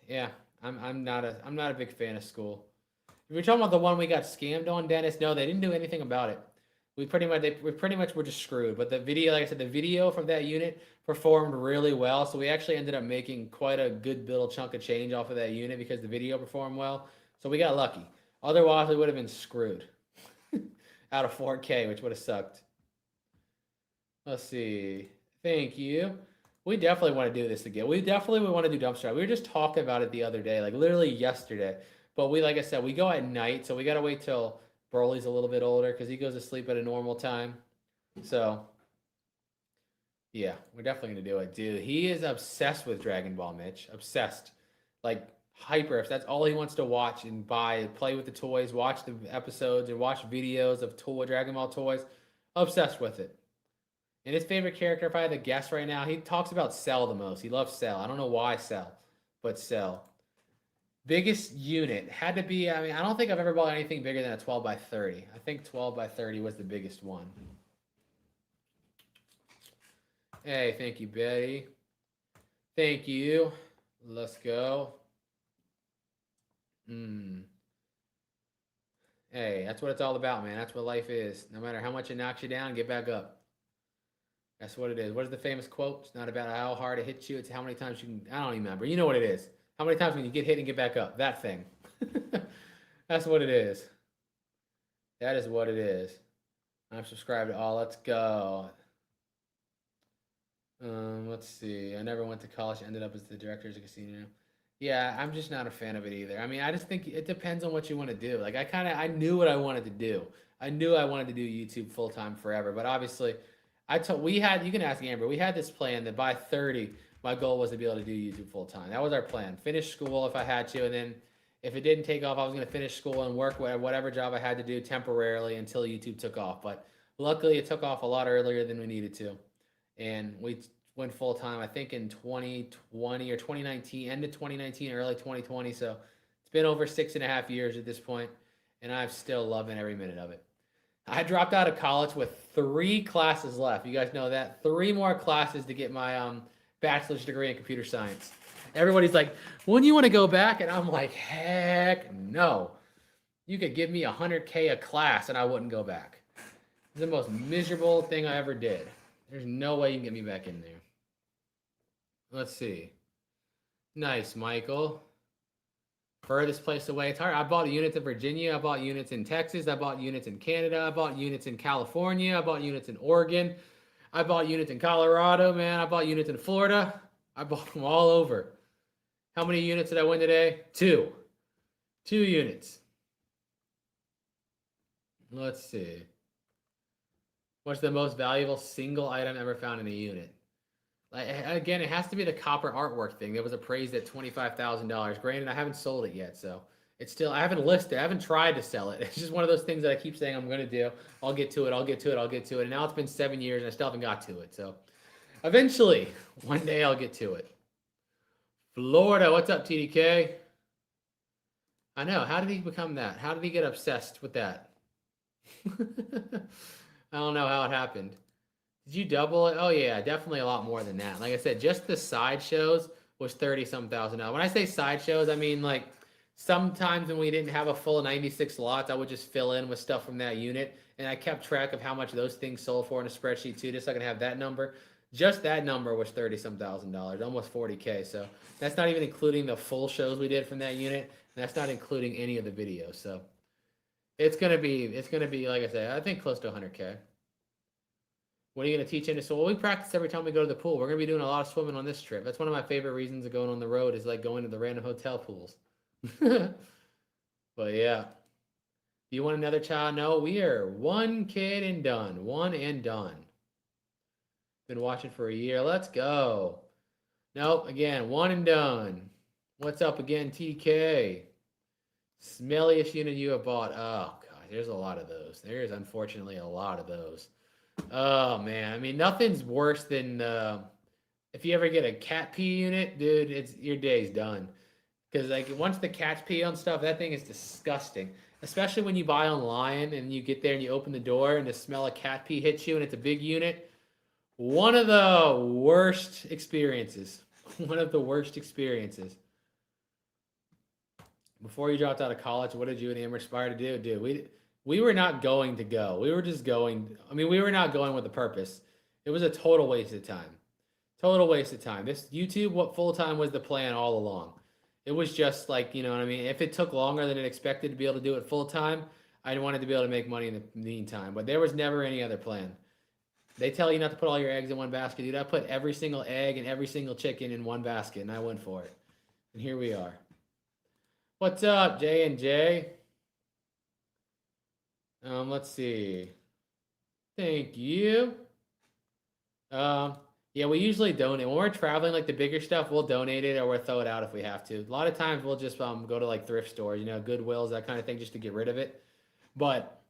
Speaker 1: yeah. I'm not a big fan of school. If you're talking about the one we got scammed on, Dennis, no, they didn't do anything about it. We pretty much were just screwed. But the video, like I said, the video from that unit performed really well. So we actually ended up making quite a good little chunk of change off of that unit because the video performed well. So we got lucky. Otherwise, we would have been screwed out of 4K, which would have sucked. Let's see. Thank you. We definitely want to do this again. We definitely would want to do dumpster. We were just talking about it the other day, like literally yesterday. But we, like I said, we go at night, so we gotta wait till Broly's a little bit older because he goes to sleep at a normal time. So yeah, we're definitely gonna do it, dude. He is obsessed with Dragon Ball, Mitch. Obsessed, like hyper. If that's all he wants to watch and buy, play with the toys, watch the episodes, or watch videos of Dragon Ball toys. Obsessed with it. And his favorite character, if I had to guess right now, he talks about Cell the most. He loves Cell. I don't know why Cell, but Cell. Biggest unit had to be, I mean, I don't think I've ever bought anything bigger than a 12 by 30. I think 12 by 30 was the biggest one. Hey, thank you, Betty. Thank you. Let's go. Hey, that's what it's all about, man. That's what life is. No matter how much it knocks you down, get back up. That's what it is. What is the famous quote? It's not about how hard it hits you. It's how many times you can. I don't even remember. You know what it is. How many times can you get hit and get back up? That thing. That's what it is. That is what it is. I'm subscribed to all. Let's go. Let's see. I never went to college. Ended up as the director of a casino. Yeah, I'm just not a fan of it either. I mean, I just think it depends on what you want to do. Like I knew what I wanted to do. I knew I wanted to do YouTube full time forever. But obviously, you can ask Amber. We had this plan that by 30, my goal was to be able to do YouTube full time. That was our plan. Finish school if I had to, and then if it didn't take off, I was going to finish school and work whatever job I had to do temporarily until YouTube took off. But luckily, it took off a lot earlier than we needed to, and we went full time. I think in 2020 or 2019, end of 2019, early 2020. So it's been over 6.5 years at this point, and I'm still loving every minute of it. I dropped out of college with 3 classes left. You guys know that? 3 more classes to get my bachelor's degree in computer science. Everybody's like, when do you want to go back? And I'm like, heck no. You could give me 100K a class and I wouldn't go back. It's the most miserable thing I ever did. There's no way you can get me back in there. Let's see. Nice, Michael. Furthest place away. It's hard. I bought units in Virginia. I bought units in Texas. I bought units in Canada. I bought units in California. I bought units in Oregon. I bought units in Colorado, man. I bought units in Florida. I bought them all over. How many units did I win today? 2. 2 units. Let's see. What's the most valuable single item ever found in a unit? Like, again, it has to be the copper artwork thing. That was appraised at $25,000. Granted, I haven't sold it yet, so it's still, I haven't listed, I haven't tried to sell it. It's just one of those things that I keep saying I'm going to do. I'll get to it, I'll get to it, I'll get to it. And now it's been 7 years and I still haven't got to it. So eventually, one day I'll get to it. Florida, what's up, TDK? I know. How did he become that? How did he get obsessed with that? I don't know how it happened. Did you double it? Oh yeah, definitely a lot more than that. Like I said, just the side shows was 30-some thousand dollars. When I say side shows, I mean like sometimes when we didn't have a full 96 lots, I would just fill in with stuff from that unit, and I kept track of how much those things sold for in a spreadsheet too, just so I can have that number. Just that number was 30-some thousand dollars, almost 40K. So that's not even including the full shows we did from that unit, and that's not including any of the videos. So it's gonna be like I said, I think close to 100K. What are you going to teach in? So, well, we practice every time we go to the pool. We're going to be doing a lot of swimming on this trip. That's one of my favorite reasons of going on the road is like going to the random hotel pools. But yeah. Do you want another child? No, we are one kid and done. One and done. Been watching for a year. Let's go. Nope, again, one and done. What's up again, TK? Smelliest unit you have bought. Oh, God, there's a lot of those. There's unfortunately a lot of those. Oh man, I mean nothing's worse than if you ever get a cat pee unit, dude. It's your day's done because like once the cats pee on stuff, that thing is disgusting. Especially when you buy online and you get there and you open the door and the smell of cat pee hits you and it's a big unit. One of the worst experiences. One of the worst experiences. Before you dropped out of college, what did you and Amber aspire to do? Dude, we were not going to go. We were just going. I mean, we were not going with a purpose. It was a total waste of time. Total waste of time. This YouTube, what full time was the plan all along. It was just like, you know what I mean? If it took longer than it expected to be able to do it full time, I wanted to be able to make money in the meantime. But there was never any other plan. They tell you not to put all your eggs in one basket. Dude, I put every single egg and every single chicken in one basket, and I went for it. And here we are. What's up, J&J? Let's see. Thank you. Yeah, we usually donate. When we're traveling, like the bigger stuff, we'll donate it or we'll throw it out if we have to. A lot of times we'll just go to like thrift stores, you know, Goodwills, that kind of thing, just to get rid of it. But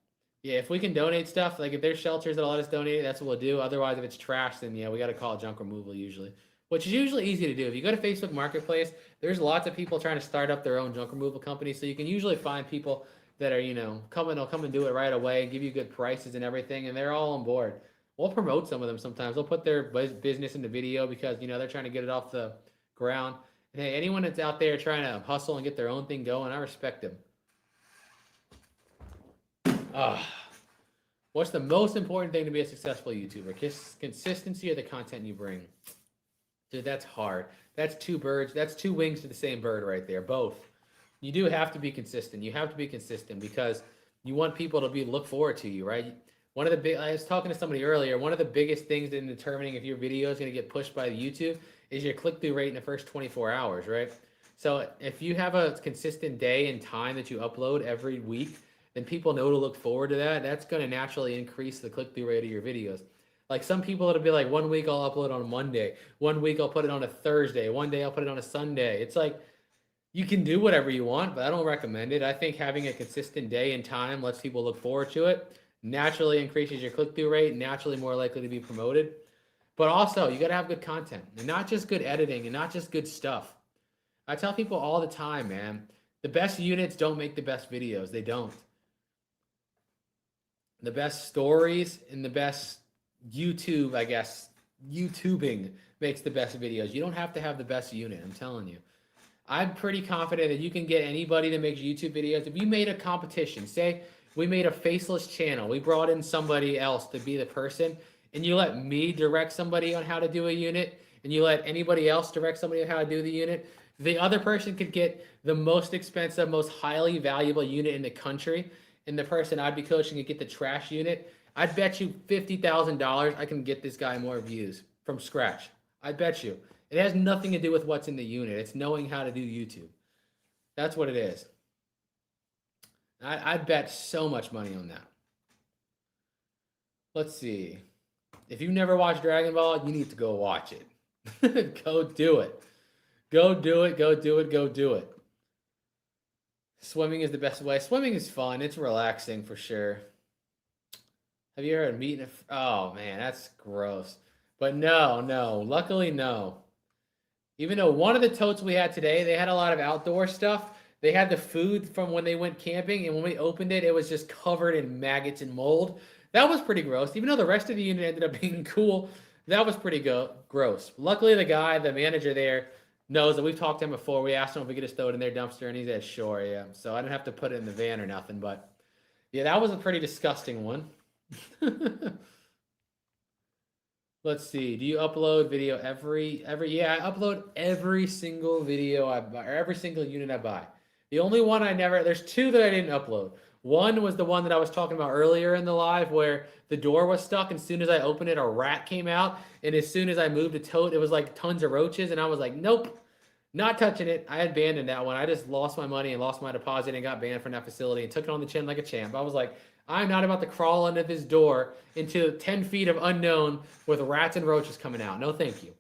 Speaker 1: yeah, if we can donate stuff, like if there's shelters that'll let us donate it, that's what we'll do. Otherwise, if it's trash, then yeah, we got to call junk removal usually, which is usually easy to do. If you go to Facebook Marketplace, there's lots of people trying to start up their own junk removal company, so you can usually find people that are, you know, they'll come and do it right away and give you good prices and everything, and they're all on board. We'll promote some of them sometimes. They'll put their business in the video because, you know, they're trying to get it off the ground. And hey, anyone that's out there trying to hustle and get their own thing going, I respect them. What's the most important thing to be a successful YouTuber? Consistency or the content you bring? Dude, that's hard. That's two birds. That's two wings to the same bird right there. Both. You do have to be consistent. You have to be consistent because you want people to look forward to you, right? I was talking to somebody earlier, one of the biggest things in determining if your video is going to get pushed by YouTube is your click-through rate in the first 24 hours, right? So if you have a consistent day and time that you upload every week, then people know to look forward to that. That's going to naturally increase the click-through rate of your videos. Like some people, it'll be like 1 week I'll upload on a Monday, 1 week I'll put it on a Thursday, one day I'll put it on a Sunday. It's like, you can do whatever you want, but I don't recommend it. I think having a consistent day and time lets people look forward to it. Naturally increases your click-through rate, naturally more likely to be promoted. But also, you got to have good content, and not just good editing, and not just good stuff. I tell people all the time, man, the best units don't make the best videos. They don't. The best stories and the best YouTube, I guess, YouTubing makes the best videos. You don't have to have the best unit, I'm telling you. I'm pretty confident that you can get anybody that makes YouTube videos. If you made a competition, say we made a faceless channel, we brought in somebody else to be the person, and you let me direct somebody on how to do a unit, and you let anybody else direct somebody on how to do the unit, the other person could get the most expensive, most highly valuable unit in the country, and the person I'd be coaching could get the trash unit. I'd bet you $50,000 I can get this guy more views from scratch. I bet you. It has nothing to do with what's in the unit. It's knowing how to do YouTube. That's what it is. I'd bet so much money on that. Let's see. If you've never watched Dragon Ball, you need to go watch it. Go do it. Go do it. Go do it. Go do it. Swimming is the best way. Swimming is fun. It's relaxing for sure. Have you ever had meat in a... Oh, man, that's gross. But no. Luckily, no. Even though one of the totes we had today, they had a lot of outdoor stuff. They had the food from when they went camping, and when we opened it, it was just covered in maggots and mold. That was pretty gross. Even though the rest of the unit ended up being cool, that was pretty gross. Luckily, the manager there, knows that we've talked to him before. We asked him if we could just throw it in their dumpster, and he said, sure, yeah. So I didn't have to put it in the van or nothing, but yeah, that was a pretty disgusting one. Let's see. Do you upload video every? Yeah, I upload every single video I buy, or every single unit I buy. The only one there's two that I didn't upload. One was the one that I was talking about earlier in the live where the door was stuck, and as soon as I opened it, a rat came out, and as soon as I moved the tote, it was like tons of roaches, and I was like, nope, not touching it. I had abandoned that one. I just lost my money and lost my deposit and got banned from that facility and took it on the chin like a champ. I was like, I'm not about to crawl under this door into 10 feet of unknown with rats and roaches coming out. No, thank you.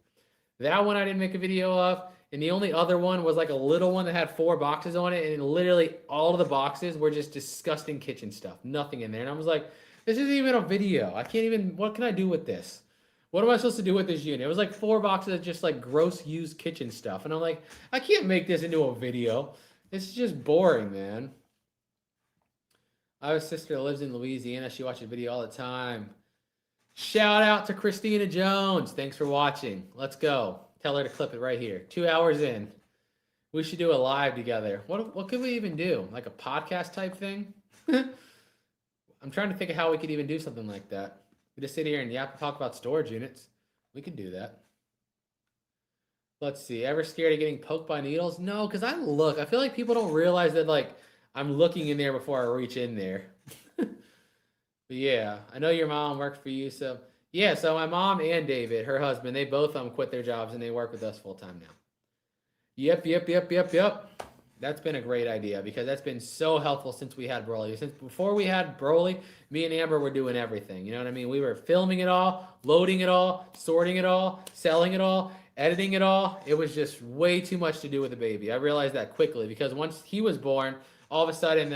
Speaker 1: That one I didn't make a video of. And the only other one was like a little one that had 4 boxes on it. And literally all of the boxes were just disgusting kitchen stuff. Nothing in there. And I was like, this isn't even a video. I can't even, what can I do with this? What am I supposed to do with this unit? It was like 4 boxes of just like gross used kitchen stuff. And I'm like, I can't make this into a video. It's just boring, man. I have a sister that lives in Louisiana. She watches video all the time. Shout out to Christina Jones. Thanks for watching. Let's go. Tell her to clip it right here. 2 hours in. We should do a live together. What could we even do? Like a podcast type thing? I'm trying to think of how we could even do something like that. We just sit here and talk about storage units. We could do that. Let's see. Ever scared of getting poked by needles? No, because I feel like people don't realize that like I'm looking in there before I reach in there. But yeah, I know your mom worked for you, so yeah. So my mom and David, her husband, they both quit their jobs and they work with us full time now. Yep. That's been a great idea because that's been so helpful since we had Broly. Since before we had Broly, me and Amber were doing everything. You know what I mean? We were filming it all, loading it all, sorting it all, selling it all, editing it all. It was just way too much to do with a baby. I realized that quickly because once he was born, all of a sudden,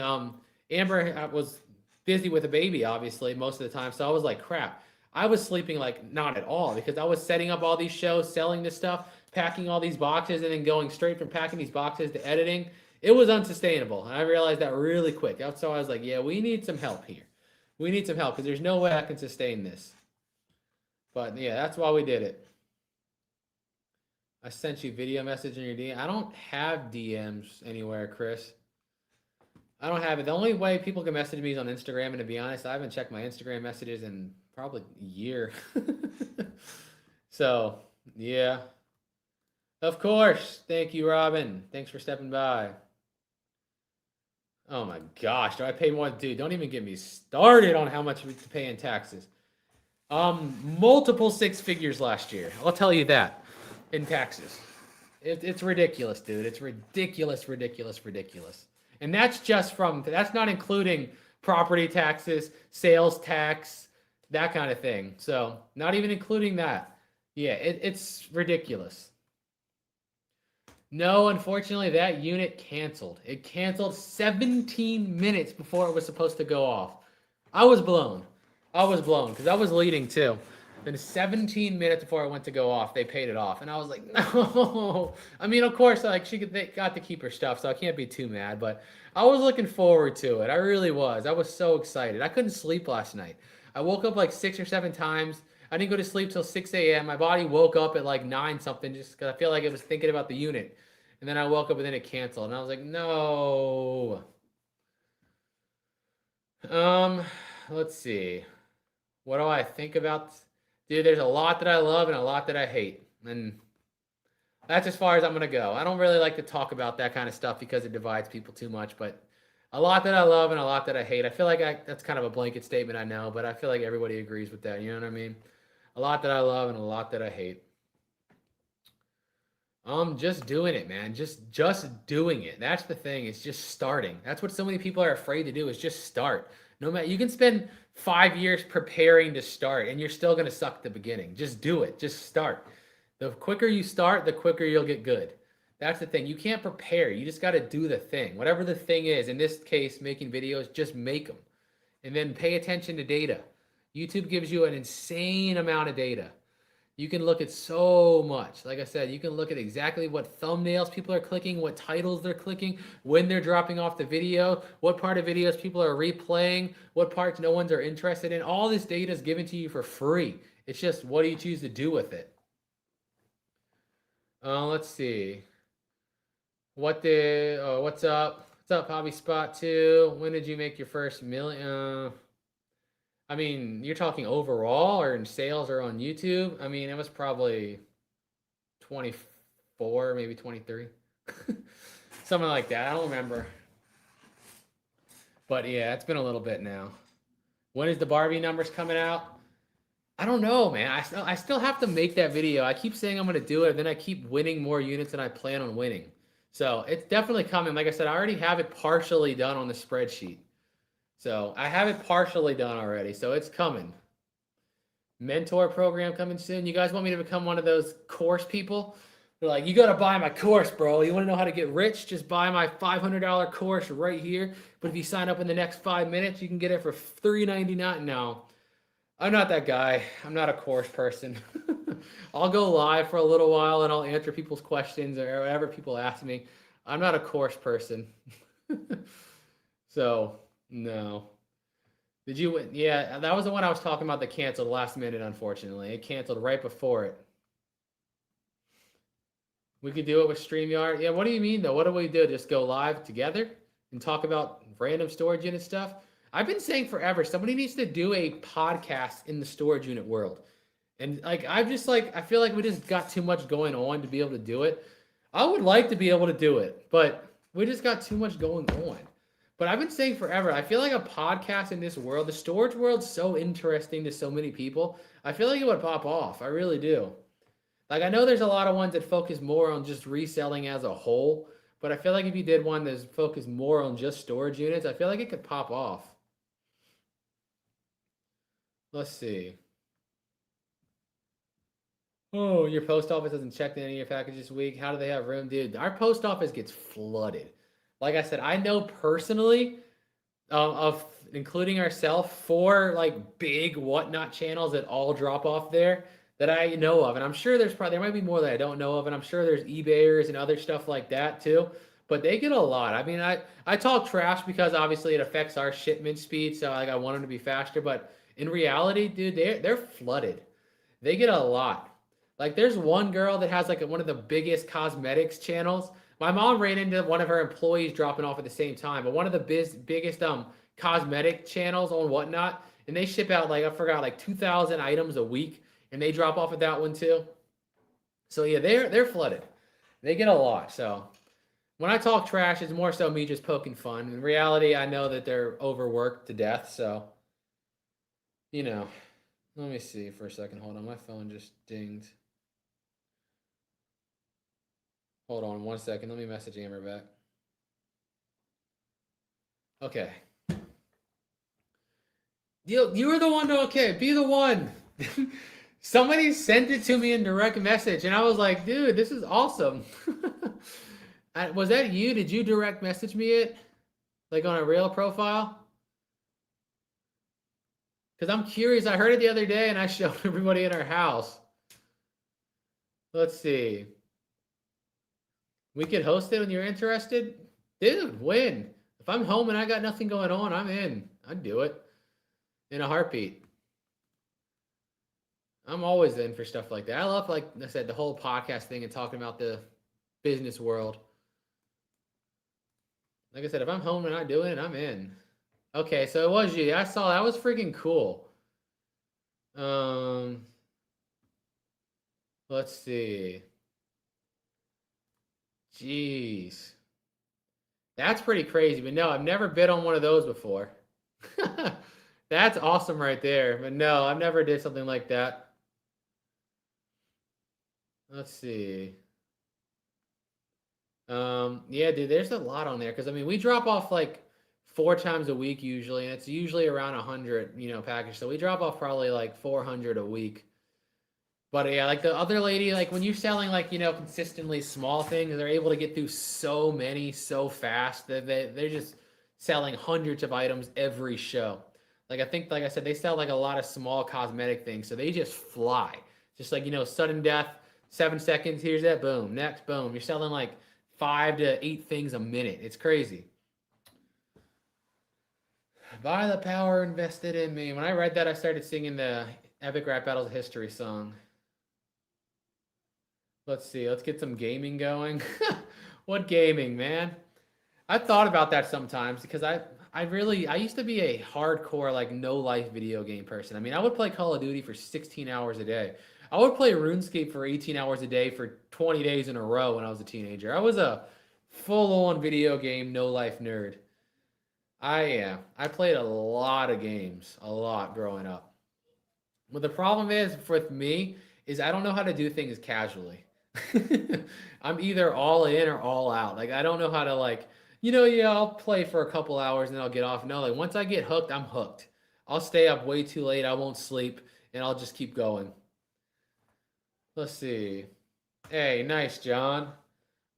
Speaker 1: Amber was busy with a baby, obviously, most of the time. So I was like, crap. I was sleeping like not at all because I was setting up all these shows, selling this stuff, packing all these boxes, and then going straight from packing these boxes to editing. It was unsustainable. And I realized that really quick. So I was like, yeah, we need some help here. We need some help because there's no way I can sustain this. But yeah, that's why we did it. I sent you video message in your DM. I don't have DMs anywhere, Chris. I don't have it. The only way people can message me is on Instagram, and to be honest, I haven't checked my Instagram messages in probably a year. So, yeah. Of course. Thank you, Robin. Thanks for stepping by. Oh my gosh, do I pay more? Dude, don't even get me started on how much we pay in taxes. Multiple 6 figures last year. I'll tell you that in taxes. It's ridiculous, dude. It's ridiculous. And that's that's not including property taxes, sales tax, that kind of thing. So not even including that. Yeah, it's ridiculous. No, unfortunately, that unit canceled. It canceled 17 minutes before it was supposed to go off. I was blown because I was leading too. Then 17 minutes before it went to go off, they paid it off. And I was like, no. I mean, of course, like they got to keep her stuff, so I can't be too mad. But I was looking forward to it. I really was. I was so excited. I couldn't sleep last night. I woke up like 6 or 7 times. I didn't go to sleep till 6 a.m. My body woke up at like 9 something just because I feel like it was thinking about the unit. And then I woke up and then it canceled. And I was like, no. Let's see. What do I think about... Dude, there's a lot that I love and a lot that I hate. And that's as far as I'm going to go. I don't really like to talk about that kind of stuff because it divides people too much. But a lot that I love and a lot that I hate. I feel like that's kind of a blanket statement, I know. But I feel like everybody agrees with that. You know what I mean? A lot that I love and a lot that I hate. Just doing it, man. Just doing it. That's the thing. It's just starting. That's what so many people are afraid to do is just start. No matter, you can spend 5 years preparing to start, and you're still gonna suck at the beginning. Just do it. Just start. The quicker you start, the quicker you'll get good. That's the thing. You can't prepare. You just got to do the thing. Whatever the thing is, in this case, making videos, just make them. And then pay attention to data. YouTube gives you an insane amount of data. You can look at so much. Like I said, you can look at exactly what thumbnails people are clicking, what titles they're clicking, when they're dropping off the video, what part of videos people are replaying, what parts no one's are interested in. All this data is given to you for free. It's just what do you choose to do with it? Let's see. What's up? What's up, Hobby Spot 2? When did you make your first million? I mean, you're talking overall or in sales or on YouTube? I mean, it was probably 24, maybe 23. Something like that. I don't remember. But yeah, it's been a little bit now. When is the Barbie numbers coming out? I don't know, man. I still have to make that video. I keep saying I'm going to do it, and then I keep winning more units than I plan on winning. So it's definitely coming. Like I said, I already have it partially done on the spreadsheet. So I have it partially done already. So it's coming. Mentor program coming soon. You guys want me to become one of those course people? They're like, you got to buy my course, bro. You want to know how to get rich? Just buy my $500 course right here. But if you sign up in the next 5 minutes, you can get it for $3.99. No. I'm not that guy. I'm not a course person. I'll go live for a little while and I'll answer people's questions or whatever people ask me. I'm not a course person. So, no. Did you? Yeah, that was the one I was talking about that canceled last minute, unfortunately. It canceled right before it. We could do it with StreamYard. Yeah, what do you mean, though? What do we do? Just go live together and talk about random storage unit stuff? I've been saying forever, somebody needs to do a podcast in the storage unit world. And like, I feel like we just got too much going on to be able to do it. I would like to be able to do it, but we just got too much going on. But I've been saying forever, I feel like a podcast in this world, the storage world's so interesting to so many people. I feel like it would pop off. I really do. Like, I know there's a lot of ones that focus more on just reselling as a whole, but I feel like if you did one that's focused more on just storage units, I feel like it could pop off. Let's see. Oh, your post office hasn't checked in any of your packages this week. How do they have room? Dude, our post office gets flooded. Like I said, I know personally of including ourselves 4 like big whatnot channels that all drop off there that I know of. And I'm sure there might be more that I don't know of. And I'm sure there's eBayers and other stuff like that too. But they get a lot. I mean, I talk trash because obviously it affects our shipment speed. So like I want them to be faster. But in reality, dude, they're flooded. They get a lot. Like there's one girl that has like one of the biggest cosmetics channels. My mom ran into one of her employees dropping off at the same time, but one of the biggest cosmetic channels on Whatnot, and they ship out like I forgot like 2,000 items a week, and they drop off at that one too. So yeah, they're flooded. They get a lot. So when I talk trash, it's more so me just poking fun. In reality, I know that they're overworked to death. So you know, let me see for a second. Hold on, my phone just dinged. Hold on 1 second. Let me message Amber back. Okay. You were the one to, okay, be the one. Somebody sent it to me in direct message, and I was like, dude, this is awesome. Was that you? Did you direct message me it? Like on a real profile? Because I'm curious. I heard it the other day, and I showed everybody in our house. Let's see. We could host it when you're interested? Dude, when? If I'm home and I got nothing going on, I'm in. I'd do it. In a heartbeat. I'm always in for stuff like that. I love, like I said, the whole podcast thing and talking about the business world. Like I said, if I'm home and I'm doing it, I'm in. Okay, so it was you. I saw that was freaking cool. Let's see. Jeez. That's pretty crazy. But no, I've never bid on one of those before. That's awesome right there. But no, I've never did something like that. Let's see. Yeah, dude, there's a lot on there. Because, I mean, we drop off like 4 times a week usually, and it's usually around 100, package. So we drop off probably like 400 a week. But yeah, like the other lady, like when you're selling like consistently small things, they're able to get through so many so fast that they're just selling hundreds of items every show. Like I think, like I said, they sell like a lot of small cosmetic things, so they just fly. Just like sudden death, 7 seconds. Here's that, boom. Next, boom. You're selling like 5 to 8 things a minute. It's crazy. By the power invested in me. When I read that, I started singing the Epic Rap Battles of History song. Let's see. Let's get some gaming going. What gaming, man? I've thought about that sometimes because I used to be a hardcore like no life video game person. I mean, I would play Call of Duty for 16 hours a day. I would play RuneScape for 18 hours a day for 20 days in a row when I was a teenager. I was a full-on video game no life nerd. I played a lot of games, a lot growing up. But the problem is with me is I don't know how to do things casually. I'm either all in or all out. Like I don't know how to like, yeah, I'll play for a couple hours and then I'll get off. No, like once I get hooked, I'm hooked. I'll stay up way too late. I won't sleep and I'll just keep going. Let's see. Hey, nice, John.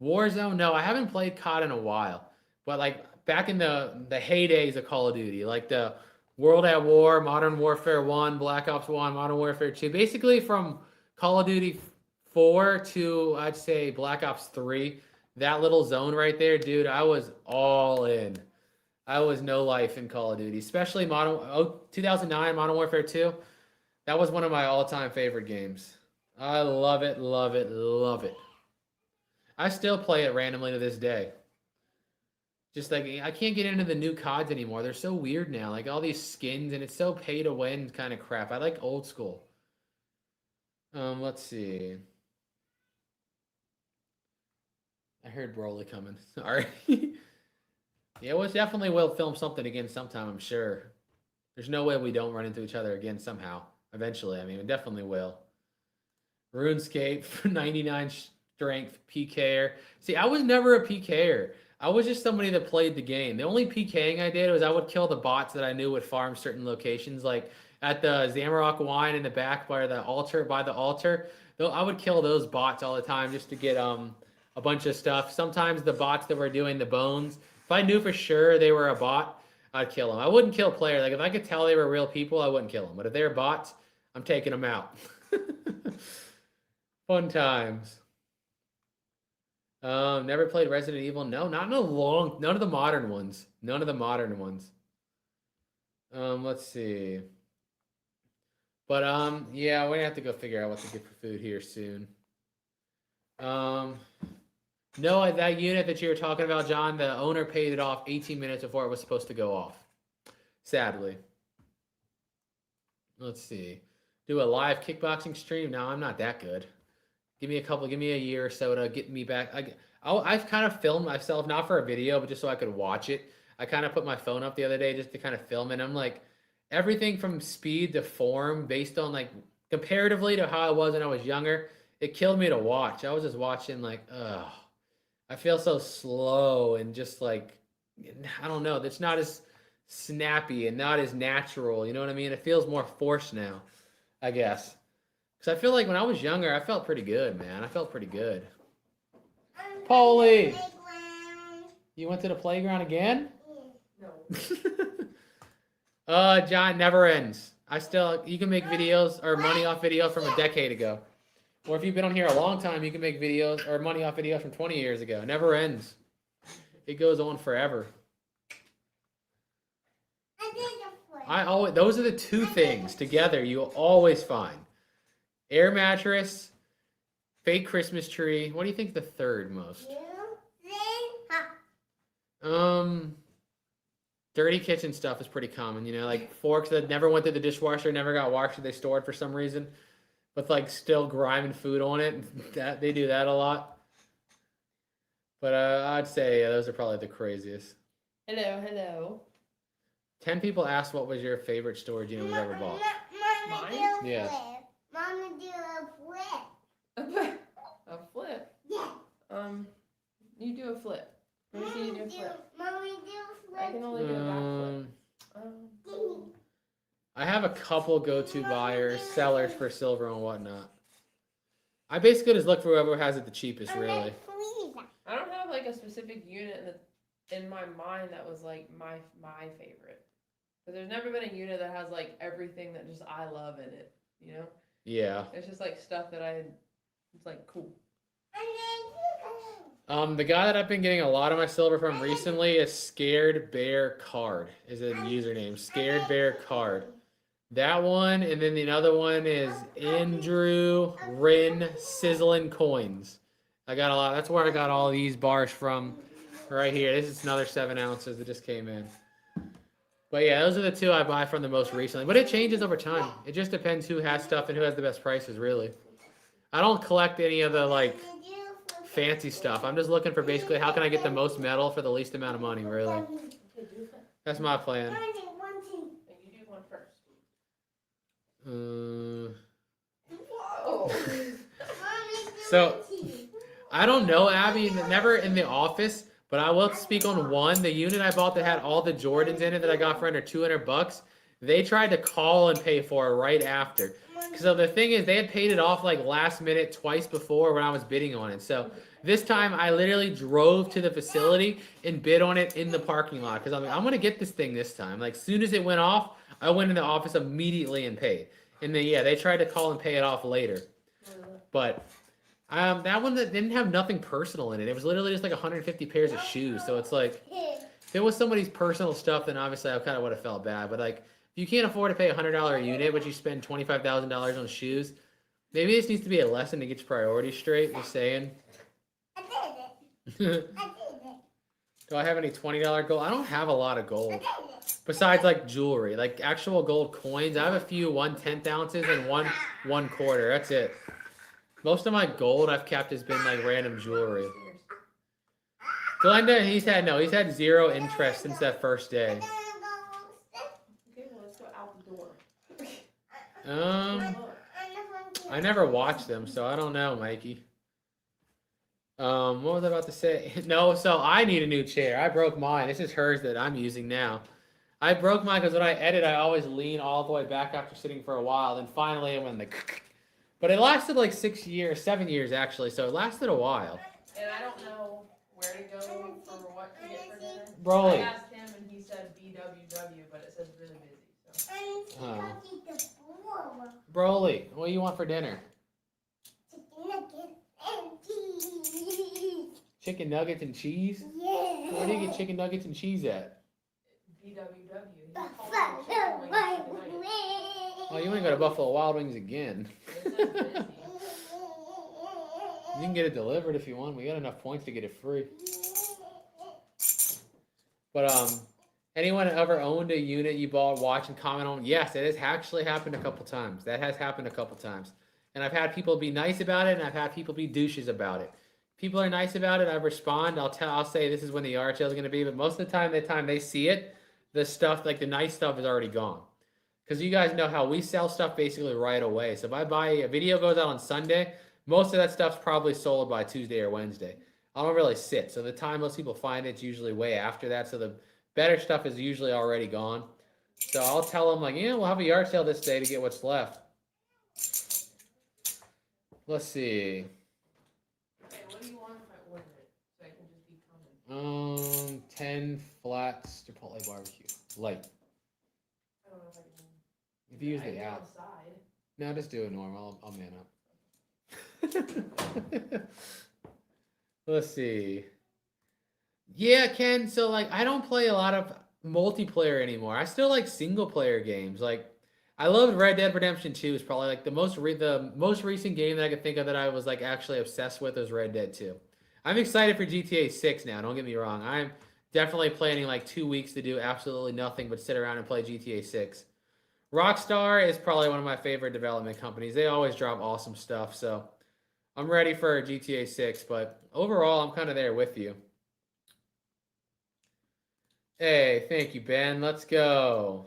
Speaker 1: Warzone? No, I haven't played COD in a while. But like back in the heydays of Call of Duty, like the World at War, Modern Warfare 1, Black Ops 1, Modern Warfare 2, basically from Call of Duty 4 to I'd say Black Ops 3, that little zone right there, dude, I was all in. I was no life in Call of Duty, especially 2009 Modern Warfare 2. That was one of my all-time favorite games. I love it, love it, love it. I still play it randomly to this day. Just like I can't get into the new CODs anymore. They're so weird now. Like all these skins and it's so pay to win kind of crap. I like old school. Let's see. I heard Broly coming. Sorry. Yeah, we definitely will film something again sometime, I'm sure. There's no way we don't run into each other again somehow. Eventually. I mean, we definitely will. RuneScape, 99 strength, PKer. See, I was never a PKer. I was just somebody that played the game. The only PKing I did was I would kill the bots that I knew would farm certain locations, like at the Zamorak Wine in the back by the altar. Though I would kill those bots all the time just to get a bunch of stuff. Sometimes the bots that were doing the bones, if I knew for sure they were a bot, I'd kill them. I wouldn't kill players. Like if I could tell they were real people, I wouldn't kill them. But if they're bots, I'm taking them out. Fun times. Never played Resident Evil. No, not in a long. None of the modern ones. None of the modern ones. Let's see. But yeah, we're gonna have to go figure out what to get for food here soon. No, that unit that you were talking about, John, the owner paid it off 18 minutes before it was supposed to go off. Sadly. Let's see. Do a live kickboxing stream? No, I'm not that good. Give me a year or so to get me back. I've kind of filmed myself, not for a video, but just so I could watch it. I kind of put my phone up the other day just to kind of film it. I'm like, everything from speed to form based on like, comparatively to how I was when I was younger, it killed me to watch. I was just watching like, ugh. I feel so slow and just like, I don't know. It's not as snappy and not as natural. You know what I mean? It feels more forced now, I guess. Because I feel like when I was younger, I felt pretty good, man. I felt pretty good. Polly! You went to the playground again?
Speaker 2: No.
Speaker 1: John, never ends. You can make videos or money off videos from a decade ago. Or if you've been on here a long time, you can make videos or money off videos from 20 years ago. It never ends. It goes on forever. Those are the two things together you'll always find. Air mattress, fake Christmas tree. What do you think the third most? Dirty kitchen stuff is pretty common. Like forks that never went through the dishwasher, never got washed, they stored for some reason, with like still grime and food on it. That they do that a lot. But I'd say those are probably the craziest.
Speaker 2: Hello.
Speaker 1: 10 people asked what was your favorite storage unit we've ever bought.
Speaker 2: Mine?
Speaker 1: Yeah.
Speaker 3: Mama do a flip.
Speaker 2: A flip?
Speaker 3: Yeah.
Speaker 2: You do a flip. Let me see you do a flip.
Speaker 3: Mommy,
Speaker 2: I can only do a backflip.
Speaker 3: do
Speaker 1: I have a couple go-to buyers, sellers for silver and whatnot. I basically just look for whoever has it the cheapest, really.
Speaker 2: I don't have like a specific unit in my mind that was like my favorite. But there's never been a unit that has like everything that just I love in it, you know?
Speaker 1: Yeah.
Speaker 2: It's just like stuff that it's like cool.
Speaker 1: The guy that I've been getting a lot of my silver from recently is Scared Bear Card, is a username. Scared Bear Card. That one, and then the other one is Andrew Rin Sizzling Coins. I got a lot. That's where I got all these bars from, right here. This is another 7 ounces that just came in. But yeah, those are the two I buy from the most recently. But it changes over time. It just depends who has stuff and who has the best prices, really. I don't collect any of the like fancy stuff. I'm just looking for basically how can I get the most metal for the least amount of money, really. That's my plan.
Speaker 2: You do one first.
Speaker 1: Whoa. So, I don't know, Abby, never in the office, but I will speak on one. The unit I bought that had all the Jordans in it that I got for under $200, they tried to call and pay for it right after. So the thing is, they had paid it off like last minute twice before when I was bidding on it. So this time I literally drove to the facility and bid on it in the parking lot because I'm like, I'm going to get this thing this time. Like, as soon as it went off, I went in the office immediately and paid. And then, yeah, they tried to call and pay it off later. But that one that didn't have nothing personal in it. It was literally just like 150 pairs of shoes. So it's like, if it was somebody's personal stuff, then obviously I kind of would have felt bad. But like, if you can't afford to pay $100 a unit, but you spend $25,000 on shoes, maybe this needs to be a lesson to get your priorities straight. Just saying.
Speaker 3: I did it.
Speaker 1: Do I have any $20 gold? I don't have a lot of gold. Besides like jewelry, like actual gold coins. I have a few 1/10 ounces and one 1/4. That's it. Most of my gold I've kept has been like random jewelry. Glenda, he's had zero interest since that first day.
Speaker 2: Okay, well, let's go out the door.
Speaker 1: I never watched them, so I don't know, Mikey. What was I about to say? No, so I need a new chair. I broke mine. This is hers that I'm using now. I broke mine because when I edit, I always lean all the way back after sitting for a while. Then finally, it went like, but it lasted like 6 years, 7 years actually. So it lasted a while.
Speaker 2: And I don't know where to go for what to get for dinner.
Speaker 1: Broly.
Speaker 2: I asked him and he said BWW, but it says really busy. So.
Speaker 1: Broly, what do you want for dinner? Chicken nuggets and cheese?
Speaker 3: Yeah.
Speaker 1: Where do you get chicken nuggets and cheese at?
Speaker 2: BWW.
Speaker 1: Oh, you ain't go to Buffalo Wild Wings again.
Speaker 2: It says busy.
Speaker 1: You can get it delivered if you want. We got enough points to get it free. But anyone ever owned a unit you bought, watch, and comment on? Yes, it has actually happened a couple times. That has happened a couple times. And I've had people be nice about it, and I've had people be douches about it. People are nice about it. I respond. I'll say this is when the yard sale is going to be. But most of the time they see it, the stuff, like the nice stuff is already gone. Because you guys know how we sell stuff basically right away. So if I buy a video goes out on Sunday, most of that stuff's probably sold by Tuesday or Wednesday. I don't really sit. So the time most people find it's usually way after that. So the better stuff is usually already gone. So I'll tell them like, yeah, we'll have a yard sale this day to get what's left. Let's see.
Speaker 2: Okay, what do you want if I order it? So I can just be coming.
Speaker 1: 10 flats Chipotle barbecue. Light.
Speaker 2: I don't know if I can.
Speaker 1: If you use
Speaker 2: I
Speaker 1: the
Speaker 2: can
Speaker 1: app.
Speaker 2: outside.
Speaker 1: No, just do it normal. I'll man up. Let's see. Yeah, Ken. So like, I don't play a lot of multiplayer anymore. I still like single player games. Like, I loved Red Dead Redemption 2. Is probably like the most recent game that I could think of that I was like actually obsessed with was Red Dead 2. I'm excited for GTA 6 now. Don't get me wrong. I'm definitely planning like 2 weeks to do absolutely nothing but sit around and play GTA 6. Rockstar is probably one of my favorite development companies. They always drop awesome stuff. So I'm ready for GTA 6. But overall, I'm kind of there with you. Hey, thank you, Ben. Let's go.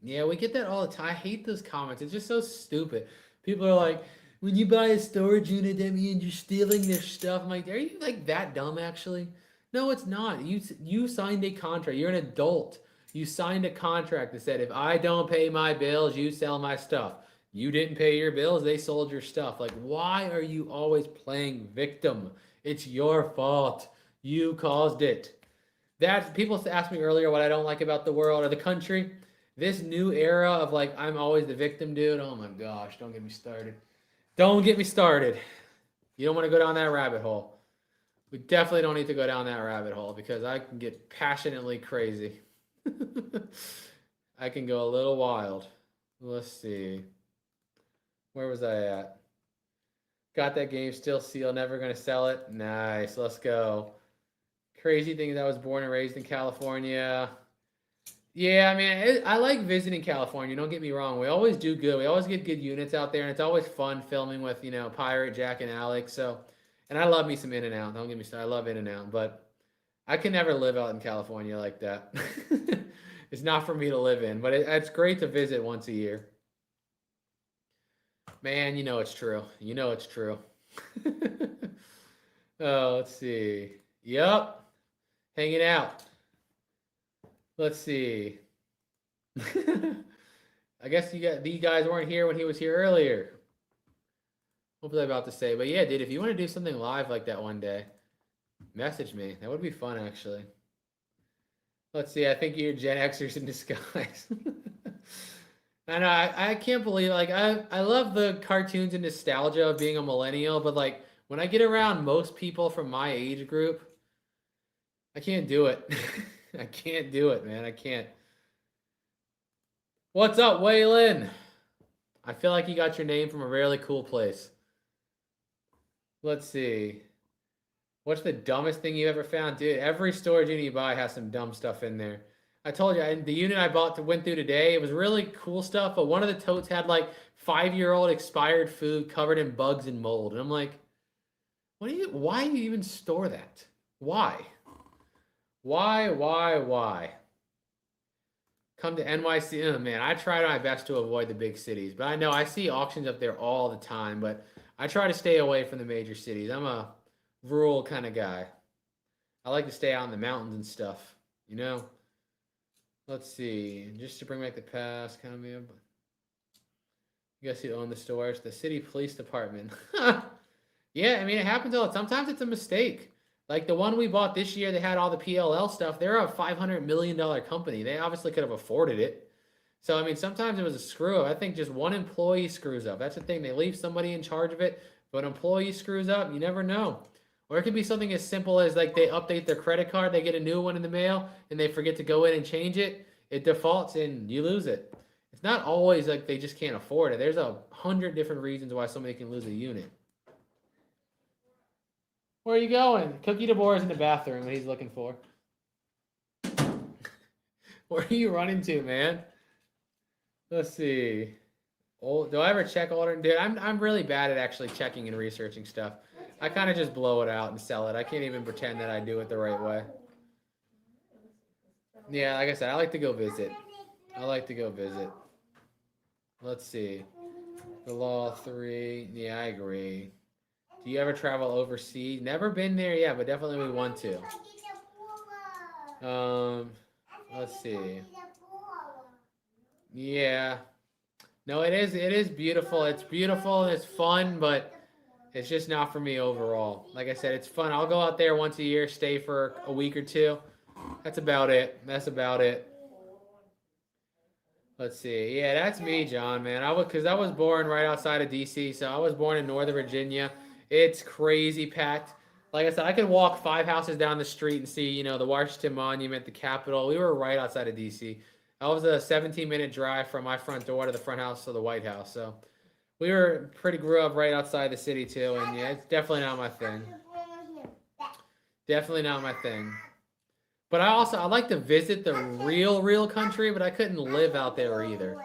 Speaker 1: Yeah, we get that all the time. I hate those comments. It's just so stupid. People are like, when you buy a storage unit, that means you're stealing their stuff. I'm like, are you like that dumb actually? No, it's not. You signed a contract. You're an adult. You signed a contract that said if I don't pay my bills, you sell my stuff. You didn't pay your bills, they sold your stuff. Like, why are you always playing victim? It's your fault. You caused it. That people asked me earlier what I don't like about the world or the country. This new era of like I'm always the victim, dude. Oh my gosh, don't get me started. Don't get me started. You don't want to go down that rabbit hole. We definitely don't need to go down that rabbit hole because I can get passionately crazy. I can go a little wild. Let's see. Where was I at? Got that game still sealed. Never going to sell it. Nice. Let's go. Crazy thing is I was born and raised in California. Yeah, I mean, I like visiting California. Don't get me wrong. We always do good. We always get good units out there, and it's always fun filming with, Pirate, Jack, and Alex. So, and I love me some In-N-Out. Don't get me started. I love In-N-Out, but I can never live out in California like that. It's not for me to live in, but it's great to visit once a year. Man, it's true. It's true. Oh, let's see. Yep. Hanging out. Let's see. I guess these guys weren't here when he was here earlier. What was I about to say? But yeah, dude, if you want to do something live like that one day, message me. That would be fun, actually. Let's see. I think you're Gen Xers in disguise. I know. I can't believe I love the cartoons and nostalgia of being a millennial, but like when I get around most people from my age group, I can't do it. I can't do it, man. I can't. What's up, Waylon? I feel like you got your name from a really cool place. Let's see. What's the dumbest thing you ever found? Dude, every storage unit you buy has some dumb stuff in there. I told you, the unit I went through today, it was really cool stuff, but one of the totes had like 5-year-old expired food covered in bugs and mold. And I'm like, why do you even store that? Why? Why? Come to NYC. Oh, man, I try my best to avoid the big cities, but I know I see auctions up there all the time, but I try to stay away from the major cities. I'm a rural kind of guy. I like to stay out in the mountains and stuff, Let's see. Just to bring back the past, kind of. You guys who own the stores? The city police department. Yeah, I mean, it happens all. Sometimes it's a mistake. Like the one we bought this year, they had all the PLL stuff. They're a $500 million company. They obviously could have afforded it. So, I mean, sometimes it was a screw up. I think just one employee screws up. That's the thing. They leave somebody in charge of it. But an employee screws up, you never know. Or it could be something as simple as like they update their credit card, they get a new one in the mail, and they forget to go in and change it. It defaults and you lose it. It's not always like they just can't afford it. There's 100 different reasons why somebody can lose a unit. Where are you going? Cookie DeBoer is in the bathroom that he's looking for. Where are you running to, man? Let's see. Oh, do I ever check older? Dude, I'm really bad at actually checking and researching stuff. I kind of just blow it out and sell it. I can't even pretend that I do it the right way. Yeah, like I said, I like to go visit. Let's see. The Law 3. Yeah, I agree. Do you ever travel overseas? Never been there yet, but definitely we want to. Let's see. Yeah. No, it is beautiful. It's beautiful and it's fun, but it's just not for me overall. Like I said, it's fun. I'll go out there once a year, stay for a week or two. That's about it. Let's see. Yeah, that's me, John, man. Because I was born right outside of DC, so I was born in Northern Virginia. It's crazy packed. Like I said, I could walk 5 houses down the street and see, the Washington Monument, the Capitol. We were right outside of DC. That was a 17-minute drive from my front door to the front house to the White House. So we grew up right outside the city too, and yeah, it's definitely not my thing. Definitely not my thing. But I like to visit the real country, but I couldn't live out there either.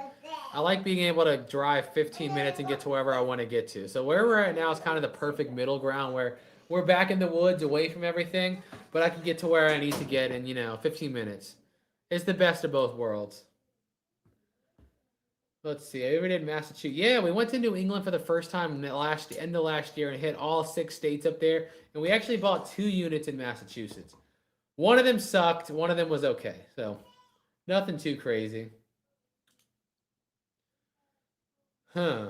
Speaker 1: I like being able to drive 15 minutes and get to wherever I want to get to. So where we're at now is kind of the perfect middle ground where we're back in the woods away from everything, but I can get to where I need to get in, 15 minutes. It's the best of both worlds. Let's see. I ever did Massachusetts. Yeah, we went to New England for the first time in the end of last year and hit all 6 states up there. And we actually bought 2 units in Massachusetts. One of them sucked. One of them was okay. So nothing too crazy. Huh.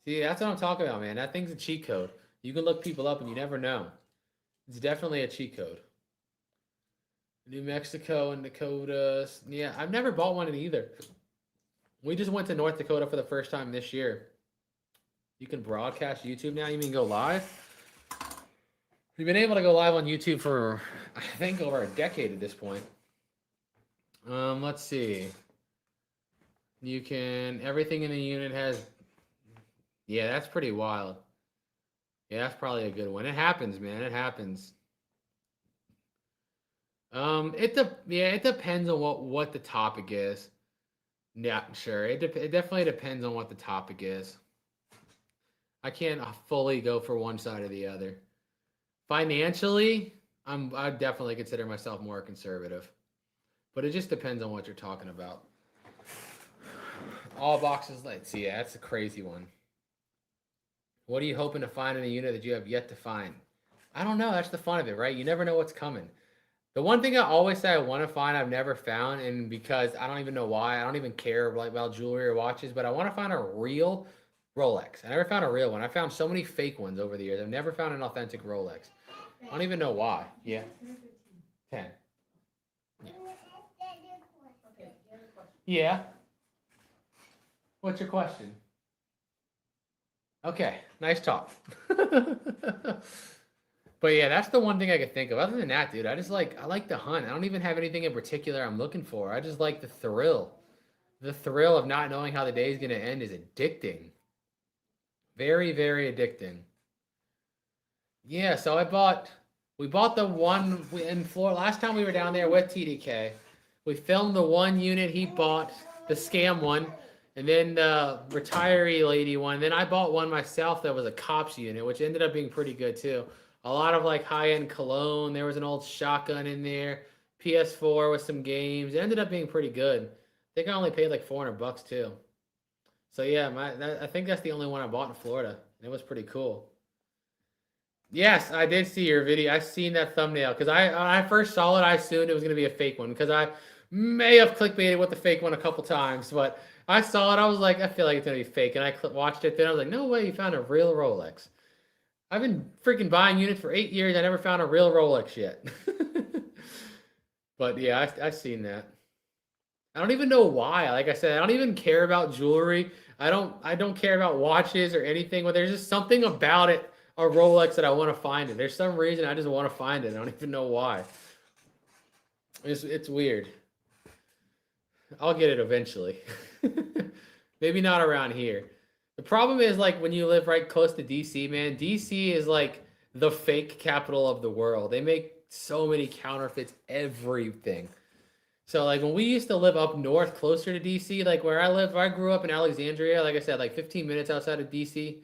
Speaker 1: See, that's what I'm talking about, man. That thing's a cheat code. You can look people up and you never know. It's definitely a cheat code. New Mexico and Dakota. Yeah, I've never bought one in either. We just went to North Dakota for the first time this year. You can broadcast YouTube now? You mean go live? We've been able to go live on YouTube for, I think, over a decade at this point. Let's see. You can, everything in the unit has, yeah, that's pretty wild. Yeah, that's probably a good one. It happens, man. It happens. It depends on what the topic is. Yeah, sure. It definitely depends on what the topic is. I can't fully go for one side or the other. Financially, I definitely consider myself more conservative, but it just depends on what you're talking about. All boxes lights. Yeah, that's a crazy one. What are you hoping to find in a unit that you have yet to find? I don't know. That's the fun of it, right? You never know what's coming. The one thing I always say I want to find, I've never found, and because I don't even know why, I don't even care about jewelry or watches, but I want to find a real Rolex. I never found a real one. I found so many fake ones over the years. I've never found an authentic Rolex. I don't even know why. Yeah. 10. Yeah. What's your question? Okay, nice talk. But yeah, that's the one thing I could think of. Other than that, dude, I like the hunt. I don't even have anything in particular I'm looking for. I just like the thrill. The thrill of not knowing how the day is going to end is addicting. Very, very addicting. Yeah, so we bought the one in Florida. Last time we were down there with TDK, we filmed the one unit he bought, the scam one, and then the retiree lady one. Then I bought one myself that was a cops unit, which ended up being pretty good too. A lot of like high-end cologne. There was an old shotgun in there. PS4 with some games. It ended up being pretty good. I think I only paid like $400 too. So yeah, I think that's the only one I bought in Florida. And it was pretty cool. Yes, I did see your video. I seen that thumbnail because when I first saw it, I assumed it was gonna be a fake one because I may have clickbaited with the fake one a couple times, but I saw it. I was like, I feel like it's gonna be fake, and I watched it. Then I was like, no way, you found a real Rolex. I've been freaking buying units for 8 years. I never found a real Rolex yet. But yeah, I've seen that. I don't even know why. Like I said, I don't even care about jewelry. I don't care about watches or anything. But there's just something about it, a Rolex, that I want to find it. There's some reason I just want to find it. I don't even know why. It's weird. I'll get it eventually. Maybe not around here. The problem is, like, when you live right close to DC, man, DC is like the fake capital of the world. They make so many counterfeits, everything. So, like, when we used to live up north closer to DC, like where I grew up in Alexandria, like I said, like 15 minutes outside of DC,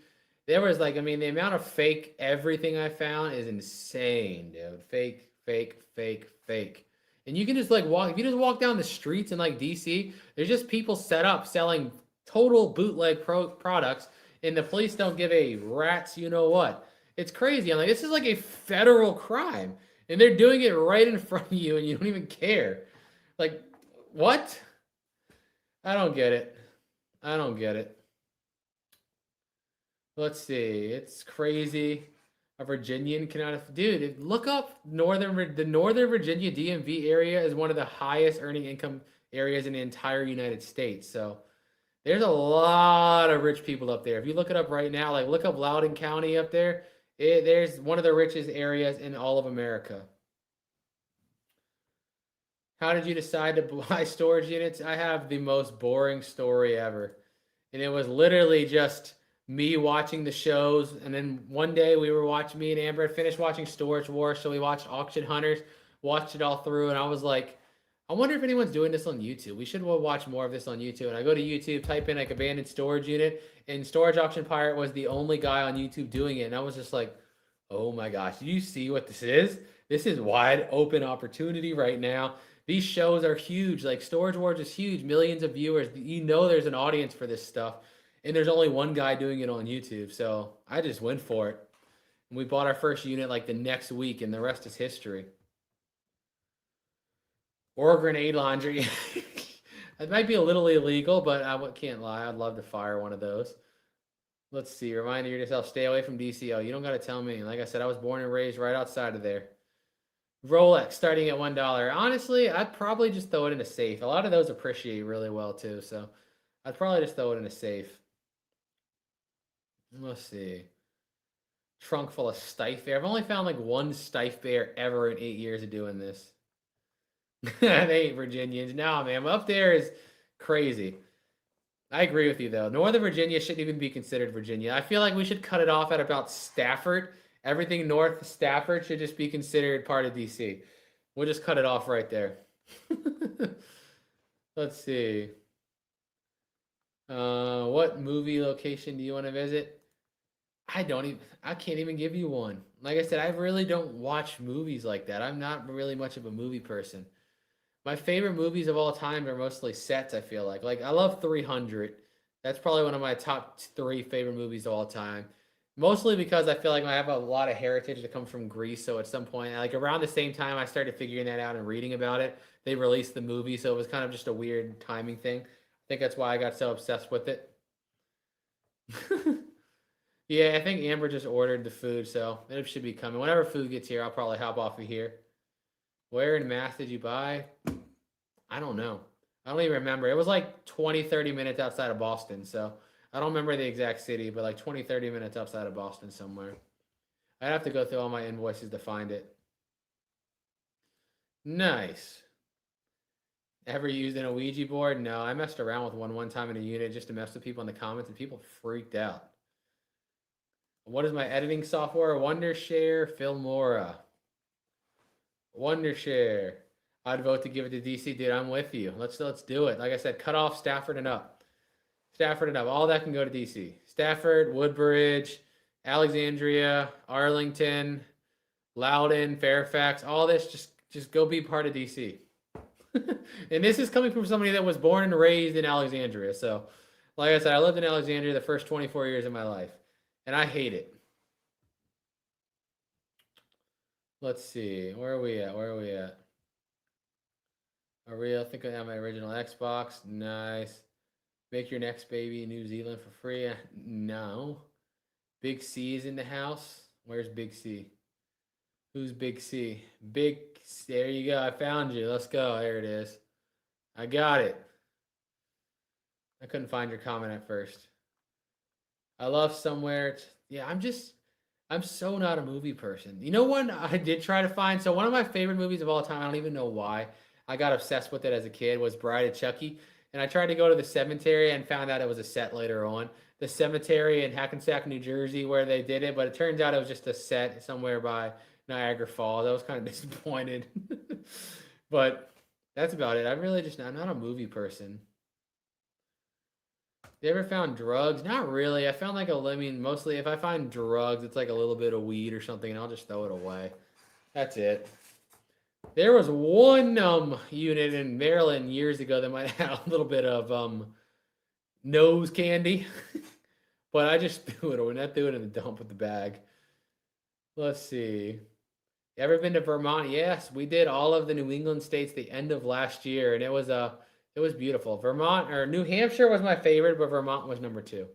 Speaker 1: there was like, I mean, the amount of fake everything I found is insane, dude. Fake, fake, fake, fake. And you can just like if you just walk down the streets in like DC, there's just people set up selling total bootleg products, and the police don't give a rat's you know what. It's crazy. I'm like, this is like a federal crime, and they're doing it right in front of you, and you don't even care. Like, what? I don't get it. I don't get it. Let's see. It's crazy. A Virginian cannot, dude. Look up the Northern Virginia DMV area is one of the highest earning income areas in the entire United States. So there's a lot of rich people up there. If you look it up right now, like look up Loudoun County up there, there's one of the richest areas in all of America. How did you decide to buy storage units? I have the most boring story ever. And it was literally just me watching the shows. And then one day me and Amber had finished watching Storage Wars. So we watched Auction Hunters, watched it all through. And I was like, I wonder if anyone's doing this on YouTube. We should watch more of this on YouTube. And I go to YouTube, type in like abandoned storage unit, and Storage Auction Pirate was the only guy on YouTube doing it. And I was just like, oh my gosh, do you see what this is? This is wide open opportunity right now. These shows are huge. Like Storage Wars is huge, millions of viewers. You know there's an audience for this stuff, and there's only one guy doing it on YouTube. So I just went for it. And we bought our first unit like the next week, and the rest is history. Or grenade laundry. It might be a little illegal, but I can't lie. I'd love to fire one of those. Let's see. Remind yourself, stay away from DCO. You don't got to tell me. Like I said, I was born and raised right outside of there. Rolex starting at $1. Honestly, I'd probably just throw it in a safe. A lot of those appreciate really well too, so I'd probably just throw it in a safe. Let's see. Trunk full of Stife Bear. I've only found like one Stife Bear ever in 8 years of doing this. They ain't Virginians. No, man. Up there is crazy. I agree with you, though. Northern Virginia shouldn't even be considered Virginia. I feel like we should cut it off at about Stafford. Everything north of Stafford should just be considered part of DC. We'll just cut it off right there. Let's see. What movie location do you want to visit? I can't even give you one. Like I said, I really don't watch movies like that. I'm not really much of a movie person. My favorite movies of all time are mostly sets, I feel like. Like, I love 300. That's probably one of my top 3 favorite movies of all time. Mostly because I feel like I have a lot of heritage that comes from Greece. So at some point, like around the same time I started figuring that out and reading about it, they released the movie. So it was kind of just a weird timing thing. I think that's why I got so obsessed with it. Yeah, I think Amber just ordered the food, so it should be coming. Whenever food gets here, I'll probably hop off of here. Where in Mass did you buy? I don't know. I don't even remember. It was like 20, 30 minutes outside of Boston, so I don't remember the exact city, but like 20, 30 minutes outside of Boston somewhere. I'd have to go through all my invoices to find it. Nice. Ever used an Ouija board? No, I messed around with one time in a unit just to mess with people in the comments, and people freaked out. What is my editing software? Wondershare, Filmora. Wondershare. I'd vote to give it to DC, dude. I'm with you. Let's do it. Like I said, cut off Stafford and up. Stafford and up. All that can go to DC. Stafford, Woodbridge, Alexandria, Arlington, Loudoun, Fairfax. All this just go be part of DC. And this is coming from somebody that was born and raised in Alexandria. So, like I said, I lived in Alexandria the first 24 years of my life, and I hate it. Let's see. Where are we at? I think I have my original Xbox. Nice. Make your next baby in New Zealand for free. No. Big C is in the house. Where's Big C? Who's Big C? Big C. There you go. I found you. Let's go. There it is. I got it. I couldn't find your comment at first. I love somewhere. Yeah, I'm so not a movie person. You know what I did try to find? So one of my favorite movies of all time, I don't even know why, I got obsessed with it as a kid, was Bride of Chucky. And I tried to go to the cemetery and found out it was a set later on. The cemetery in Hackensack, New Jersey, where they did it. But it turns out it was just a set somewhere by Niagara Falls. I was kind of disappointed. But that's about it. I'm not a movie person. You ever found drugs? Not really. I found mostly if I find drugs, it's like a little bit of weed or something, and I'll just throw it away. That's it. There was one unit in Maryland years ago that might have a little bit of nose candy, but I just threw it away. I threw it in the dump with the bag. Let's see. You ever been to Vermont? Yes, we did all of the New England states the end of last year, and it was beautiful. Vermont or New Hampshire was my favorite, but Vermont was number 2.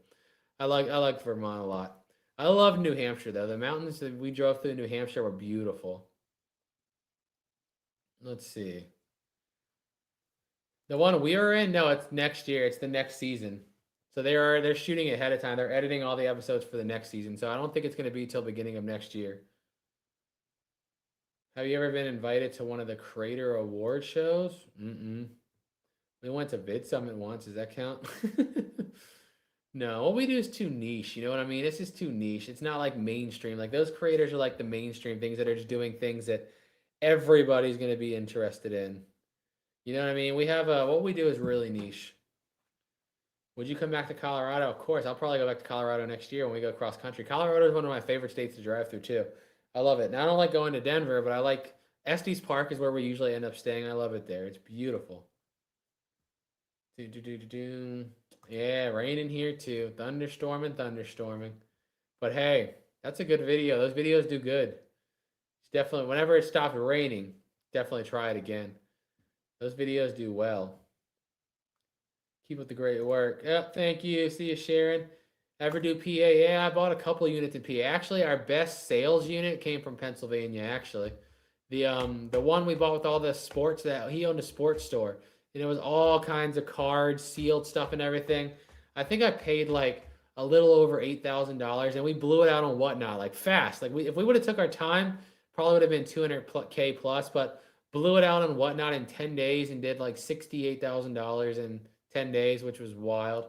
Speaker 1: I like Vermont a lot. I love New Hampshire though. The mountains that we drove through New Hampshire were beautiful. Let's see. The one we were in, no, it's next year. It's the next season. So they're shooting ahead of time. They're editing all the episodes for the next season. So I don't think it's going to be till beginning of next year. Have you ever been invited to one of the Creator Award shows? We went to Vid Summit once. Does that count? No, what we do is too niche. You know what I mean? It's just too niche. It's not like mainstream. Like those creators are like the mainstream things that are just doing things that everybody's going to be interested in. You know what I mean? We have what we do is really niche. Would you come back to Colorado? Of course. I'll probably go back to Colorado next year when we go cross country. Colorado is one of my favorite states to drive through too. I love it. Now, I don't like going to Denver, but I like Estes Park is where we usually end up staying. I love it there. It's beautiful. Do, do, do, do, do. Yeah, raining here too. Thunderstorming. But hey, that's a good video. Those videos do good. It's definitely, whenever it stopped raining, definitely try it again. Those videos do well. Keep up the great work. Yep, thank you. See you, Sharon. Ever do PA? Yeah, I bought a couple units in PA. Actually, our best sales unit came from Pennsylvania. Actually, the one we bought with all the sports, that he owned a sports store, and it was all kinds of cards, sealed stuff, and everything. I think I paid like a little over $8,000, and we blew it out on Whatnot like fast. Like if we would have took our time, probably would have been 200K plus, but blew it out on Whatnot in 10 days and did like $68,000 in 10 days, which was wild.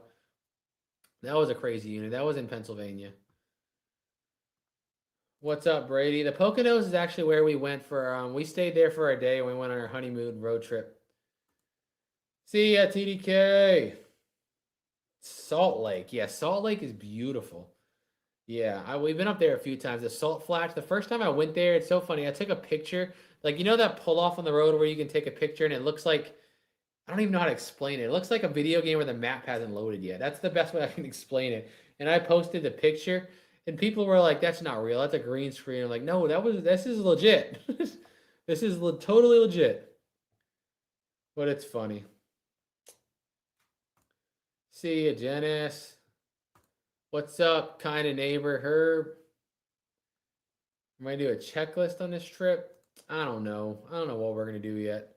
Speaker 1: That was a crazy unit. That was in Pennsylvania. What's up, Brady? The Poconos is actually where we went for, we stayed there for a day and we went on our honeymoon road trip. See ya, TDK. Salt Lake. Yeah, Salt Lake is beautiful. Yeah, we've been up there a few times. The Salt Flats. The first time I went there, it's so funny. I took a picture. Like, you know that pull off on the road where you can take a picture and it looks like, I don't even know how to explain it. It looks like a video game where the map hasn't loaded yet. That's the best way I can explain it. And I posted the picture, and people were like, "That's not real. That's a green screen." I'm like, "No, this is legit. This is totally legit." But it's funny. See ya, Janice. What's up, kind of neighbor Herb? Am I gonna do a checklist on this trip? I don't know. I don't know what we're gonna do yet.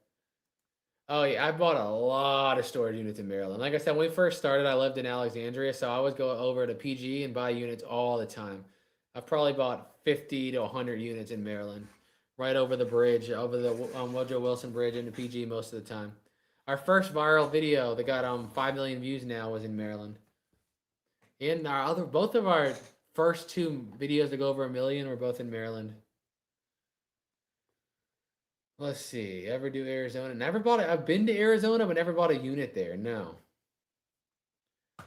Speaker 1: Oh yeah, I bought a lot of storage units in Maryland. Like I said, when we first started, I lived in Alexandria, so I would go over to PG and buy units all the time. I've probably bought 50 to 100 units in Maryland, right over the bridge, over the Woodrow Wilson Bridge into PG most of the time. Our first viral video that got 5 million views now was in Maryland. And both of our first two videos to go over 1 million were both in Maryland. Let's see. Ever do Arizona? Never bought it. I've been to Arizona, but never bought a unit there. No.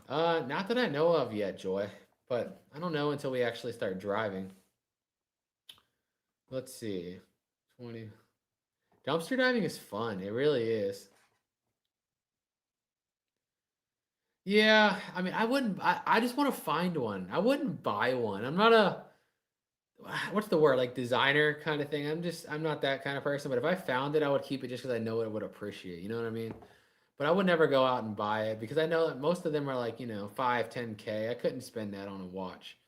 Speaker 1: Not that I know of yet, Joy. But I don't know until we actually start driving. Let's see. 20. Dumpster diving is fun. It really is. Yeah, I mean, I wouldn't. I just want to find one. I wouldn't buy one. I'm not a what's the word, like designer kind of thing. I'm not that kind of person. But if I found it, I would keep it just because I know it would appreciate. You know what I mean? But I would never go out and buy it because I know that most of them are like 5, 10K. I couldn't spend that on a watch.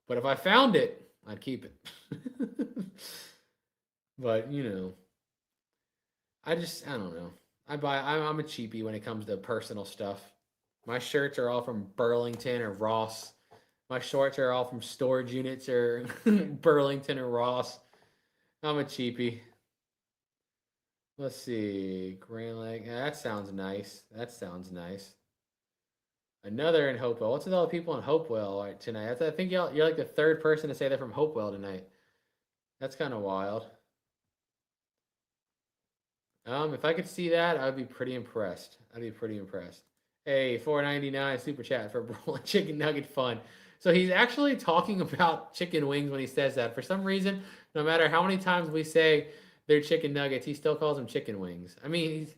Speaker 1: But if I found it, I'd keep it. But I don't know. I'm a cheapie when it comes to personal stuff. My shirts are all from Burlington or Ross. My shorts are all from storage units or Burlington or Ross. I'm a cheapie. Let's see. Grand Lake. Yeah, that sounds nice. Another in Hopewell. What's with all the people in Hopewell tonight? I think you're like the third person to say they're from Hopewell tonight. That's kind of wild. If I could see that, I'd be pretty impressed. Hey, $4.99 super chat for Brolin Chicken Nugget Fun. So he's actually talking about chicken wings when he says that. For some reason, no matter how many times we say they're chicken nuggets, he still calls them chicken wings. I mean, he's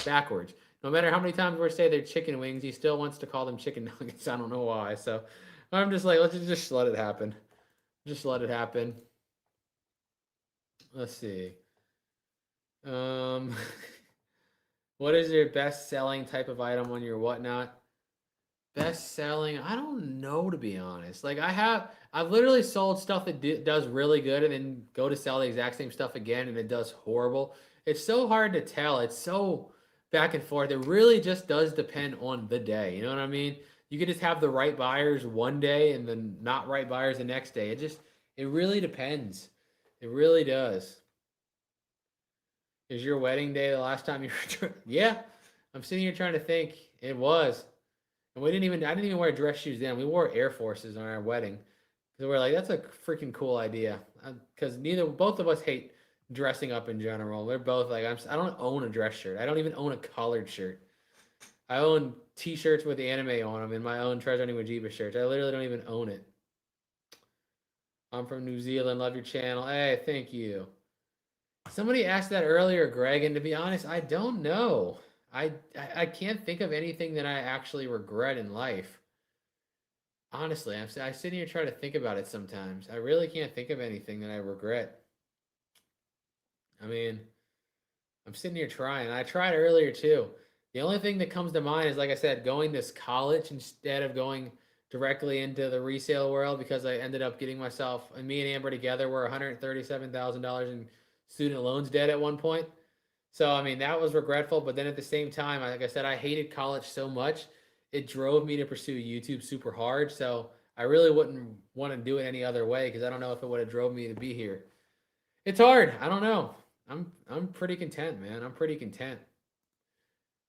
Speaker 1: backwards. No matter how many times we say they're chicken wings, he still wants to call them chicken nuggets. I don't know why. So I'm just like, let's just let it happen. Just let it happen. Let's see. What is your best selling type of item on your Whatnot? Best selling? I don't know, to be honest. Like I've literally sold stuff that does really good and then go to sell the exact same stuff again and it does horrible. It's so hard to tell. It's so back and forth. It really just does depend on the day. You know what I mean? You could just have the right buyers one day and then not right buyers the next day. It really depends. It really does. Is your wedding day the last time you were? Yeah, I'm sitting here trying to think. It was, and I didn't even wear dress shoes then. We wore Air Forces on our wedding because we're like, that's a freaking cool idea. Because both of us hate dressing up in general. We're both like, I don't own a dress shirt. I don't even own a collared shirt. I own T-shirts with anime on them and my own Treasure Hunting with Jebus shirts. I literally don't even own it. I'm from New Zealand. Love your channel. Hey, thank you. Somebody asked that earlier, Greg, and to be honest, I don't know. I can't think of anything that I actually regret in life. Honestly, I sit here trying to think about it sometimes. I really can't think of anything that I regret. I mean, I'm sitting here trying. I tried earlier too. The only thing that comes to mind is, like I said, going to college instead of going directly into the resale world because I ended up getting myself and me and Amber together were $137,000 in student loans debt at one point. So I mean that was regretful, but then at the same time, like I said, I hated college so much, it drove me to pursue YouTube super hard. So I really wouldn't want to do it any other way because I don't know if it would have drove me to be here. It's hard. I don't know. I'm pretty content, man. I'm pretty content.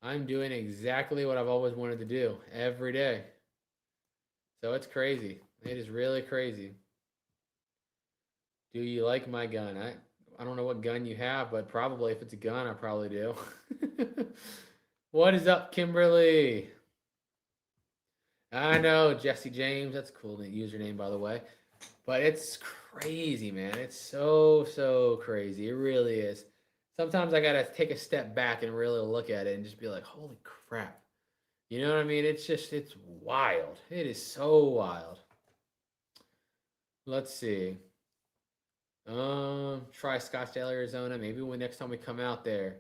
Speaker 1: I'm doing exactly what I've always wanted to do every day. So it's crazy. It is really crazy. Do you like my gun? I don't know what gun you have, but probably if it's a gun, I probably do. What is up, Kimberly? I know, Jesse James. That's a cool username, by the way. But it's crazy, man. It's so crazy. It really is. Sometimes I gotta take a step back and really look at it and just be like, holy crap. You know what I mean? It's wild. It is so wild. Let's see. Try Scottsdale, Arizona. Maybe when next time we come out there.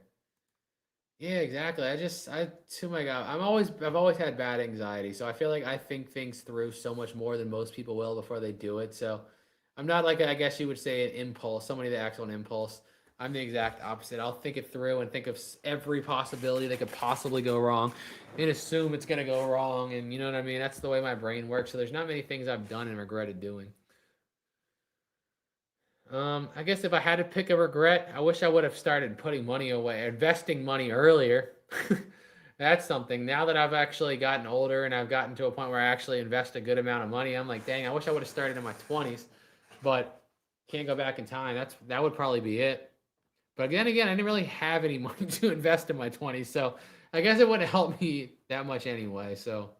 Speaker 1: Yeah, exactly. Oh my God, I've always had bad anxiety, so I feel like I think things through so much more than most people will before they do it. So I'm not like I guess you would say an impulse, somebody that acts on impulse. I'm the exact opposite. I'll think it through and think of every possibility that could possibly go wrong, and assume it's gonna go wrong. And you know what I mean? That's the way my brain works. So there's not many things I've done and regretted doing. I guess if I had to pick a regret, I wish I would have started putting money away, investing money earlier. That's something. Now that I've actually gotten older and I've gotten to a point where I actually invest a good amount of money, I'm like, dang, I wish I would have started in my 20s, but can't go back in time. That would probably be it. But then again, I didn't really have any money to invest in my 20s, so I guess it wouldn't help me that much anyway. So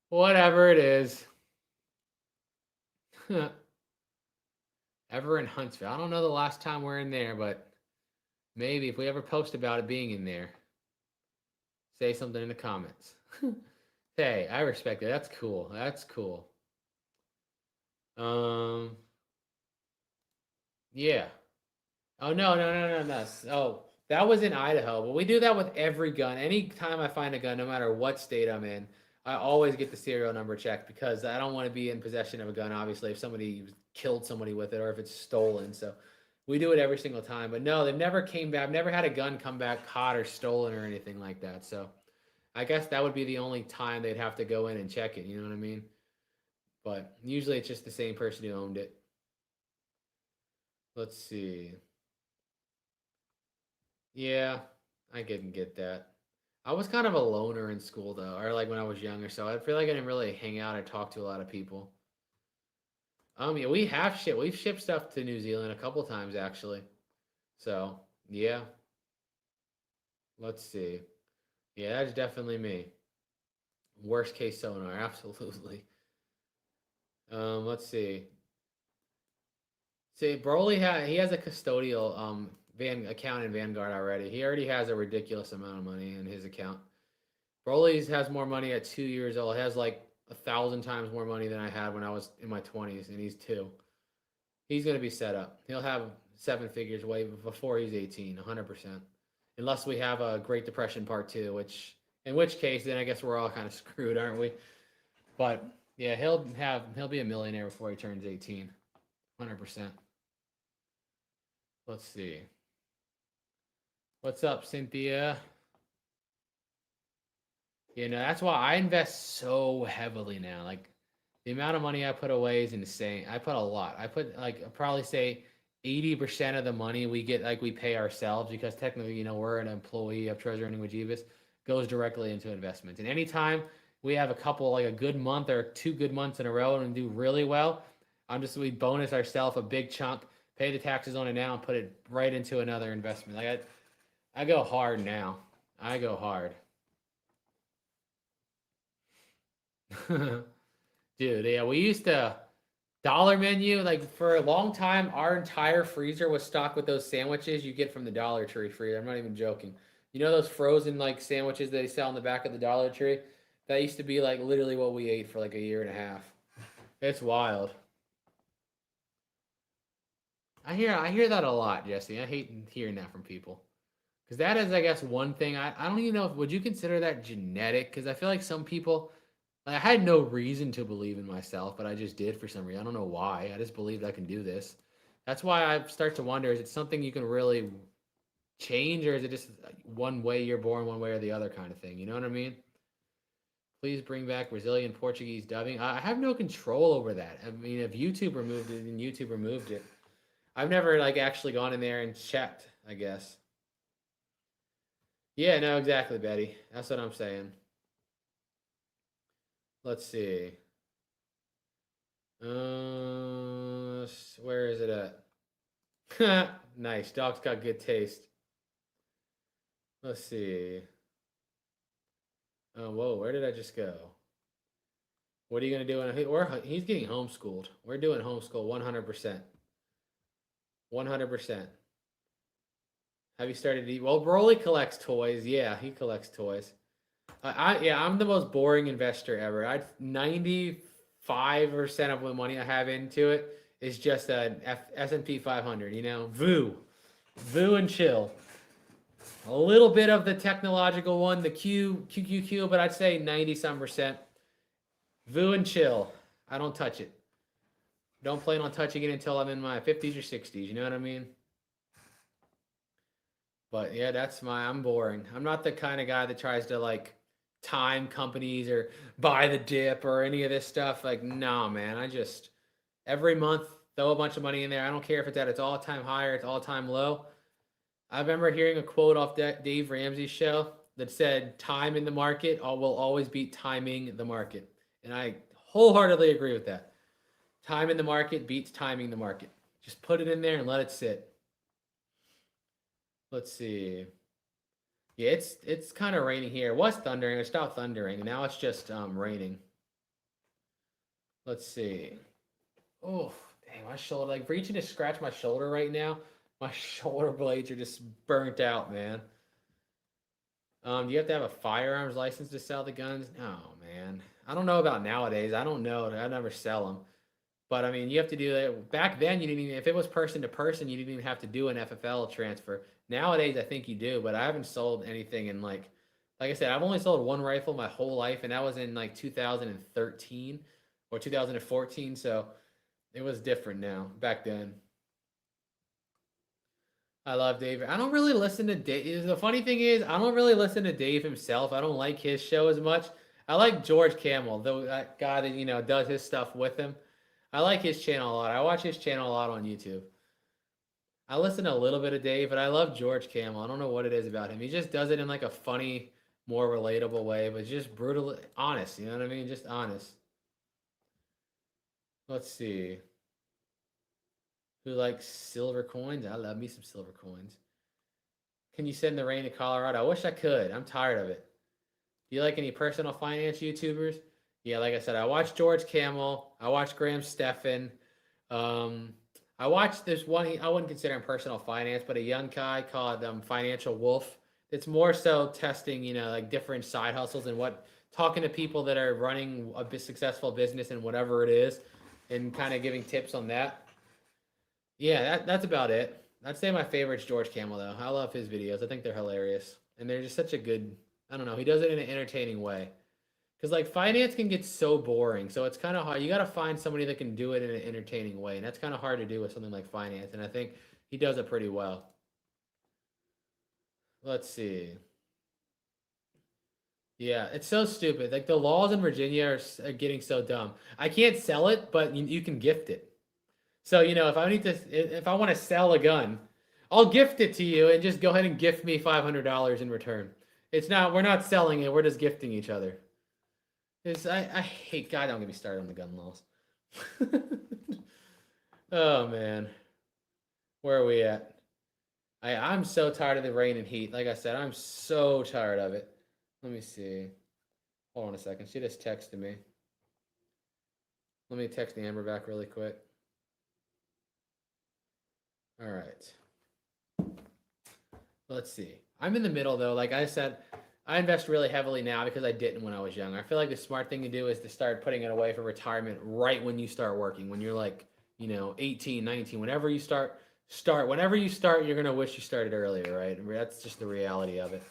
Speaker 1: whatever it is. Ever in Huntsville. I don't know the last time we're in there, but maybe if we ever post about it being in there, say something in the comments. Hey, I respect it. That's cool. That's cool. Um, yeah. Oh no. Oh, that was in Idaho, but we do that with every gun. Anytime I find a gun, no matter what state I'm in, I always get the serial number checked because I don't want to be in possession of a gun. Obviously, if somebody killed somebody with it or if it's stolen, so we do it every single time. But no, they've never came back. I've never had a gun come back hot or stolen or anything like that. So I guess that would be the only time they'd have to go in and check it. You know what I mean? But usually it's just the same person who owned it. Let's see. Yeah, I didn't get that. I was kind of a loner in school though, or like when I was younger, so I feel like I didn't really hang out or talk to a lot of people. Yeah, we've shipped stuff to New Zealand a couple times actually. So yeah, let's see. Yeah, that's definitely me. Worst case sonar, absolutely. Let's see. See, he has a custodial van account in Vanguard already. He already has a ridiculous amount of money in his account. Broly's has more money at 2 years old. Has like 1,000 times more money than I had when I was in my 20s, and he's two. He's gonna be set up. He'll have seven figures way before he's 18, 100%. Unless we have a Great Depression Part Two, in which case then I guess we're all kind of screwed, aren't we? But yeah, he'll be a millionaire before he turns 18, 100%. Let's see. What's up, Cynthia? You know, that's why I invest so heavily now. Like the amount of money I put away is insane. I put a lot. I put like I'd probably say 80% of the money we get, like we pay ourselves because technically, we're an employee of Treasure Hunting with Jebus, goes directly into investments. And anytime we have a good month or 2 good months in a row and do really well, we bonus ourselves a big chunk, pay the taxes on it now, and put it right into another investment. Like I go hard now. I go hard. Dude, yeah, we used to Dollar Menu, like for a long time, our entire freezer was stocked with those sandwiches you get from the Dollar Tree freezer. I'm not even joking. You know those frozen like sandwiches that they sell in the back of the Dollar Tree? That used to be like literally what we ate for like a year and a half. It's wild. I hear that a lot, Jesse. I hate hearing that from people. Because that is, I guess, one thing. I don't even know if would you consider that genetic? Because I feel like some people, like, I had no reason to believe in myself, but I just did for some reason. I don't know why. I just believed I can do this. That's why I start to wonder: is it something you can really change, or is it just one way you're born, one way or the other kind of thing? You know what I mean? Please bring back Brazilian Portuguese dubbing. I have no control over that. I mean, if YouTube removed it, then YouTube removed it. I've never like actually gone in there and checked, I guess. Yeah, no, exactly, Betty. That's what I'm saying. Let's see. Where is it at? Nice. Dog's got good taste. Let's see. Oh, whoa, where did I just go? What are you gonna do? He's getting homeschooled. We're doing homeschool 100%. 100%. Have you started to eat? Well, Broly collects toys. Yeah, he collects toys. Yeah, I'm the most boring investor ever. 95% of the money I have into it is just an S&P 500. You know, VU and chill. A little bit of the technological one, the QQQ, but I'd say 90 some percent. VU and chill. I don't touch it. Don't plan on touching it until I'm in my 50s or 60s. You know what I mean? But yeah, I'm boring. I'm not the kind of guy that tries to like time companies or buy the dip or any of this stuff. Like, no, man. I just every month throw a bunch of money in there. I don't care if it's at its all-time high or its all-time low. I remember hearing a quote off Dave Ramsey's show that said, "Time in the market will always beat timing the market," and I wholeheartedly agree with that. Time in the market beats timing the market. Just put it in there and let it sit. Let's see. Yeah, it's kind of raining here. It was thundering. It stopped thundering, and now it's just raining. Let's see. Oh, dang, my shoulder. Like reaching to scratch my shoulder right now. My shoulder blades are just burnt out, man. Do you have to have a firearms license to sell the guns? Oh, man. I don't know about nowadays. I don't know. I never sell them. But I mean, you have to do that. Back then, you didn't even, if it was person to person, you didn't even have to do an FFL transfer. Nowadays, I think you do, but I haven't sold anything in like I said, I've only sold one rifle my whole life, and that was in like 2013 or 2014. So it was different now. Back then, I love Dave. I don't really listen to Dave. The funny thing is, I don't really listen to Dave himself. I don't like his show as much. I like George Camel, that guy that does his stuff with him. I like his channel a lot. I watch his channel a lot on YouTube. I listen to a little bit of Dave, but I love George Camel. I don't know what it is about him. He just does it in like a funny, more relatable way, but just brutal, honest. You know what I mean? Just honest. Let's see. Who likes silver coins? I love me some silver coins. Can you send the rain to Colorado? I wish I could. I'm tired of it. Do you like any personal finance YouTubers? Yeah, like I said, I watch George Camel. I watch Graham Stephan. I watched this one. I wouldn't consider him personal finance, but a young guy called Financial Wolf. It's more so testing, like different side hustles and talking to people that are running a successful business and whatever it is, and kind of giving tips on that. Yeah, that's about it. I'd say my favorite's George Camel though. I love his videos. I think they're hilarious, and they're just such a good. I don't know. He does it in an entertaining way. Because like finance can get so boring, so it's kind of hard. You got to find somebody that can do it in an entertaining way, and that's kind of hard to do with something like finance. And I think he does it pretty well. Let's see. Yeah, it's so stupid. Like the laws in Virginia are getting so dumb. I can't sell it, but you can gift it. So if I want to sell a gun, I'll gift it to you, and just go ahead and gift me $500 in return. We're not selling it. We're just gifting each other. I hate God. Don't get me started on the gun laws. Oh man, where are we at? I'm so tired of the rain and heat. Like I said, I'm so tired of it. Let me see. Hold on a second. She just texted me. Let me text Amber back really quick. All right. Let's see. I'm in the middle though. Like I said, I invest really heavily now because I didn't when I was young. I feel like the smart thing to do is to start putting it away for retirement right when you start working. When you're like, 18, 19, whenever you start, whenever you start, you're going to wish you started earlier, right? That's just the reality of it.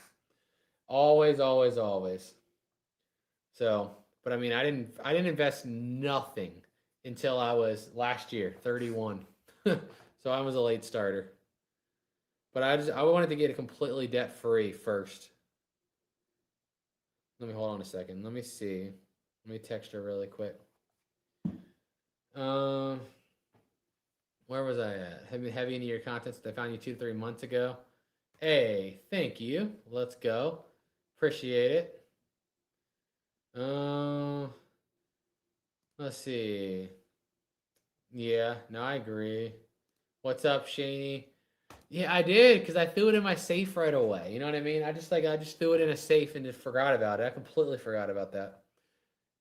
Speaker 1: Always, always, always. So, but I mean, I didn't invest nothing until I was last year, 31. So I was a late starter. But I wanted to get it completely debt free first. Let me hold on a second. Let me see. Let me text her really quick. Um, where was I at? Heavy into your contents that I found you 2-3 months ago. Hey, thank you. Let's go. Appreciate it. Let's see. Yeah, no, I agree. What's up, Shaney? Yeah, I did because I threw it in my safe right away. You know what I mean? I just threw it in a safe and just forgot about it. I completely forgot about that.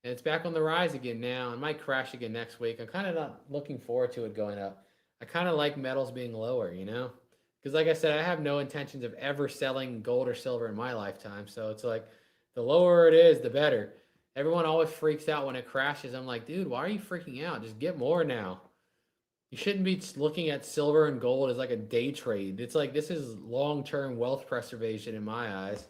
Speaker 1: And it's back on the rise again now. It might crash again next week. I'm kind of not looking forward to it going up. I kind of like metals being lower, Because like I said, I have no intentions of ever selling gold or silver in my lifetime. So it's like the lower it is, the better. Everyone always freaks out when it crashes. I'm like, dude, why are you freaking out? Just get more now. You shouldn't be looking at silver and gold as like a day trade. It's like this is long-term wealth preservation in my eyes.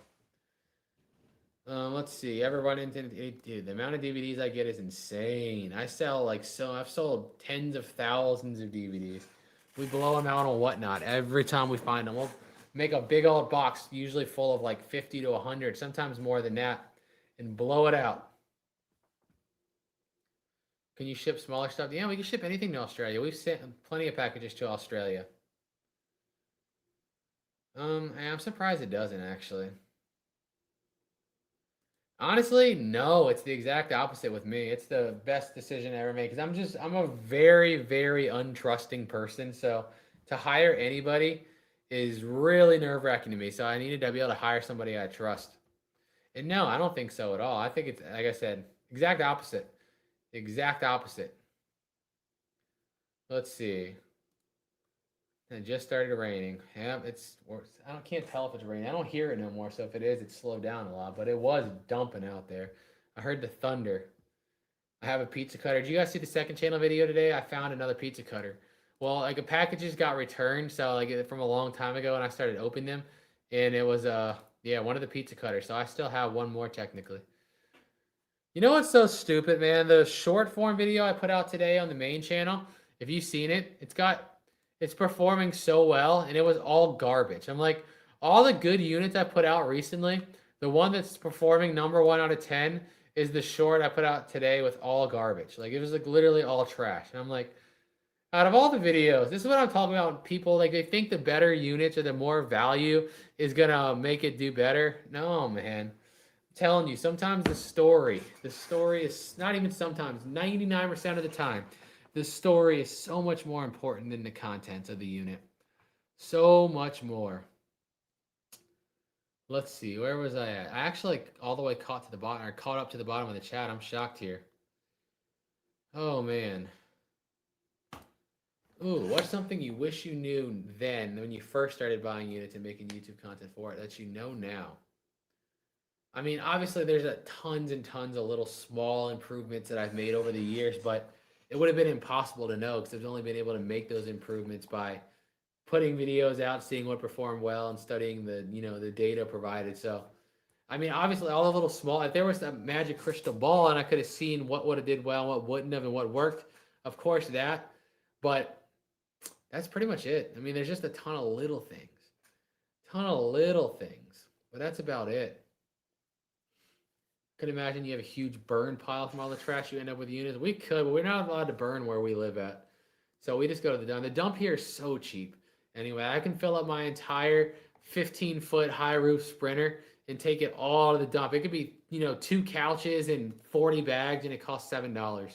Speaker 1: Let's see. Ever run into dude? The amount of DVDs I get is insane. I've sold tens of thousands of DVDs. We blow them out on Whatnot every time we find them. We'll make a big old box, usually full of like 50 to 100, sometimes more than that, and blow it out. Can you ship smaller stuff? Yeah, we can ship anything to Australia. We've sent plenty of packages to Australia. I'm surprised it doesn't actually. Honestly, no, it's the exact opposite with me. It's the best decision I ever made because I'm a very, very untrusting person. So to hire anybody is really nerve-wracking to me. So I needed to be able to hire somebody I trust. And no, I don't think so at all. I think it's, like I said, exact opposite. Exact opposite. Let's see. It just started raining. Yeah, can't tell if it's raining. I don't hear it no more. So if it is, it's slowed down a lot. But it was dumping out there. I heard the thunder. I have a pizza cutter. Did you guys see the second channel video today? I found another pizza cutter. Well, like a package just got returned, so like from a long time ago, and I started opening them, and it was one of the pizza cutters. So I still have one more technically. You know what's so stupid, man? The short form video I put out today on the main channel. If you've seen it, it's performing so well, and it was all garbage. I'm like, all the good units I put out recently, the one that's performing number 1 out of 10 is the short I put out today with all garbage. Like it was like literally all trash. And I'm like, out of all the videos, this is what I'm talking about. People like they think the better units or the more value is gonna make it do better. No, man. I'm telling you, sometimes the story is not even sometimes, 99% of the time, the story is so much more important than the contents of the unit. So much more. Let's see, where was I at? I actually all the way caught up to the bottom of the chat. I'm shocked here. Oh man. Ooh, what's something you wish you knew then when you first started buying units and making YouTube content for it that you know now? I mean, obviously there's tons and tons of little small improvements that I've made over the years, but it would have been impossible to know because I've only been able to make those improvements by putting videos out, seeing what performed well, and studying the data provided. So, I mean, obviously all the little small. If there was a magic crystal ball and I could have seen what would have did well, what wouldn't have, and what worked, of course that. But that's pretty much it. I mean, there's just a ton of little things, but that's about it. Could imagine you have a huge burn pile from all the trash you end up with units. We could, but we're not allowed to burn where we live at. So we just go to the dump. The dump here is so cheap. Anyway, I can fill up my entire 15-foot high roof Sprinter and take it all to the dump. It could be, 2 couches and 40 bags, and it costs $7.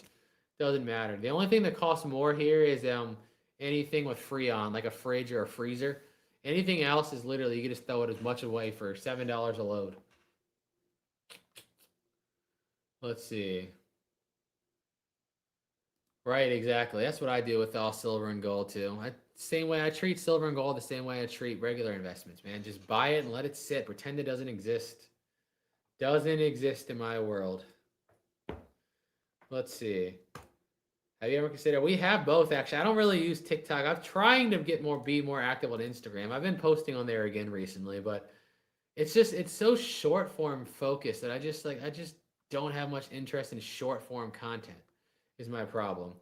Speaker 1: Doesn't matter. The only thing that costs more here is anything with Freon, like a fridge or a freezer. Anything else is literally, you can just throw it as much away for $7 a load. Let's see. Right, exactly. That's what I do with all silver and gold too. Same way I treat silver and gold, the same way I treat regular investments, man. Just buy it and let it sit. Pretend it doesn't exist. Doesn't exist in my world. Let's see. Have you ever considered? We have both actually. I don't really use TikTok. I'm trying to be more active on Instagram. I've been posting on there again recently, but it's so short form focused that I just don't have much interest in short form content. Is my problem.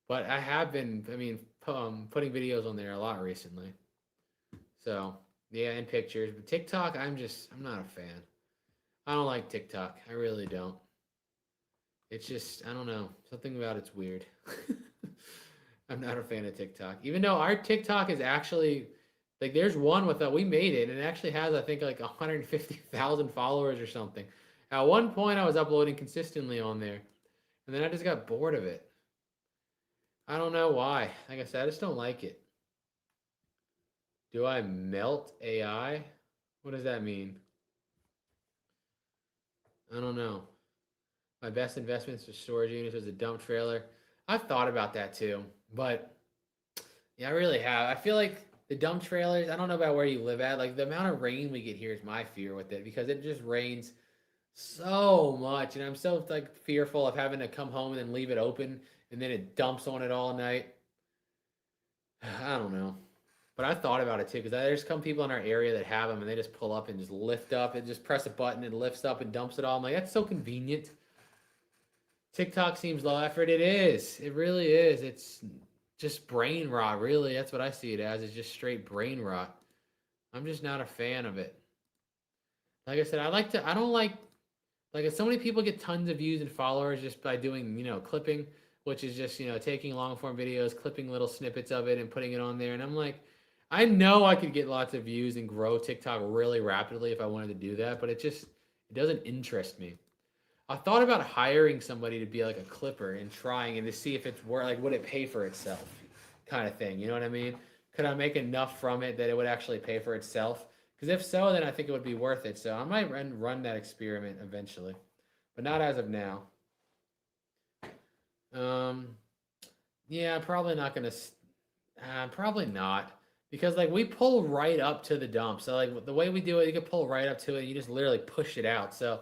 Speaker 1: But I have been, I mean, putting videos on there a lot recently. So yeah, and pictures. But TikTok, I'm not a fan. I don't like TikTok. I really don't. It's just, I don't know. Something about it's weird. I'm not a fan of TikTok. Even though our TikTok is actually like there's one with we made it and it actually has I think like 150,000 followers or something. At one point I was uploading consistently on there and then I just got bored of it. I don't know why. Like I said, I just don't like it. Do I melt AI? What does that mean? I don't know. My best investments for storage units was a dump trailer. I've thought about that too, but yeah, I really have. I feel like the dump trailers, I don't know about where you live at. Like the amount of rain we get here is my fear with it because it just rains so much and I'm so like fearful of having to come home and then leave it open and then it dumps on it all night. I don't know. But I thought about it too because there's some people in our area that have them and they just pull up and just lift up and just press a button and lifts up and dumps it all. I'm like, that's so convenient. TikTok seems low effort. It is. It really is. It's just brain rot, really. That's what I see it as. It's just straight brain rot. I'm just not a fan of it. Like I said, I don't like if so many people get tons of views and followers just by doing, clipping, which is just, taking long form videos, clipping little snippets of it and putting it on there. And I'm like, I know I could get lots of views and grow TikTok really rapidly if I wanted to do that, but it doesn't interest me. I thought about hiring somebody to be like a clipper and trying and to see if it's worth like would it pay for itself kind of thing. You know what I mean? Could I make enough from it that it would actually pay for itself? Because if so, then I think it would be worth it. So I might run that experiment eventually, but not as of now. Um, yeah, probably not gonna. Probably not because like we pull right up to the dump. So like the way we do it, you can pull right up to it. And you just literally push it out. So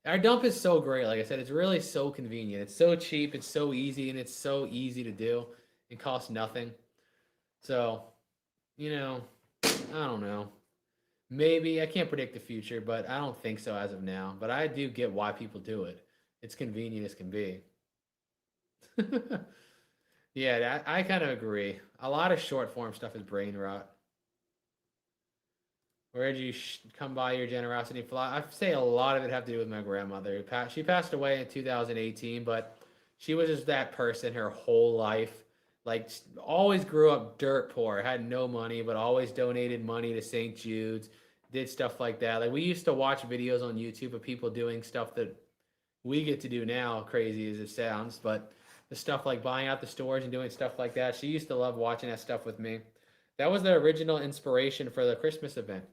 Speaker 1: our dump is so great. Like I said, it's really so convenient. It's so cheap. It's so easy, and it's so easy to do. It costs nothing. So, I don't know. Maybe I can't predict the future, but I don't think so as of now. But I do get why people do it. It's convenient as can be. Yeah, I kind of agree. A lot of short form stuff is brain rot. Where did you come by your generosity fly? I say a lot of it have to do with my grandmother. She passed away in 2018, but she was just that person her whole life. Like always grew up dirt poor, had no money, but always donated money to St. Jude's, did stuff like that. Like we used to watch videos on YouTube of people doing stuff that we get to do now, crazy as it sounds, but the stuff like buying out the stores and doing stuff like that. She used to love watching that stuff with me. That was the original inspiration for the Christmas event.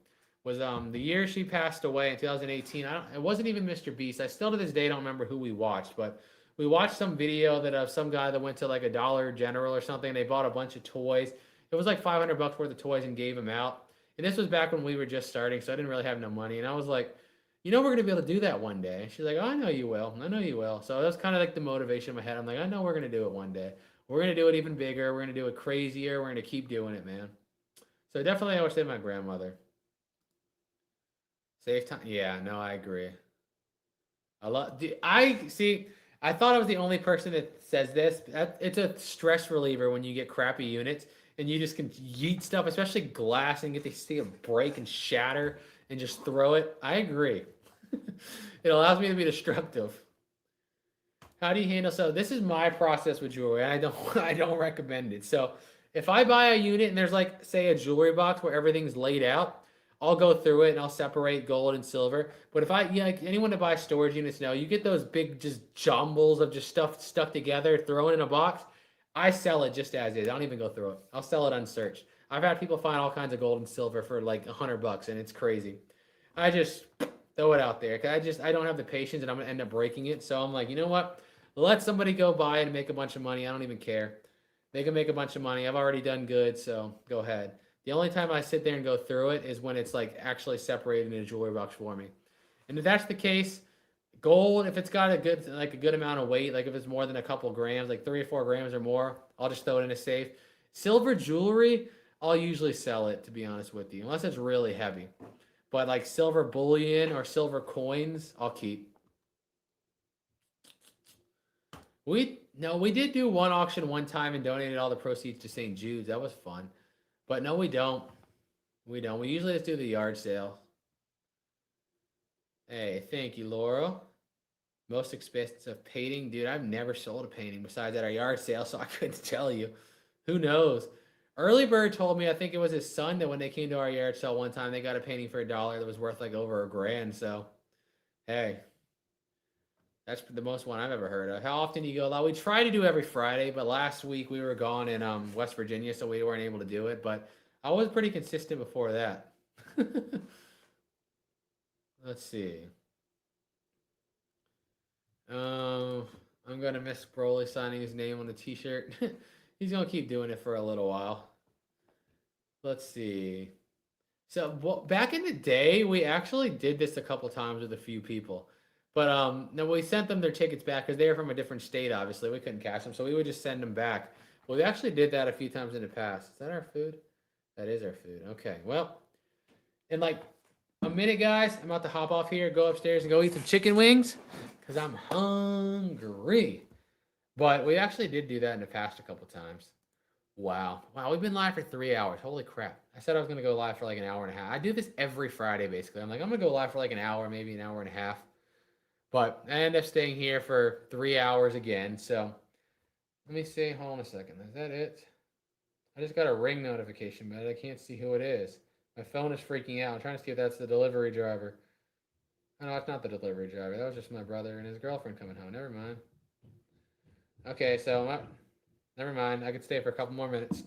Speaker 1: Was the year she passed away in 2018. It wasn't even Mr. Beast. I still to this day don't remember who we watched, but we watched some video that of some guy that went to like a Dollar General or something. They bought a bunch of toys. It was like $500 worth of toys and gave them out. And this was back when we were just starting, so I didn't really have no money. And I was like, we're gonna be able to do that one day. She's like, oh, I know you will. I know you will. So that was kind of like the motivation in my head. I'm like, I know we're gonna do it one day. We're gonna do it even bigger. We're gonna do it crazier. We're gonna keep doing it, man. So definitely, I would say my grandmother. Save time. Yeah, no, I agree. I love. I see. I thought I was the only person that says this. It's a stress reliever when you get crappy units and you just can yeet stuff, especially glass, and get to see it break and shatter and just throw it. I agree. It allows me to be destructive. How do you handle? So this is my process with jewelry. I don't. I don't recommend it. So if I buy a unit and there's like say a jewelry box where everything's laid out. I'll go through it and I'll separate gold and silver. But if like anyone that buys storage units know, you get those big just jumbles of just stuff stuck together, thrown in a box. I sell it just as is. I don't even go through it. I'll sell it unsearched. I've had people find all kinds of gold and silver for like $100, and it's crazy. I just throw it out there. I don't have the patience, and I'm gonna end up breaking it. So I'm like, you know what? Let somebody go buy it and make a bunch of money. I don't even care. They can make a bunch of money. I've already done good, so go ahead. The only time I sit there and go through it is when it's like actually separated in a jewelry box for me. And if that's the case, gold, if it's got a good amount of weight, like if it's more than a couple grams, like 3 or 4 grams or more, I'll just throw it in a safe. Silver jewelry, I'll usually sell it, to be honest with you, unless it's really heavy. But like silver bullion or silver coins, I'll keep. We did do one auction one time and donated all the proceeds to St. Jude's. That was fun. But no, we don't. We don't. We usually just do the yard sale. Hey, thank you, Laurel. Most expensive painting, dude. I've never sold a painting besides at our yard sale, so I couldn't tell you. Who knows? Early Bird told me, I think it was his son, that when they came to our yard sale one time, they got a painting for $1 that was worth like over $1,000. So, hey, that's the most one I've ever heard of. How often do you go live? We try to do every Friday, but last week we were gone in West Virginia, so we weren't able to do it. But I was pretty consistent before that. Let's see. I'm gonna miss Broly signing his name on the T-shirt. He's gonna keep doing it for a little while. Let's see. So back in the day, we actually did this a couple times with a few people. But no, we sent them their tickets back because they were from a different state. Obviously, we couldn't cash them, so we would just send them back. Well, we actually did that a few times in the past. Is that our food? That is our food. Okay. Well, in like a minute, guys, I'm about to hop off here, go upstairs, and go eat some chicken wings because I'm hungry. But we actually did do that in the past a couple times. Wow. We've been live for 3 hours. Holy crap. I said I was going to go live for like an hour and a half. I do this every Friday, basically. I'm like, I'm going to go live for like an hour, maybe an hour and a half. But I end up staying here for 3 hours again. So let me see. Hold on a second. Is that it? I just got a ring notification, but I can't see who it is. My phone is freaking out. I'm trying to see if that's the delivery driver. Oh, no, it's not the delivery driver. That was just my brother and his girlfriend coming home. Never mind. Okay, so never mind. I could stay for a couple more minutes.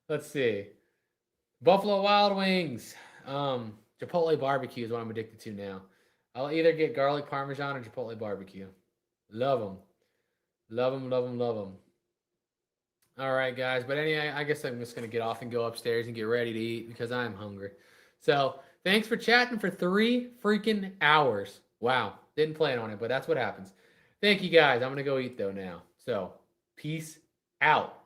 Speaker 1: Let's see. Buffalo Wild Wings. Chipotle barbecue is what I'm addicted to now. I'll either get garlic parmesan or Chipotle barbecue. Love them. Love them, love them, love them. All right, guys. But anyway, I guess I'm just going to get off and go upstairs and get ready to eat because I'm hungry. So thanks for chatting for 3 freaking hours. Wow. Didn't plan on it, but that's what happens. Thank you, guys. I'm going to go eat, though, now. So peace out.